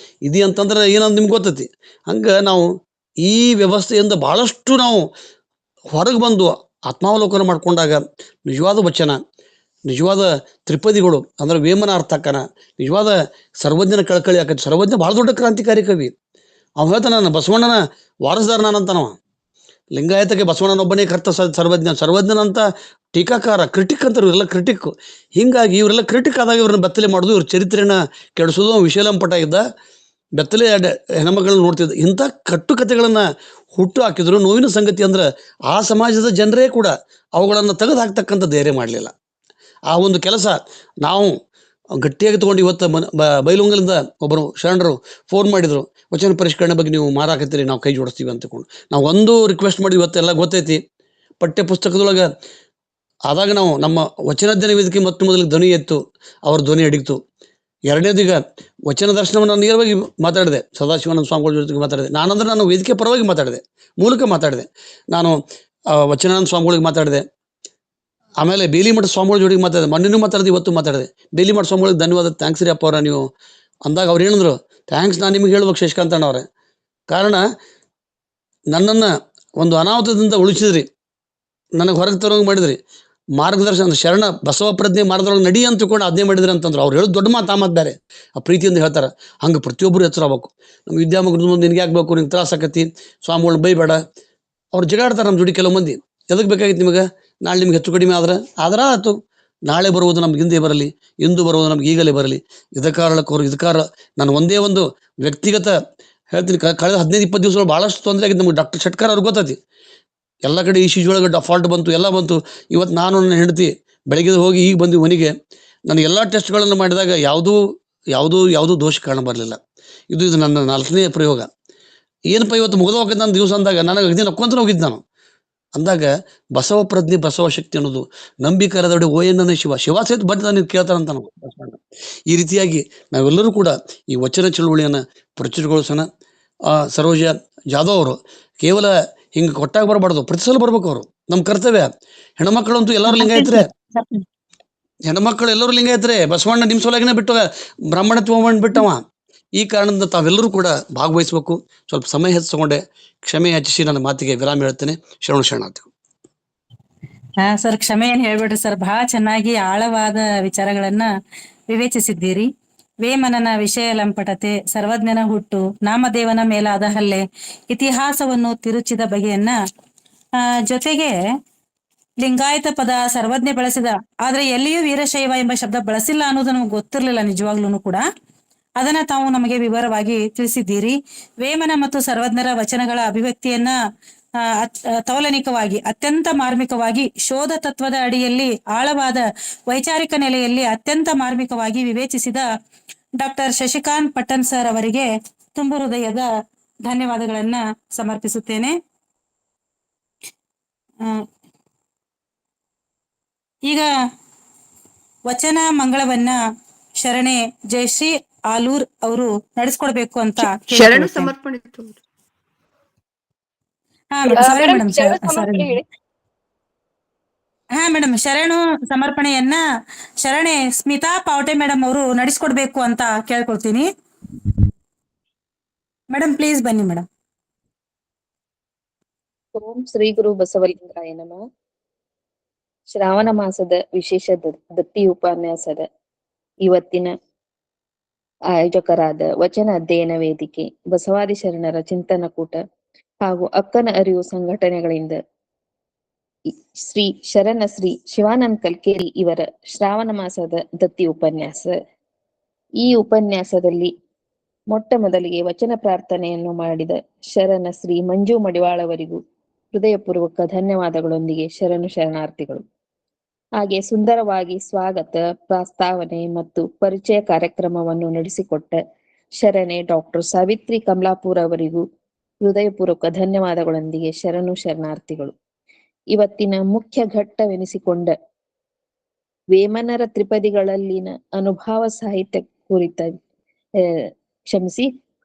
ಇದಿ ಅಂತಂದ್ರೆ ಏನಂತ ನಿಮ್ಗೆ ಗೊತ್ತೈತಿ. ಹಂಗೆ ನಾವು ಈ ವ್ಯವಸ್ಥೆಯಿಂದ ಬಹಳಷ್ಟು ನಾವು ಹೊರಗೆ ಬಂದು ಆತ್ಮಾವಲೋಕನ ಮಾಡ್ಕೊಂಡಾಗ ನಿಜವಾದ ವಚನ, ನಿಜವಾದ ತ್ರಿಪದಿಗಳು ಅಂದ್ರೆ ವೇಮನ ಅರ್ಥಕ್ಕನ, ನಿಜವಾದ ಸರ್ವಜ್ಞನ ಕಳಕಳಿ ಆಕತಿ. ಸರ್ವಜ್ಞ ಭಾಳ ದೊಡ್ಡ ಕ್ರಾಂತಿಕಾರಿ ಕವಿ. ಅವ್ನು ಹೇಳ್ತಾನೆ, ನಾನು ಬಸವಣ್ಣನ ವಾರಸದಾರ ನಾನಂತಾನವ. ಲಿಂಗಾಯತಕ್ಕೆ ಬಸವಣ್ಣನೊಬ್ಬನೇ ಕರ್ತ ಸರ್ವಜ್ಞನಂತ ಟೀಕಾಕಾರ, ಕ್ರಿಟಿಕ್ ಅಂತಾರೆ ಇವರೆಲ್ಲ ಕ್ರಿಟಿಕ್. ಹೀಗಾಗಿ ಇವರೆಲ್ಲ ಕ್ರಿಟಿಕ್ ಆದಾಗ ಇವ್ರನ್ನ ಬೆತ್ತಲೆ ಮಾಡೋದು, ಇವ್ರ ಚರಿತ್ರೆನ ಕೆಡಿಸೋದು. ವಿಶೇಲಂಪಟ ಇದ್ದ ಬೆತ್ತಲೆ ಹೆಣ್ಮಗಳನ್ನ ನೋಡ್ತಿದ್ದ. ಇಂಥ ಕಟ್ಟುಕತೆಗಳನ್ನು ಹುಟ್ಟು ಹಾಕಿದ್ರು. ನೋವಿನ ಸಂಗತಿ ಅಂದ್ರೆ ಆ ಸಮಾಜದ ಜನರೇ ಕೂಡ ಅವುಗಳನ್ನು ತೆಗೆದು ಹಾಕ್ತಕ್ಕಂಥ ಧೈರ್ಯ ಮಾಡಲಿಲ್ಲ. ಆ ಒಂದು ಕೆಲಸ ನಾವು ಗಟ್ಟಿಯಾಗಿ ತೊಗೊಂಡು ಇವತ್ತು ಬೈಲುಂಗಲಿಂದ ಒಬ್ಬರು ಶರಣರು ಫೋನ್ ಮಾಡಿದರು, ವಚನ ಪರಿಷ್ಕರಣೆ ಬಗ್ಗೆ ನೀವು ಮಾರಾಕತ್ತೀರಿ, ನಾವು ಕೈ ಜೋಡಿಸ್ತೀವಿ ಅಂತಕೊಂಡು. ನಾವು ಒಂದು ರಿಕ್ವೆಸ್ಟ್ ಮಾಡಿ, ಇವತ್ತೆಲ್ಲ ಗೊತ್ತೈತಿ ಪಠ್ಯ ಪುಸ್ತಕದೊಳಗೆ ಆದಾಗ ನಾವು ನಮ್ಮ ವಚನಾಧ್ಯಯನ ವೇದಿಕೆ ಮೊದಲಿಗೆ ಧ್ವನಿ ಎತ್ತು, ಅವ್ರ ಧ್ವನಿ ಅಡಿಗ್ತು. ಎರಡನೇದೀಗ ವಚನ ದರ್ಶನವನ್ನು ನಾನು ನೇರವಾಗಿ ಮಾತಾಡಿದೆ, ಸದಾಶಿವಾನಂದ ಸ್ವಾಮಿಗಳ ಜೊತೆಗೆ ಮಾತಾಡಿದೆ. ನಾನಂದ್ರೆ ನಾನು ವೇದಿಕೆ ಪರವಾಗಿ ಮಾತಾಡಿದೆ, ಮೂಲಕ ಮಾತಾಡಿದೆ. ನಾನು ವಚನಾನಂದ ಸ್ವಾಮಿಗಳಿಗೆ ಮಾತಾಡಿದೆ. ಆಮೇಲೆ ಬೇಲಿಮಠ ಸ್ವಾಮಿಗಳ ಜೊತೆಗೆ ಮಾತಾಡಿದೆ. ಮೊನ್ನೆನೂ ಮಾತಾಡಿದೆ, ಇವತ್ತು ಮಾತಾಡಿದೆ. ಬೇಲಿಮಠ ಸ್ವಾಮಿಗಳಿಗೆ ಧನ್ಯವಾದ, ಥ್ಯಾಂಕ್ಸ್ ರೀ ಅಪ್ಪ ಅವರ ನೀವು ಅಂದಾಗ ಅವ್ರು ಹೇಳಿದ್ರು, ಥ್ಯಾಂಕ್ಸ್ ನಾನು ನಿಮಗೆ ಹೇಳ್ಬೇಕು ಶಶಿಕಾಂತ್ ಅಣ್ಣವ್ರೆ. ಕಾರಣ ನನ್ನನ್ನು ಒಂದು ಅನಾಹುತದಿಂದ ಉಳಿಸಿದ್ರಿ, ನನಗೆ ಹೊರಗೆ ತರೋಂಗೆ ಮಾಡಿದ್ರಿ. ಮಾರ್ಗದರ್ಶನ ಶರಣ ಬಸವ ಪ್ರಜ್ಞೆ ಮಾರ್ಗದೊಳಗೆ ನಡಿ ಅಂತ ತಿಳ್ಕೊಂಡು ಅದನ್ನೇ ಮಾಡಿದ್ರಿ ಅಂತಂದ್ರು. ಅವ್ರು ಹೇಳೋದು ದೊಡ್ಡ ಮಾತು, ಆ ಮಾತು ಬೇರೆ. ಆ ಪ್ರೀತಿಯಿಂದ ಹೇಳ್ತಾರೆ. ಹಂಗೆ ಪ್ರತಿಯೊಬ್ಬರು ಎಚ್ಚರ ಆಗ್ಬೇಕು. ನಮ್ಮ ವಿದ್ಯಾಮಗ್ರದ ಮುಂದೆ ನಿನಗೆ ಆಗ್ಬೇಕು, ನಿಂಗೆ ತ್ರಾಸ ಆಕತಿ, ಸ್ವಾಮಿಗಳನ್ನ ಬೈಬೇಡ. ಅವ್ರು ಜಗಾಡ್ತಾರೆ ನಮ್ಮ ಜೋಡಿ ಕೆಲವು ಮಂದಿ. ಎದಕ್ಕೆ ಬೇಕಾಗಿತ್ತು ನಿಮಗೆ? ನಾಳೆ ನಿಮ್ಗೆ ಹೆಚ್ಚು ಕಡಿಮೆ ಆದ್ರೆ ಆಯ್ತು. ನಾಳೆ ಬರುವುದು ನಮ್ಗೆ ಹಿಂದೆ ಬರಲಿ, ಇಂದು ಬರುವುದು ನಮ್ಗೆ ಈಗಲೇ ಬರಲಿ. ಇದಕ್ಕಾರ ನಾನು ಒಂದೇ ಒಂದು ವ್ಯಕ್ತಿಗತ ಹೇಳ್ತೀನಿ. ಕಳೆದ 15-20 ದಿವಸಗಳು ಭಾಳಷ್ಟು ತೊಂದರೆ ಆಗಿದ್ದು ನಮ್ಗೆ. ಡಾಕ್ಟರ್ ಶೆಟ್ಕಾರ್ ಅವ್ರಿಗೆ ಗೊತ್ತೈತಿ. ಎಲ್ಲ ಕಡೆ ಈ ಶಿಶುವೊಳಗೆ ಡಫಾಲ್ಟ್ ಬಂತು, ಎಲ್ಲ ಬಂತು. ಇವತ್ತು ನಾನು ನನ್ನ ಹೆಂಡತಿ ಬೆಳಗ್ಗೆ ಹೋಗಿ ಈಗ ಬಂದು ಮನೆಗೆ ನಾನು ಎಲ್ಲ ಟೆಸ್ಟ್ಗಳನ್ನು ಮಾಡಿದಾಗ ಯಾವುದೂ ದೋಷ ಕಾರಣ ಬರಲಿಲ್ಲ. ಇದು ನನ್ನ 4ನೇ ಪ್ರಯೋಗ. ಏನಪ್ಪ ಇವತ್ತು ಮುಗಿದು ಹೋಗೋದು ನನ್ನ ದಿವಸ ಅಂದಾಗ ನನಗೆ ಅಗದಿ ನಕ್ಕೊಂತ ಹೋಗಿದ್ದು ನಾನು. ಅಂದಾಗ ಬಸವ ಪ್ರಜ್ಞೆ, ಬಸವ ಶಕ್ತಿ ಅನ್ನೋದು ನಂಬಿಕರದೊಡೆ ಓಯನ್ನ ಶಿವ ಸಹಿತ ಬಂದು ನೀವು ಕೇಳ್ತಾರಂತ ನಾವು. ಈ ರೀತಿಯಾಗಿ ನಾವೆಲ್ಲರೂ ಕೂಡ ಈ ವಚನ ಚಳುವಳಿಯನ್ನು ಪ್ರಚುರಗೊಳಿಸೋಣ. ಸರೋಜ ಜಾಧವ್ ಅವರು ಕೇವಲ ಹಿಂಗೆ ಕೊಟ್ಟಾಗ ಬರಬಾರ್ದು, ಪ್ರತಿ ಸಲ ಬರ್ಬೇಕು. ಅವರು ನಮ್ಮ ಕರ್ತವ್ಯ. ಹೆಣ್ಮಕ್ಳಂತೂ ಎಲ್ಲರೂ ಲಿಂಗಾಯತ್ರೆ, ಹೆಣ್ಮಕ್ಳು ಎಲ್ಲರೂ ಲಿಂಗಾಯತ್ರೆ. ಬಸವಣ್ಣ ನಿಮ್ಮ ಸೊಲಾಗಿನ ಬಿಟ್ಟು ಬ್ರಾಹ್ಮಣತ್ವ ಬಿಟ್ಟವ. ಈ ಕಾರಣದಿಂದ ತಾವೆಲ್ಲರೂ ಕೂಡ ಭಾಗವಹಿಸಬೇಕು. ಸ್ವಲ್ಪ ಸಮಯ ಹೆಚ್ಚಿಕೊಂಡೆ, ಕ್ಷಮೆ ಯಾಚಿಸಿ ನನ್ನ ಮಾತಿಗೆ ವಿರಾಮ ಹೇಳ್ತೇನೆ. ಶರಣಾರ್ಥಿ. ಸರ್, ಕ್ಷಮೆ ಏನ್ ಹೇಳ್ಬಿಡ್ರಿ ಸರ್, ಬಹಳ ಚೆನ್ನಾಗಿ ಆಳವಾದ ವಿಚಾರಗಳನ್ನ ವಿವೇಚಿಸಿದ್ದೀರಿ. ವೇಮನನ ವಿಷಯ ಲಂಪಟತೆ, ಸರ್ವಜ್ಞನ ಹುಟ್ಟು, ನಾಮದೇವನ ಮೇಲಾದ ಹಲ್ಲೆ, ಇತಿಹಾಸವನ್ನು ತಿರುಚಿದ ಬಗೆಯನ್ನ, ಜೊತೆಗೆ ಲಿಂಗಾಯತ ಪದ ಸರ್ವಜ್ಞ ಬಳಸಿದ, ಆದ್ರೆ ಎಲ್ಲಿಯೂ ವೀರಶೈವ ಎಂಬ ಶಬ್ದ ಬಳಸಿಲ್ಲ ಅನ್ನೋದು ನಮ್ಗೆ ಗೊತ್ತಿರ್ಲಿಲ್ಲ ನಿಜವಾಗ್ಲೂ ಕೂಡ. ಅದನ್ನ ತಾವು ನಮಗೆ ವಿವರವಾಗಿ ತಿಳಿಸಿದ್ದೀರಿ. ವೇಮನ ಮತ್ತು ಸರ್ವಜ್ಞರ ವಚನಗಳ ಅಭಿವ್ಯಕ್ತಿಯನ್ನ ತೌಲನಿಕವಾಗಿ, ಅತ್ಯಂತ ಮಾರ್ಮಿಕವಾಗಿ, ಶೋಧ ತತ್ವದ ಅಡಿಯಲ್ಲಿ ಆಳವಾದ ವೈಚಾರಿಕ ನೆಲೆಯಲ್ಲಿ ಅತ್ಯಂತ ಮಾರ್ಮಿಕವಾಗಿ ವಿವೇಚಿಸಿದ ಡಾಕ್ಟರ್ ಶಶಿಕಾಂತ್ ಪಟ್ಟಣ್ ಸರ್ ಅವರಿಗೆ ತುಂಬು ಹೃದಯದ ಧನ್ಯವಾದಗಳನ್ನ ಸಮರ್ಪಿಸುತ್ತೇನೆ. ಈಗ ವಚನ ಮಂಗಳವನ್ನ ಶರಣೆ ಜಯಶ್ರೀ ಆಲೂರ್ ಅವರು ನಡೆಸ್ಕೊಡ್ಬೇಕು ಅಂತ ಶರಣ ಸಮರ್ಪಣೆ. ಹಾ ಮೇಡಮ್, ಶರಣು ಸಮರ್ಪಣೆಯನ್ನ ಶರಣೆ ಸ್ಮಿತಾ ಪಾವಟೆ ಮೇಡಮ್ ಅವರು ನಡೆಸ್ಕೊಡ್ಬೇಕು ಅಂತ ಕೇಳ್ಕೊಳ್ತೀನಿ. ಮೇಡಮ್ ಪ್ಲೀಸ್ ಬನ್ನಿ ಮೇಡಮ್. ಓಂ ಶ್ರೀ ಗುರು ಬಸವಲಿಂಗಾಯ ನಮಃ. ಶ್ರಾವಣ ಮಾಸದ ವಿಶೇಷ ದತ್ತಿ ಉಪನ್ಯಾಸದ ಇವತ್ತಿನ ಆಯೋಜಕರಾದ ವಚನ ಅಧ್ಯಯನ ವೇದಿಕೆ, ಬಸವಾದಿ ಶರಣರ ಚಿಂತನ ಕೂಟ ಹಾಗೂ ಅಕ್ಕನ ಅರಿವು ಸಂಘಟನೆಗಳಿಂದ ಶ್ರೀ ಶಿವಾನಂದ ಕಲ್ಕೇರಿ ಇವರ ಶ್ರಾವಣ ಮಾಸದ ದತ್ತಿ ಉಪನ್ಯಾಸ. ಈ ಉಪನ್ಯಾಸದಲ್ಲಿ ಮೊಟ್ಟ ಮೊದಲಿಗೆ ವಚನ ಪ್ರಾರ್ಥನೆಯನ್ನು ಮಾಡಿದ ಶರಣ ಶ್ರೀ ಮಂಜು ಮಡಿವಾಳ ಅವರಿಗೂ ಹೃದಯಪೂರ್ವಕ ಧನ್ಯವಾದಗಳೊಂದಿಗೆ ಶರಣಾರ್ಥಿಗಳು. ಹಾಗೆ ಸುಂದರವಾಗಿ ಸ್ವಾಗತ, ಪ್ರಸ್ತಾವನೆ ಮತ್ತು ಪರಿಚಯ ಕಾರ್ಯಕ್ರಮವನ್ನು ನಡೆಸಿಕೊಟ್ಟ ಶರಣೆ ಡಾಕ್ಟರ್ ಸಾವಿತ್ರಿ ಕಮಲಾಪುರ ಅವರಿಗೂ ಹೃದಯಪೂರ್ವಕ ಧನ್ಯವಾದಗಳೊಂದಿಗೆ ಶರಣಾರ್ಥಿಗಳು. ಇವತ್ತಿನ ಮುಖ್ಯ ಘಟ್ಟವೆನಿಸಿಕೊಂಡ ವೇಮನರ ತ್ರಿಪದಿಗಳಲ್ಲಿನ ಅನುಭವ ಸಾಹಿತ್ಯ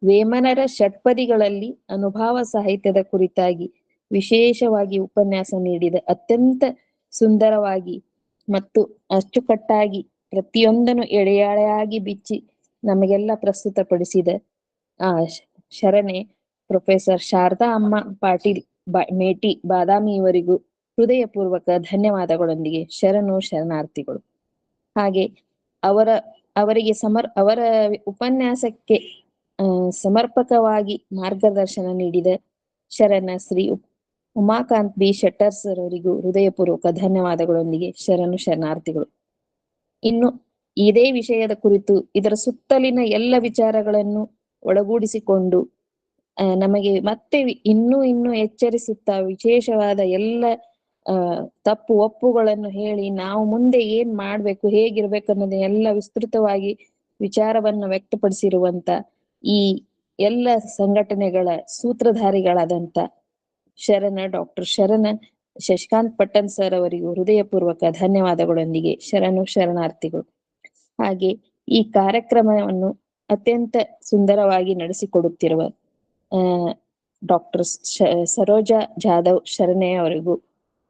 ವೇಮನರ ಷಟ್ಪದಿಗಳಲ್ಲಿ ಅನುಭವ ಸಾಹಿತ್ಯದ ಕುರಿತಾಗಿ ವಿಶೇಷವಾಗಿ ಉಪನ್ಯಾಸ ನೀಡಿದ ಅತ್ಯಂತ ಸುಂದರವಾಗಿ ಮತ್ತು ಅಚ್ಚುಕಟ್ಟಾಗಿ ಪ್ರತಿಯೊಂದನ್ನು ಎಳೆಯಾಗಿ ಬಿಚ್ಚಿ ನಮಗೆಲ್ಲ ಪ್ರಸ್ತುತಪಡಿಸಿದ ಶರಣೆ ಪ್ರೊಫೆಸರ್ ಶಾರದಾ ಅಮ್ಮ ಪಾಟೀಲ್ ಮೇಟಿ ಬಾದಾಮಿ ಇವರಿಗೂ ಹೃದಯಪೂರ್ವಕ ಧನ್ಯವಾದಗಳೊಂದಿಗೆ ಶರಣಾರ್ಥಿಗಳು. ಹಾಗೆ ಅವರಿಗೆ ಅವರ ಉಪನ್ಯಾಸಕ್ಕೆ ಸಮರ್ಪಕವಾಗಿ ಮಾರ್ಗದರ್ಶನ ನೀಡಿದ ಶರಣ ಶ್ರೀ ಉಮಾಕಾಂತ್ ಬಿ ಶೆಟ್ಟರ್ ಸರ್ ಅವರಿಗೂ ಹೃದಯಪೂರ್ವಕ ಧನ್ಯವಾದಗಳೊಂದಿಗೆ ಶರಣಾರ್ಥಿಗಳು. ಇನ್ನು ಇದೇ ವಿಷಯದ ಕುರಿತು ಇದರ ಸುತ್ತಲಿನ ಎಲ್ಲ ವಿಚಾರಗಳನ್ನು ಒಳಗೂಡಿಸಿಕೊಂಡು ನಮಗೆ ಮತ್ತೆ ಇನ್ನೂ ಎಚ್ಚರಿಸುತ್ತಾ ವಿಶೇಷವಾದ ಎಲ್ಲ ತಪ್ಪು ಒಪ್ಪುಗಳನ್ನು ಹೇಳಿ ನಾವು ಮುಂದೆ ಏನ್ ಮಾಡ್ಬೇಕು, ಹೇಗಿರ್ಬೇಕು ಅನ್ನೋದನ್ನ ಎಲ್ಲ ವಿಸ್ತೃತವಾಗಿ ವಿಚಾರವನ್ನು ವ್ಯಕ್ತಪಡಿಸಿರುವಂತ ಈ ಎಲ್ಲ ಸಂಘಟನೆಗಳ ಸೂತ್ರಧಾರಿಗಳಾದಂತ ಡಾಕ್ಟರ್ ಶಶಿಕಾಂತ್ ಪಟ್ಟಣ್ ಸರ್ ಅವರಿಗೂ ಹೃದಯಪೂರ್ವಕ ಧನ್ಯವಾದಗಳೊಂದಿಗೆ ಶರಣಾರ್ಥಿಗಳು. ಹಾಗೆ ಈ ಕಾರ್ಯಕ್ರಮವನ್ನು ಅತ್ಯಂತ ಸುಂದರವಾಗಿ ನಡೆಸಿಕೊಡುತ್ತಿರುವ ಡಾಕ್ಟರ್ ಸರೋಜಾ ಜಾಧವ್ ಶರಣೆ ಅವರಿಗೂ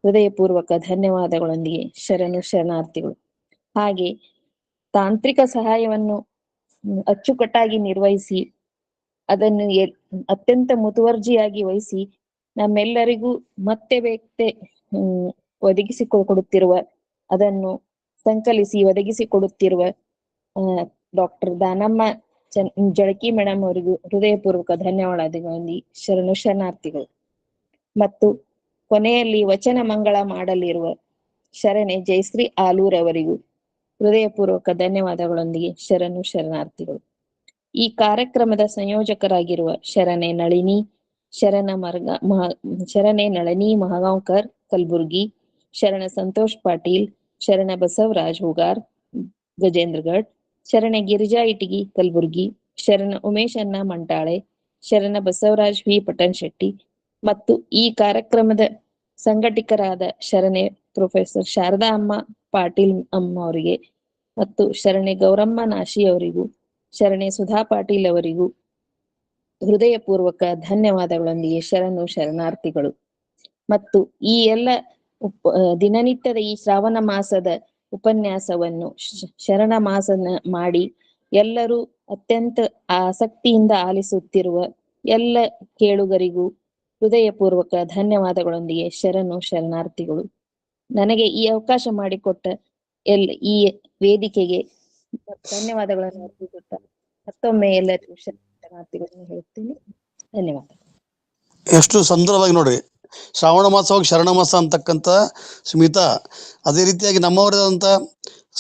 ಹೃದಯಪೂರ್ವಕ ಧನ್ಯವಾದಗಳೊಂದಿಗೆ ಶರಣಾರ್ಥಿಗಳು. ಹಾಗೆ ತಾಂತ್ರಿಕ ಸಹಾಯವನ್ನು ಅಚ್ಚುಕಟ್ಟಾಗಿ ನಿರ್ವಹಿಸಿ ಅದನ್ನು ಅತ್ಯಂತ ಮುತುವರ್ಜಿಯಾಗಿ ವಹಿಸಿ ನಮ್ಮೆಲ್ಲರಿಗೂ ಮತ್ತೆ ಒದಗಿಸಿಕೊಡುತ್ತಿರುವ ಅದನ್ನು ಸಂಕಲಿಸಿ ಒದಗಿಸಿಕೊಡುತ್ತಿರುವ ಡಾಕ್ಟರ್ ದಾನಮ್ಮ ಜಳಕಿ ಮೇಡಮ್ ಅವರಿಗೂ ಹೃದಯಪೂರ್ವಕ ಧನ್ಯವಾದಗಳೊಂದಿಗೆ ಶರಣಾರ್ಥಿಗಳು. ಮತ್ತು ಕೊನೆಯಲ್ಲಿ ವಚನ ಮಂಗಳ ಮಾಡಲಿರುವ ಶರಣೆ ಜಯಶ್ರೀ ಆಲೂರ್ ಅವರಿಗೂ ಹೃದಯಪೂರ್ವಕ ಧನ್ಯವಾದಗಳೊಂದಿಗೆ ಶರಣಾರ್ಥಿಗಳು. ಈ ಕಾರ್ಯಕ್ರಮದ ಸಂಯೋಜಕರಾಗಿರುವ ಶರಣೆ ನಳಿನಿ ಮಹಗಾಂವ್ಕರ್ ಕಲಬುರ್ಗಿ, ಶರಣ ಸಂತೋಷ್ ಪಾಟೀಲ್, ಶರಣ ಬಸವರಾಜ್ ಹೂಗಾರ್ ಗಜೇಂದ್ರಗಢ್, ಶರಣ ಗಿರಿಜಾ ಇಟಗಿ ಕಲಬುರ್ಗಿ, ಶರಣ ಉಮೇಶಣ್ಣ ಮಂಟಾಳೆ, ಶರಣ ಬಸವರಾಜ್ ವಿ ಪಟನ್ ಶೆಟ್ಟಿ ಮತ್ತು ಈ ಕಾರ್ಯಕ್ರಮದ ಸಂಘಟಕರಾದ ಶರಣೆ ಪ್ರೊಫೆಸರ್ ಶಾರದಾ ಅಮ್ಮ ಪಾಟೀಲ್ ಅಮ್ಮ ಅವರಿಗೆ ಮತ್ತು ಶರಣೆ ಗೌರಮ್ಮ ನಾಶಿ ಅವರಿಗೂ ಶರಣೆ ಸುಧಾ ಪಾಟೀಲ್ ಅವರಿಗೂ ಹೃದಯಪೂರ್ವಕ ಧನ್ಯವಾದಗಳೊಂದಿಗೆ ಶರಣಾರ್ಥಿಗಳು. ಮತ್ತು ಈ ಎಲ್ಲ ದಿನನಿತ್ಯದ ಈ ಶ್ರಾವಣ ಮಾಸದ ಉಪನ್ಯಾಸವನ್ನು ಶರಣ ಮಾಸನ ಮಾಡಿ ಎಲ್ಲರೂ ಅತ್ಯಂತ ಆಸಕ್ತಿಯಿಂದ ಆಲಿಸುತ್ತಿರುವ ಎಲ್ಲ ಕೇಳುಗರಿಗೂ ಹೃದಯಪೂರ್ವಕ ಧನ್ಯವಾದಗಳೊಂದಿಗೆ ಶರಣಾರ್ಥಿಗಳು. ನನಗೆ ಈ ಅವಕಾಶ ಮಾಡಿಕೊಟ್ಟ ಈ ವೇದಿಕೆಗೆ ಧನ್ಯವಾದಗಳನ್ನು ಅರ್ಪಿಸುತ್ತಾ ಮತ್ತೊಮ್ಮೆ ಎಲ್ಲರಿಗೂ ಶರಣಾರ್ಥಿಗಳನ್ನು ಹೇಳ್ತೀನಿ. ಧನ್ಯವಾದ. ಎಷ್ಟು ಸುಂದರವಾಗಿ ನೋಡ್ರಿ, ಶ್ರಾವಣ ಮಾಸವಾಗಿ ಶರಣ ಮಾಸ ಅಂತಕ್ಕಂಥ ಸ್ಮಿತಾ, ಅದೇ ರೀತಿಯಾಗಿ ನಮ್ಮವರಾದಂಥ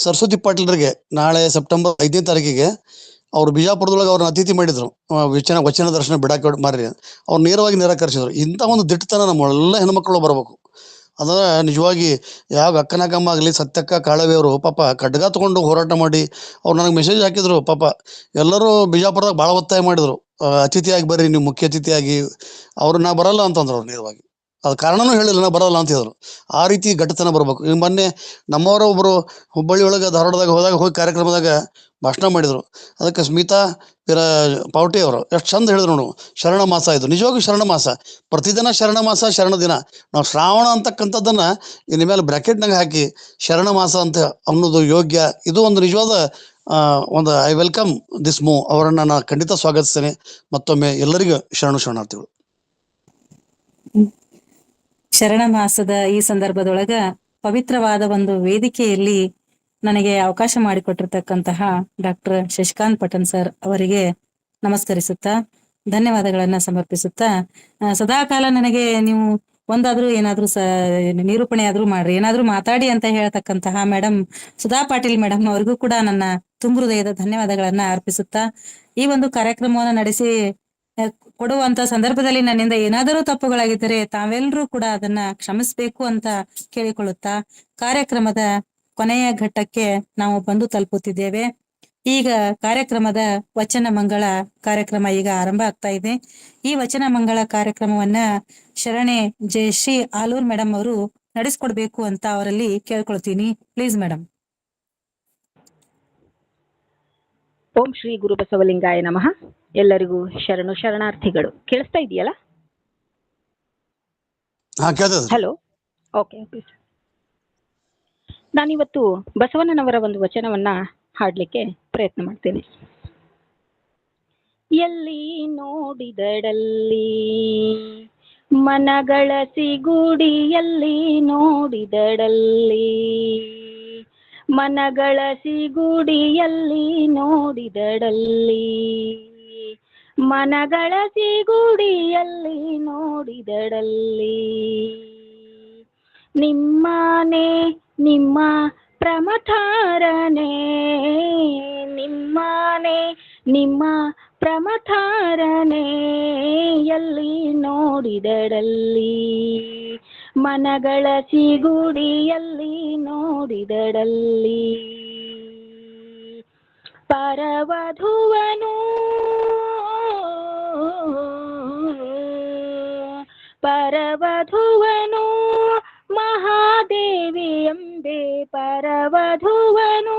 ಸರಸ್ವತಿ ಪಾಟೀಲ್ರಿಗೆ ನಾಳೆ ಸೆಪ್ಟೆಂಬರ್ 5ನೇ ತಾರೀಕಿಗೆ ಅವರು ಬಿಜಾಪುರದೊಳಗೆ ಅವ್ರನ್ನ ಅತಿಥಿ ಮಾಡಿದ್ರು. ವಚನ ದರ್ಶನ ಬಿಡಾಕಿ ಮಾರಿ ಅವ್ರು ನೇರವಾಗಿ ನಿರಾಕರಿಸಿದ್ರು. ಇಂಥ ಒಂದು ದಿಟ್ಟತನ ನಮ್ಮೆಲ್ಲ ಹೆಣ್ಮಕ್ಳು ಬರಬೇಕು. ಅಂದ್ರೆ ನಿಜವಾಗಿ ಯಾವ ಅಕ್ಕನಕಮ್ಮ ಆಗಲಿ, ಸತ್ಯಕ್ಕ ಕಾಳವಿ ಅವರು ಪಾಪ ಖಡ್ಗ ತಗೊಂಡು ಹೋರಾಟ ಮಾಡಿ ಅವ್ರು ನನಗೆ ಮೆಸೇಜ್ ಹಾಕಿದ್ರು. ಪಾಪ ಎಲ್ಲರೂ ಬಿಜಾಪುರದಾಗ ಭಾಳ ಒತ್ತಾಯ ಮಾಡಿದ್ರು, ಅತಿಥಿಯಾಗಿ ಬರ್ರಿ, ನೀವು ಮುಖ್ಯ ಅತಿಥಿಯಾಗಿ. ಅವ್ರು ನಾ ಬರಲ್ಲ ಅಂತಂದ್ರು. ಅವ್ರು ನೇರವಾಗಿ ಅದು ಕಾರಣನೂ ಹೇಳಿಲ್ಲ, ನಾ ಬರಲ್ಲ ಅಂತ ಹೇಳಿದ್ರು. ಆ ರೀತಿ ಗಟ್ಟಿತನ ಬರ್ಬೇಕು. ಮೊನ್ನೆ ನಮ್ಮವರ ಒಬ್ಬರು ಹುಬ್ಬಳ್ಳಿ ಒಳಗೆ ಧಾರವಾಡದಾಗ ಹೋಗಿ ಕಾರ್ಯಕ್ರಮದಾಗ ಭಾಷಣ ಮಾಡಿದರು. ಅದಕ್ಕೆ ಸ್ಮಿತಾ ಪಾವಟಿ ಅವರು ಎಷ್ಟು ಚಂದ ಹೇಳಿದ್ರು ನೋಡು, ಶರಣ ಮಾಸ ಇದು ನಿಜವಾಗೂ ಶರಣ ಮಾಸ, ಪ್ರತಿದಿನ ಶರಣ ಮಾಸ, ಶರಣ ದಿನ. ನಾವು ಶ್ರಾವಣ ಅಂತಕ್ಕಂಥದ್ದನ್ನು ಇನ್ನು ಮೇಲೆ ಬ್ರ್ಯಾಕೆಟ್ನಾಗ ಹಾಕಿ ಶರಣ ಮಾಸ ಅಂತ ಅನ್ನೋದು ಯೋಗ್ಯ. ಇದು ಒಂದು ನಿಜವಾದ ಒಂದು ಐ ವೆಲ್ಕಮ್ ದಿಸ್ ಮೂವ್. ಅವರನ್ನು ನಾನು ಖಂಡಿತ ಸ್ವಾಗತಿಸ್ತೇನೆ. ಮತ್ತೊಮ್ಮೆ ಎಲ್ಲರಿಗೂ ಶರಣಾರ್ಥಿಗಳು. ಶರಣ ಮಾಸದ ಈ ಸಂದರ್ಭದೊಳಗ ಪವಿತ್ರವಾದ ಒಂದು ವೇದಿಕೆಯಲ್ಲಿ ನನಗೆ ಅವಕಾಶ ಮಾಡಿಕೊಟ್ಟಿರ್ತಕ್ಕಂತಹ ಡಾಕ್ಟರ್ ಶಶಿಕಾಂತ್ ಪಟನ್ ಸರ್ ಅವರಿಗೆ ನಮಸ್ಕರಿಸುತ್ತಾ ಧನ್ಯವಾದಗಳನ್ನ ಸಮರ್ಪಿಸುತ್ತಾ, ಸದಾಕಾಲ ನನಗೆ ನೀವು ಒಂದಾದ್ರೂ ಏನಾದ್ರೂ ನಿರೂಪಣೆ ಆದ್ರೂ ಮಾಡ್ರಿ, ಏನಾದ್ರೂ ಮಾತಾಡಿ ಅಂತ ಹೇಳ್ತಕ್ಕಂತಹ ಮೇಡಮ್ ಸುಧಾ ಪಾಟೀಲ್ ಮೇಡಮ್ ಅವ್ರಿಗೂ ಕೂಡ ನನ್ನ ತುಂಬು ಹೃದಯದ ಧನ್ಯವಾದಗಳನ್ನ ಅರ್ಪಿಸುತ್ತಾ, ಈ ಒಂದು ಕಾರ್ಯಕ್ರಮವನ್ನು ನಡೆಸಿ ಕೊಡುವಂತ ಸಂದರ್ಭದಲ್ಲಿ ನನ್ನಿಂದ ಏನಾದರೂ ತಪ್ಪುಗಳಾಗಿದ್ದರೆ ತಾವೆಲ್ಲರೂ ಕೂಡ ಅದನ್ನ ಕ್ಷಮಿಸಬೇಕು ಅಂತ ಕೇಳಿಕೊಳ್ಳುತ್ತಾ, ಕಾರ್ಯಕ್ರಮದ ಕೊನೆಯ ಘಟ್ಟಕ್ಕೆ ನಾವು ಬಂದು ತಲುಪುತ್ತಿದ್ದೇವೆ. ಈಗ ಕಾರ್ಯಕ್ರಮದ ವಚನ ಮಂಗಳ ಕಾರ್ಯಕ್ರಮ ಈಗ ಆರಂಭ ಆಗ್ತಾ ಇದೆ. ಈ ವಚನ ಮಂಗಳ ಕಾರ್ಯಕ್ರಮವನ್ನ ಶರಣೆ ಜಯಶ್ರೀ ಆಲೂರ್ ಮೇಡಮ್ ಅವರು ನಡೆಸ್ಕೊಡ್ಬೇಕು ಅಂತ ಅವರಲ್ಲಿ ಕೇಳ್ಕೊಳ್ತೀನಿ. Please madam. ಓಂ ಶ್ರೀ ಗುರು ಬಸವಲಿಂಗಾಯ ನಮಃ. ಎಲ್ಲರಿಗೂ ಶರಣಾರ್ಥಿಗಳು. ಕೇಳಿಸ್ತಾ ಇದೆಯಲ್ಲ? Hello, okay. ನಾನಿವತ್ತು ಬಸವಣ್ಣನವರ ಒಂದು ವಚನವನ್ನ ಹಾಡ್ಲಿಕ್ಕೆ ಪ್ರಯತ್ನ ಮಾಡ್ತೇನೆ. ಎಲ್ಲಿ ನೋಡಿದಡಲ್ಲಿ ಮನಗಳ ಸಿಗುಡಿ, ಎಲ್ಲಿ ನೋಡಿದಡಲ್ಲಿ ಮನಗಳ ಸಿಗುಡಿಯಲ್ಲಿ ನೋಡಿದಡಲ್ಲಿ ಮನಗಳ ಸಿಗುಡಿಯಲ್ಲಿ ನೋಡಿದಡಲ್ಲಿ ನಿಮ್ಮನೆ ನಿಮ್ಮ ಪ್ರಮಥಾರನೆ, ನಿಮ್ಮನೆ ನಿಮ್ಮ ಪ್ರಮಥಾರನೆ ಎಲ್ಲಿ ನೋಡಿದಡಲ್ಲಿ ಮನಗಳ ಸಿಗುಡಿಯಲ್ಲಿ ನೋಡಿದಡಲ್ಲಿ ಪರವಧುವನು ಪರವಧುವನು ಮಹಾದೇವಿ ಅಂಬೆ, ಪರವಧುವನು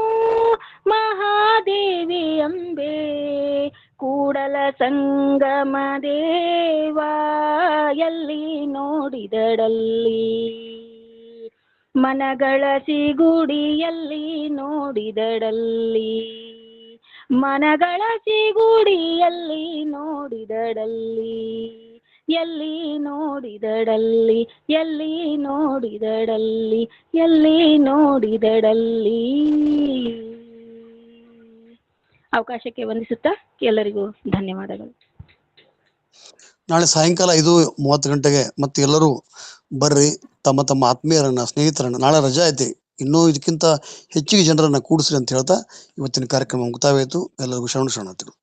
ಮಹಾದೇವಿ ಅಂಬೆ ಕೂಡಲ ಸಂಗಮ ದೇವ ಎಲ್ಲಿ ನೋಡಿದಡಲ್ಲಿ ಮನಗಳ ಸಿಗುಡಿಯಲ್ಲಿ ನೋಡಿದಡಲ್ಲಿ ಮನಗಳ ಸಿಗುಡಿಯಲ್ಲಿ ನೋಡಿದಡಲ್ಲಿ ಎಲ್ಲಿ ನೋಡಿದಡಲ್ಲಿ ಎಲ್ಲಿ ನೋಡಿದಡಲ್ಲಿ ಎಲ್ಲಿ ನೋಡಿದಡಲ್ಲಿ. ಅವಕಾಶಕ್ಕೆ ವಂದಿಸುತ್ತಾ ಎಲ್ಲರಿಗೂ ಧನ್ಯವಾದಗಳು. ನಾಳೆ ಸಾಯಂಕಾಲ 5:30 ಗಂಟೆಗೆ ಮತ್ತೆ ಎಲ್ಲರೂ ಬರ್ರಿ, ತಮ್ಮ ತಮ್ಮ ಆತ್ಮೀಯರನ್ನ ಸ್ನೇಹಿತರನ್ನ, ನಾಳೆ ರಜಾ ಐತಿ, ಇನ್ನೂ ಇದಕ್ಕಿಂತ ಹೆಚ್ಚಿಗೆ ಜನರನ್ನ ಕೂಡಿಸ್ರಿ ಅಂತ ಹೇಳ್ತಾ ಇವತ್ತಿನ ಕಾರ್ಯಕ್ರಮ ಮುಕ್ತಾಯವಾಯಿತು. ಎಲ್ಲರಿಗೂ ಶರಣಾರ್ಥಿಗಳು.